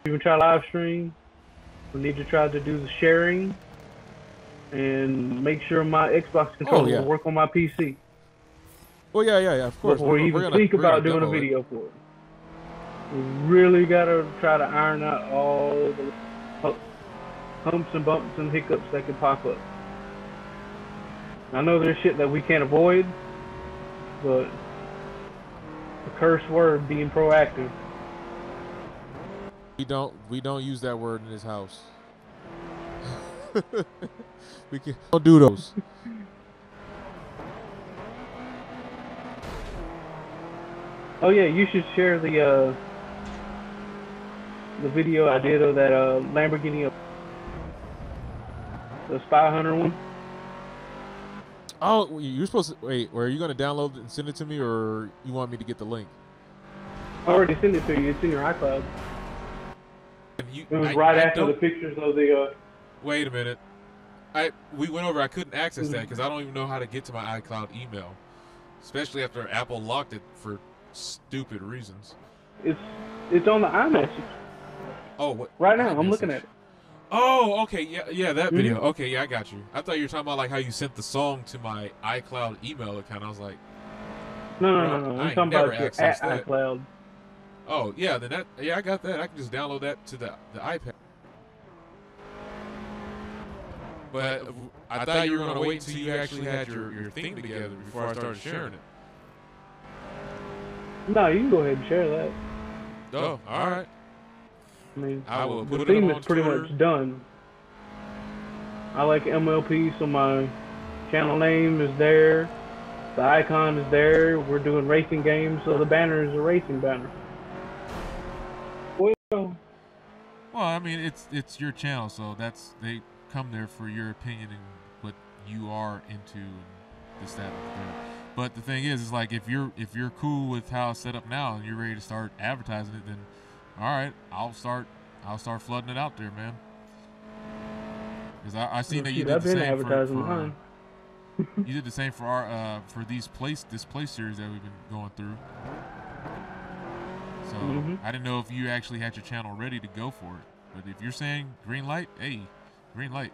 Even try live stream. We need to try to do the sharing and make sure my Xbox controller will work on my PC. Well, yeah. Of course. Before you even think about doing a video for it. We really gotta try to iron out all the humps and bumps and hiccups that could pop up. I know there's shit that we can't avoid, but the curse word being proactive. We don't use that word in this house. We don't do those. Oh yeah, you should share the video I did of that Lamborghini, the Spy Hunter one. Oh, you're supposed to wait. Are you gonna download it and send it to me, or you want me to get the link? I already sent it to you. It's in your iCloud. It was after the pictures of the. Wait a minute. We went over. I couldn't access that because I don't even know how to get to my iCloud email, especially after Apple locked it for stupid reasons. It's on the iMessage. Oh, what? Right now, I'm looking at it. Oh, okay, yeah, that video. Okay, yeah, I got you. I thought you were talking about like how you sent the song to my iCloud email account. I was like, no. I'm talking about your iCloud. Oh, yeah, then I got that. I can just download that to the iPad. But I thought you were gonna wait until you actually had your thing together before I started sharing it. No, you can go ahead and share that. Oh, all right. I mean, the theme is pretty much done. I like MLP, so my channel name is there. The icon is there. We're doing racing games, so the banner is a racing banner. Well, I mean, it's your channel, so they come there for your opinion and what you are into and this, that, and the third. But the thing is like if you're cool with how it's set up now and you're ready to start advertising it, then all right, I'll start flooding it out there, man. Because I seen that you did the same for you did the same for our for this place series that we've been going through. So I didn't know if you actually had your channel ready to go for it. But if you're saying green light, hey, green light.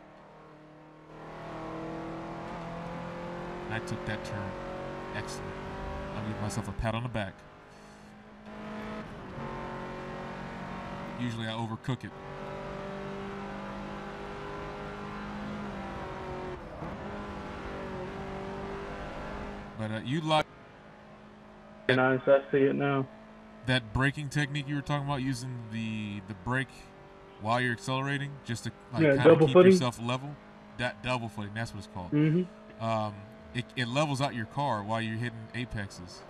And I took that turn. Excellent. I'll give myself a pat on the back. Usually I overcook it. But you like. Nice, I see it now. That braking technique you were talking about, using the brake while you're accelerating, just to kind of keep yourself level. That double footing, that's what it's called. It levels out your car while you're hitting apexes.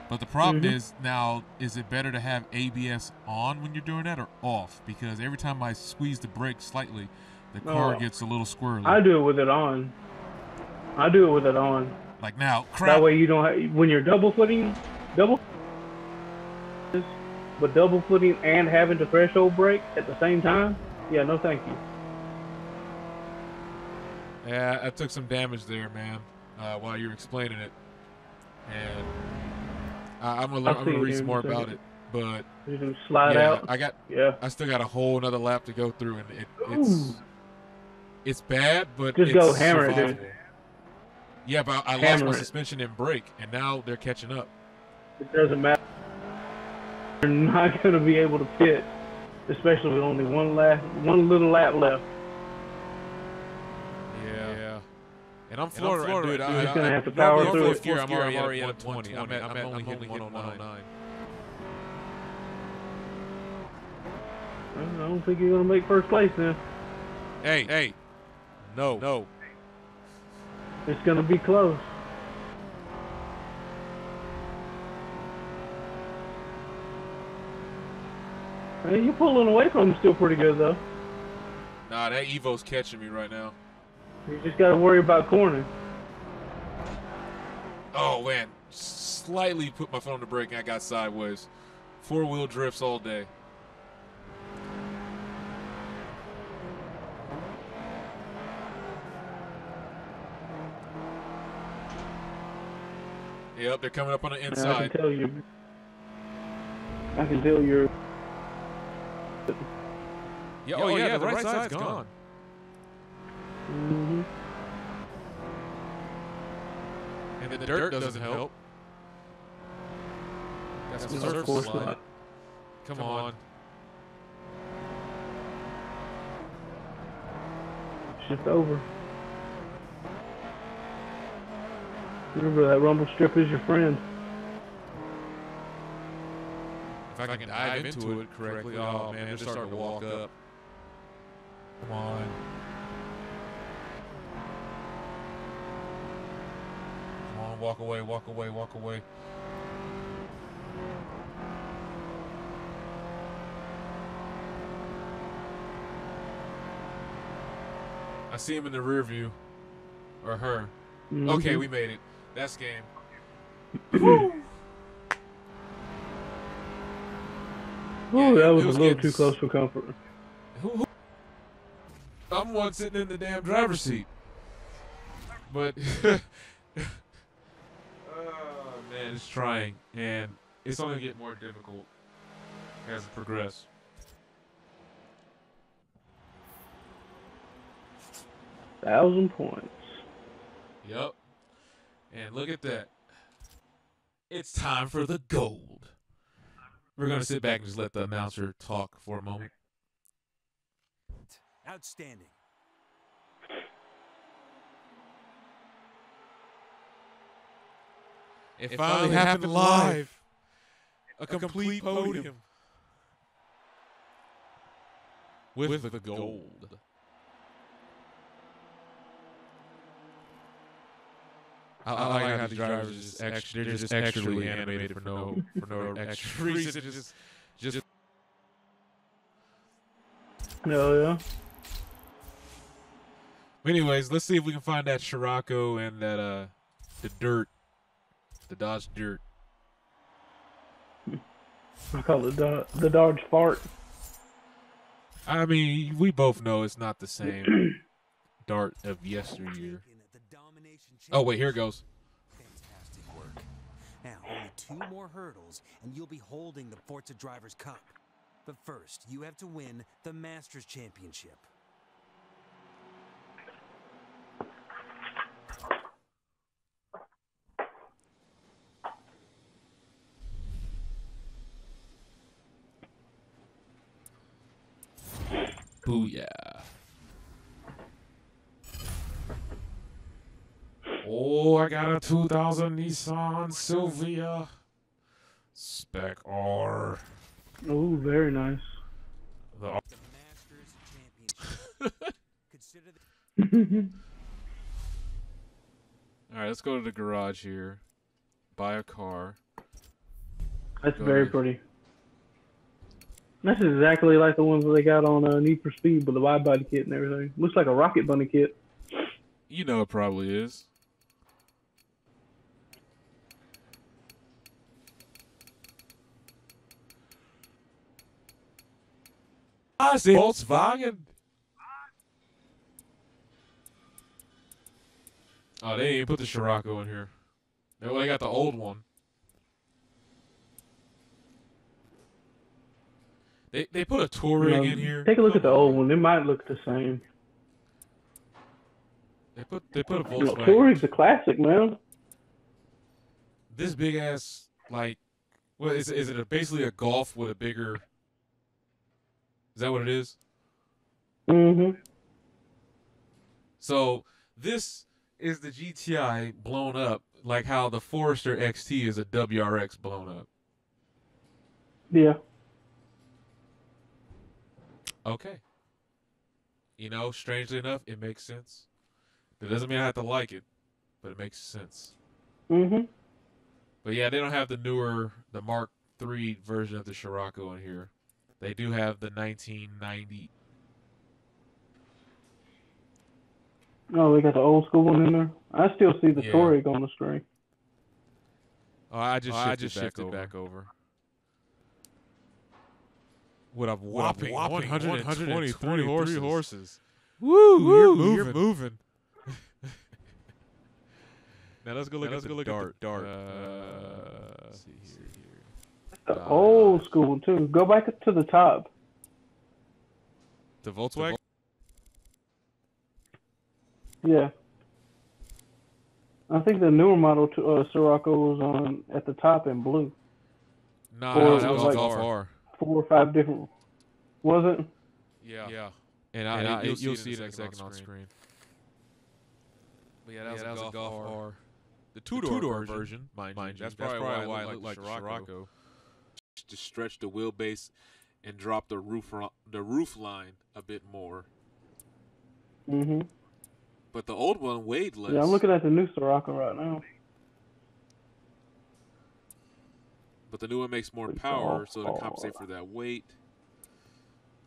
But the problem is now, is it better to have ABS on when you're doing that or off? Because every time I squeeze the brake slightly, the car gets a little squirrely. I do it with it on. Like now, crap. That way you don't have, when you're double footing and having the threshold brake at the same time, yeah, no thank you. Yeah, I took some damage there, man, while you were explaining it. And I'm gonna read some more about it. But you can slide out. I still got a whole another lap to go through, and it's bad, but just it's go hammer it, dude. Yeah, but I lost my suspension and brake, and now they're catching up. It doesn't matter. You're not gonna be able to pit, especially with only one little lap left. Yeah. And I'm Florida, dude. You're just gonna have to power through it. I'm already at 120. I'm only hitting 109. I don't think you're gonna make first place then. Hey, no. It's gonna be close. Hey, you're pulling away from him still pretty good though. Nah, that Evo's catching me right now. You just gotta worry about cornering. Oh man, slightly put my foot on the brake and I got sideways. 4-wheel drifts all day. Yep, they're coming up on the inside. I can tell you're. Yeah, the right side's gone. And the dirt doesn't help. That's a Of surf course slide. not. Come on. Shift over. Remember that rumble strip is your friend. If I can dive into it correctly, oh man, they're starting to walk up. Come on. Come on, walk away, walk away, walk away. I see him in the rear view. Or her. Mm-hmm. Okay, we made it. That's game. Oh, that was a who's little getting too close for comfort. Who? I'm the one sitting in the damn driver's seat. But, oh man, it's trying. And it's only getting more difficult as it progresses. 1,000 points. Yep. And look at that. It's time for the gold. We're going to sit back and just let the announcer talk for a moment. Outstanding. It finally happened live. A complete podium. With the gold. I like how these drivers are just extrally animated for no extra reason. Just Oh, yeah. Anyways, let's see if we can find that Scirocco and that the dirt. The Dodge Dirt. I call it the Dodge Fart. I mean, we both know it's not the same Dart of yesteryear. Oh, wait, here it goes. Fantastic work. Now, only 2 more hurdles, and you'll be holding the Forza Drivers' Cup. But first, you have to win the Masters Championship. Booyah. Oh, I got a 2000 Nissan Silvia. Spec R. Oh, very nice. The Masters Championship. Consider All right, let's go to the garage here. Buy a car. That's Go very ahead. pretty. That's exactly like the ones that they got on Need for Speed with the wide body kit and everything. Looks like a Rocket Bunny kit. You know it probably is. I see Volkswagen. Oh, they didn't put the Scirocco in here. They got the old one. They put a Touring in here. Take a look at the old one. It might look the same. They put a No, Volkswagen. Touring's a classic, man. This big ass, like, what is it? Basically a Golf with a bigger. Is that what it is? Mm-hmm. So this is the GTI blown up, like how the Forester XT is a WRX blown up. Yeah. Okay. You know, strangely enough, it makes sense. That doesn't mean I have to like it, but it makes sense. Mm-hmm. But yeah, they don't have the Mark III version of the Scirocco in here. They do have the 1990. Oh, they got the old school one in there. I still see the Yeah. Touring on the screen. Oh, I just shifted back over. With a whopping 123 horses. Woo! You're moving. Now let's go look at the Dart. Let's see here. The old school one, too. Go back up to the top. The Volkswagen? Yeah. I think the newer model Sirocco was on at the top in blue. Nah, Or that was like Golf R. 4 or 5 different. Was it? Yeah. And You'll see it in a second on screen. But yeah, that was a Golf R. The two-door version, mind you. That's probably why it looked like Scirocco. Just stretch the wheelbase and drop the roof line a bit more. Mm-hmm. But the old one weighed less. Yeah, I'm looking at the new Sirocco right now. But the new one makes more power, so to compensate for that weight.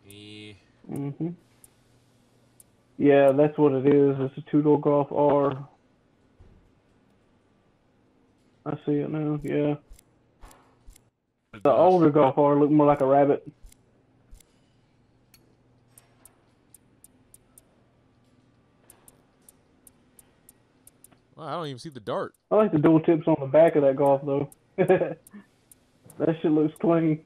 Mm-hmm. Yeah, that's what it is. It's a two-door Golf R. I see it now, yeah. The older Golf R looked more like a rabbit. Well, I don't even see the dart. I like the dual tips on the back of that Golf, though. That shit looks clean.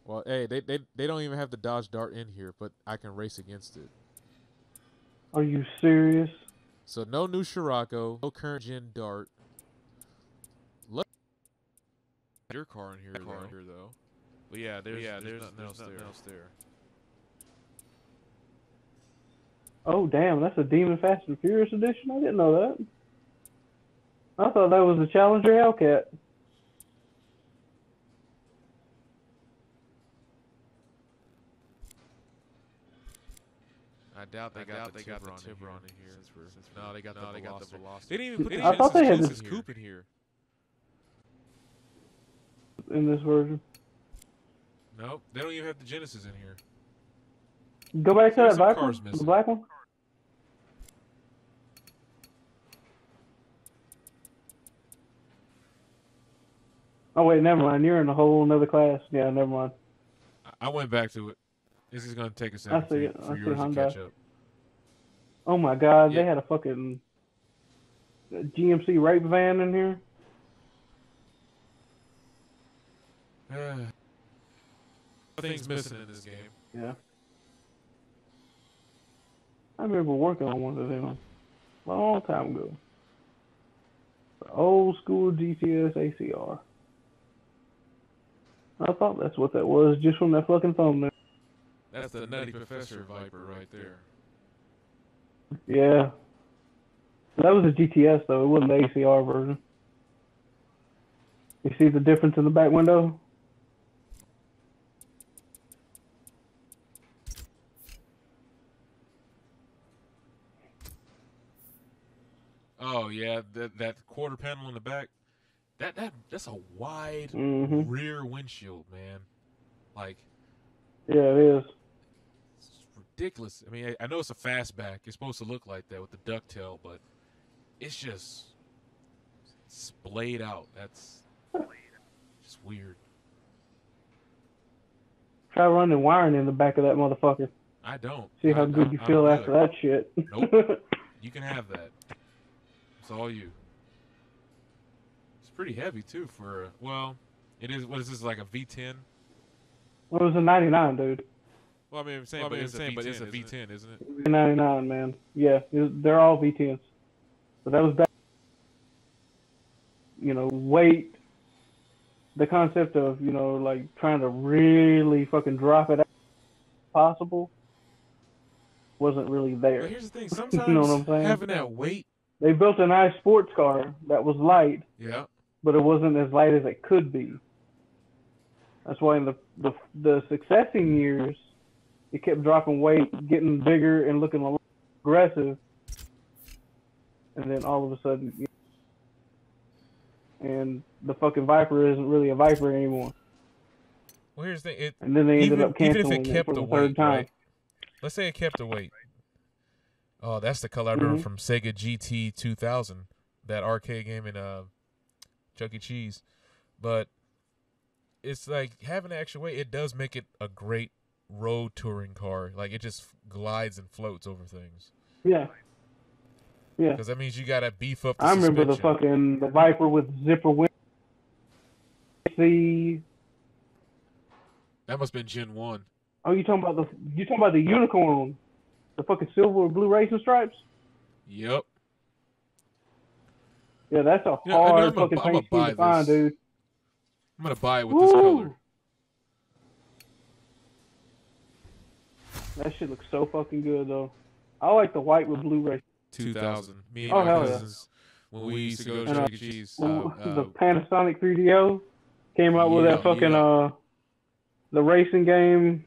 Well, hey, they don't even have the Dodge Dart in here, but I can race against it. Are you serious? So no new Scirocco, no current gen Dart. Look, your car in here, though. But yeah, there's nothing else there. Oh damn, that's a Demon Fast and Furious edition. I didn't know that. I thought that was a Challenger Hellcat. I doubt they got the Tiburon in here. No, they got the Veloster. They didn't even put the I thought they had Genesis Coupe in here. In this version. Nope, they don't even have the Genesis in here. Go back to that Some Viper, cars the missing. black one. Oh wait, never mind. You're in a whole another class. Yeah, never mind. I went back to it. This is going to take a second I see it. for I see yours to Hyundai. catch up. Oh my god, Yeah. they had a fucking GMC rape van in here. Things missing in this game. Yeah. I remember working on one of them a long time ago. The old school GTS ACR. I thought that's what that was just from that fucking thumbnail. That's the Nutty Professor Viper right there. Yeah. That was a GTS though, it wasn't the ACR version. You see the difference in the back window? Oh yeah, that quarter panel in the back. That's a wide rear windshield, man. Like, yeah, it is. it's ridiculous. I mean, I know it's a fastback. It's supposed to look like that with the ducktail, but it's just splayed out. That's just weird. Try running wiring in the back of that motherfucker. I don't. See how good you feel after that shit. Nope. You can have that. It's all you. It's pretty heavy too for well, it is. What is this, like a V10? Well, it was a 99, dude. Well, I mean, I'm saying, but it's a V10, isn't it? 99, man. Yeah, they're all V10s. But that was back. You know, weight. The concept of, you know, like trying to really fucking drop it out possible wasn't really there. But here's the thing, sometimes You know what I'm saying? having that weight. They built a nice sports car that was light, Yeah. but it wasn't as light as it could be. That's why in the succeeding years, it kept dropping weight, getting bigger, and looking a lot aggressive. And then all of a sudden, and the fucking Viper isn't really a Viper anymore. Well, here's the thing. And then they ended up Even canceling if it it kept for the the weight, third time. right? Let's say it kept the weight. Oh, that's the color I remember from Sega GT 2000, that arcade game in Chuck E. Cheese. But it's like having the extra weight. It does make it a great road touring car. Like it just glides and floats over things. Yeah. Yeah. Because that means you gotta beef up the I remember suspension. the Viper with zipper windows. That must have been Gen 1. Oh, you talking about the unicorn one? The fucking silver or blue racing stripes? Yep. Yeah, that's a Yeah, I know, hard fucking I'm gonna paint scheme buy to find, this. dude. I'm gonna buy it with this color. That shit looks so fucking good, though. I like the white with blue race. 2000. Me and Oh, my hell yeah. cousins, when we used to go to And, Chuck E. Cheese. the Panasonic 3DO came out with that fucking yeah. the racing game.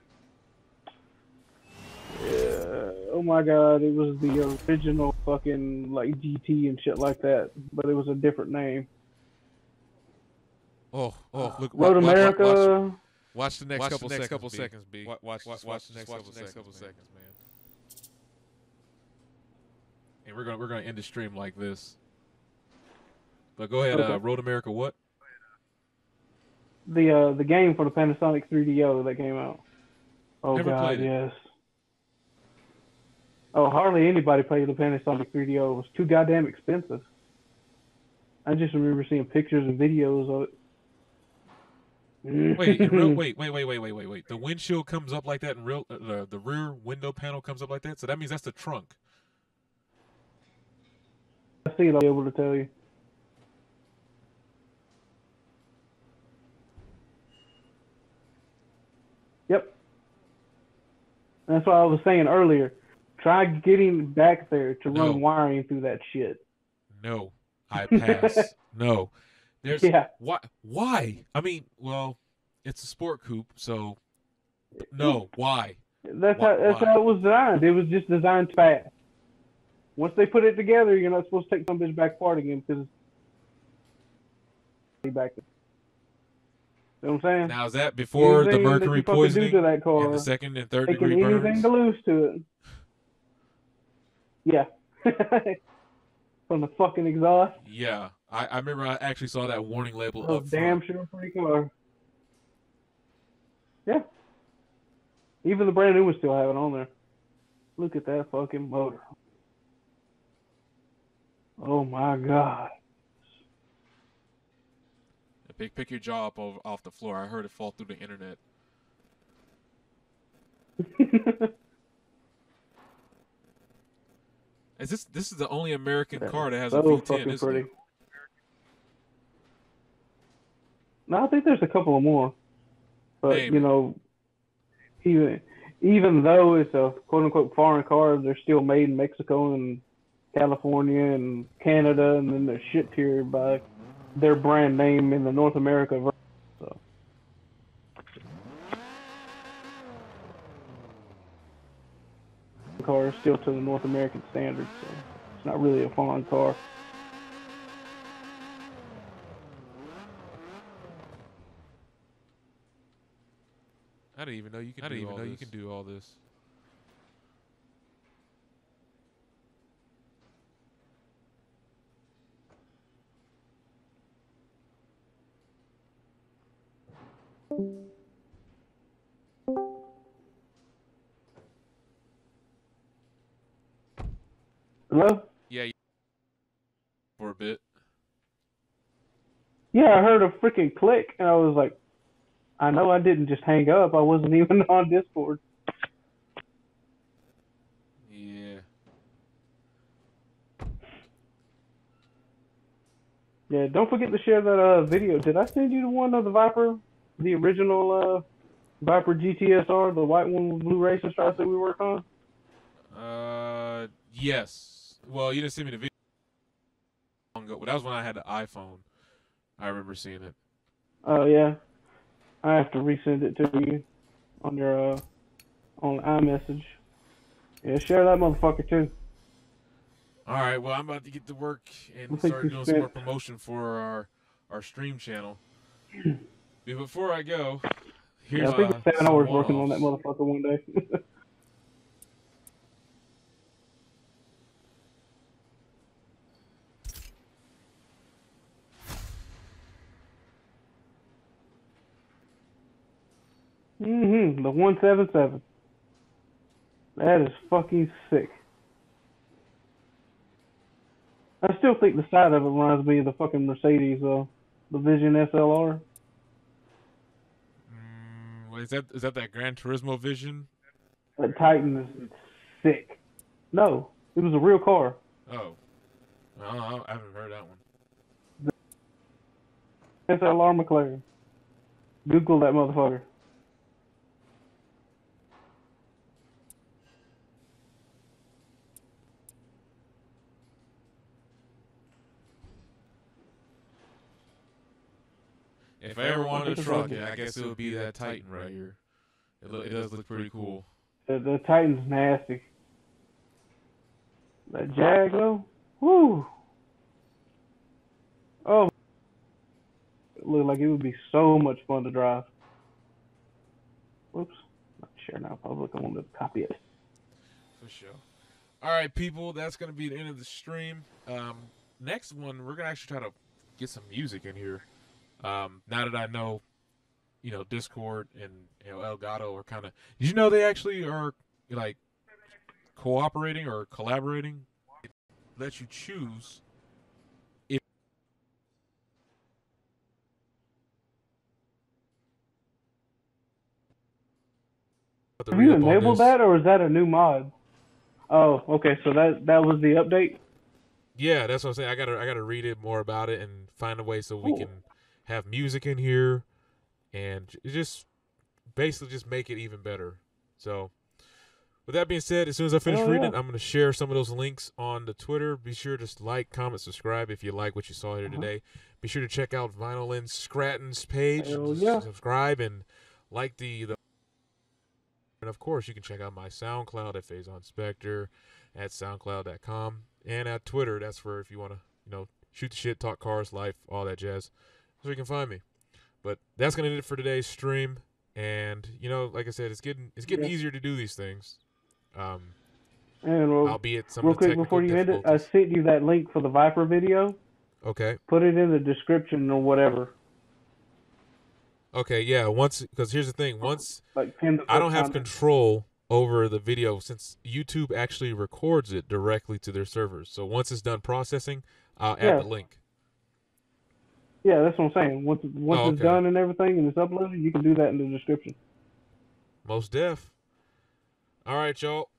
Oh my god, it was the original fucking like GT and shit like that, but it was a different name. Oh, look! Road America. Watch the next couple seconds, B. Watch the next couple seconds, man. And we're gonna end the stream like this. But go ahead, Okay. Road America. What? The game for the Panasonic 3DO that came out. Oh Never god, played it. yes. Oh, hardly anybody played the Panasonic 3DO. It was too goddamn expensive. I just remember seeing pictures and videos of it. Wait. The windshield comes up like that, and the rear window panel comes up like that. So that means that's the trunk. I see it. I'll be able to tell you. Yep. That's what I was saying earlier. Try getting back there to No. run wiring through that shit. No, I pass. No, there's Why? I mean, well, it's a sport coupe, so no. Why? That's how it was designed. It was just designed fast. Once they put it together, you're not supposed to take some bitch back apart again because it's back there. You know what I'm saying? Now is that before the mercury poisoning to that car, and the second and third taking degree burns? anything to lose to it. Yeah. From the fucking exhaust. Yeah, I remember I actually saw that warning label Oh, up damn front. sure pretty car. Yeah. Even the brand new ones still have it on there. Look at that fucking motor. Oh my god. Pick your jaw up off the floor. I heard it fall through the internet. This is the only American car that has a V10, isn't it? No, I think there's a couple of more. But Name you it. know, even though it's a quote unquote foreign car, they're still made in Mexico and California and Canada, and then they're shipped here by their brand name in the North America version. So the car is still to the North American standards, so it's not really a foreign car. I didn't even know you can do all this. Hello? Yeah, for a bit. Yeah, I heard a freaking click, and I was like, I know I didn't just hang up. I wasn't even on Discord. Yeah. Yeah, don't forget to share that video. Did I send you the one of the Viper, the original Viper GTSR, the white one with blue racing stripes that we worked on? Yes. Well, you didn't send me the video. Well, that was when I had the iPhone. I remember seeing it. Oh yeah, I have to resend it to you on your on iMessage. Yeah, share that motherfucker too. All right. Well, I'm about to get to work and start doing some more promotion for our stream channel. But before I go, here's I think 7 hours working on that motherfucker one day. The 177. That is fucking sick. I still think the side of it reminds me of the fucking Mercedes, the Vision SLR. Is that Gran Turismo Vision? That Titan is sick. No, it was a real car. Oh, I haven't heard that one. SLR McLaren. Google that motherfucker. If I ever wanted a truck, I guess it would be that Titan right here. It does look pretty cool. The Titan's nasty. That Jag though, whoo! Oh, it looked like it would be so much fun to drive. Whoops, not share now public. I want to copy it. For sure. All right, people, that's gonna be the end of the stream. Next one, we're gonna actually try to get some music in here. Now that I know, Discord and Elgato are kind of. Did you know they actually are like cooperating or collaborating? It lets you choose if Have you enabled that, or is that a new mod? Oh, okay. So that was the update. Yeah, that's what I'm saying. I gotta read it more about it and find a way so we can have music in here and just basically just make it even better. So with that being said, as soon as I finish reading it, I'm going to share some of those links on the Twitter. Be sure to like, comment, subscribe if you like what you saw here today. Be sure to check out Vinyl Lynn Scratton's page. Subscribe and like the and of course you can check out my SoundCloud at Faison Spectre at soundcloud.com and at Twitter. That's for if you want to shoot the shit, talk cars, life, all that jazz. So you can find me. But that's gonna do it for today's stream. And like I said, it's getting easier to do these things. And albeit some real of the quick before you end it, I difficulties. sent you that link for the Viper video. Okay. Put it in the description or whatever. Okay, yeah. Because here's the thing. Once Like I don't have control over the video since YouTube actually records it directly to their servers. So once it's done processing, I'll add the link. Yeah, that's what I'm saying. Once it's done and everything and it's uploaded, you can do that in the description. Most def. All right, y'all.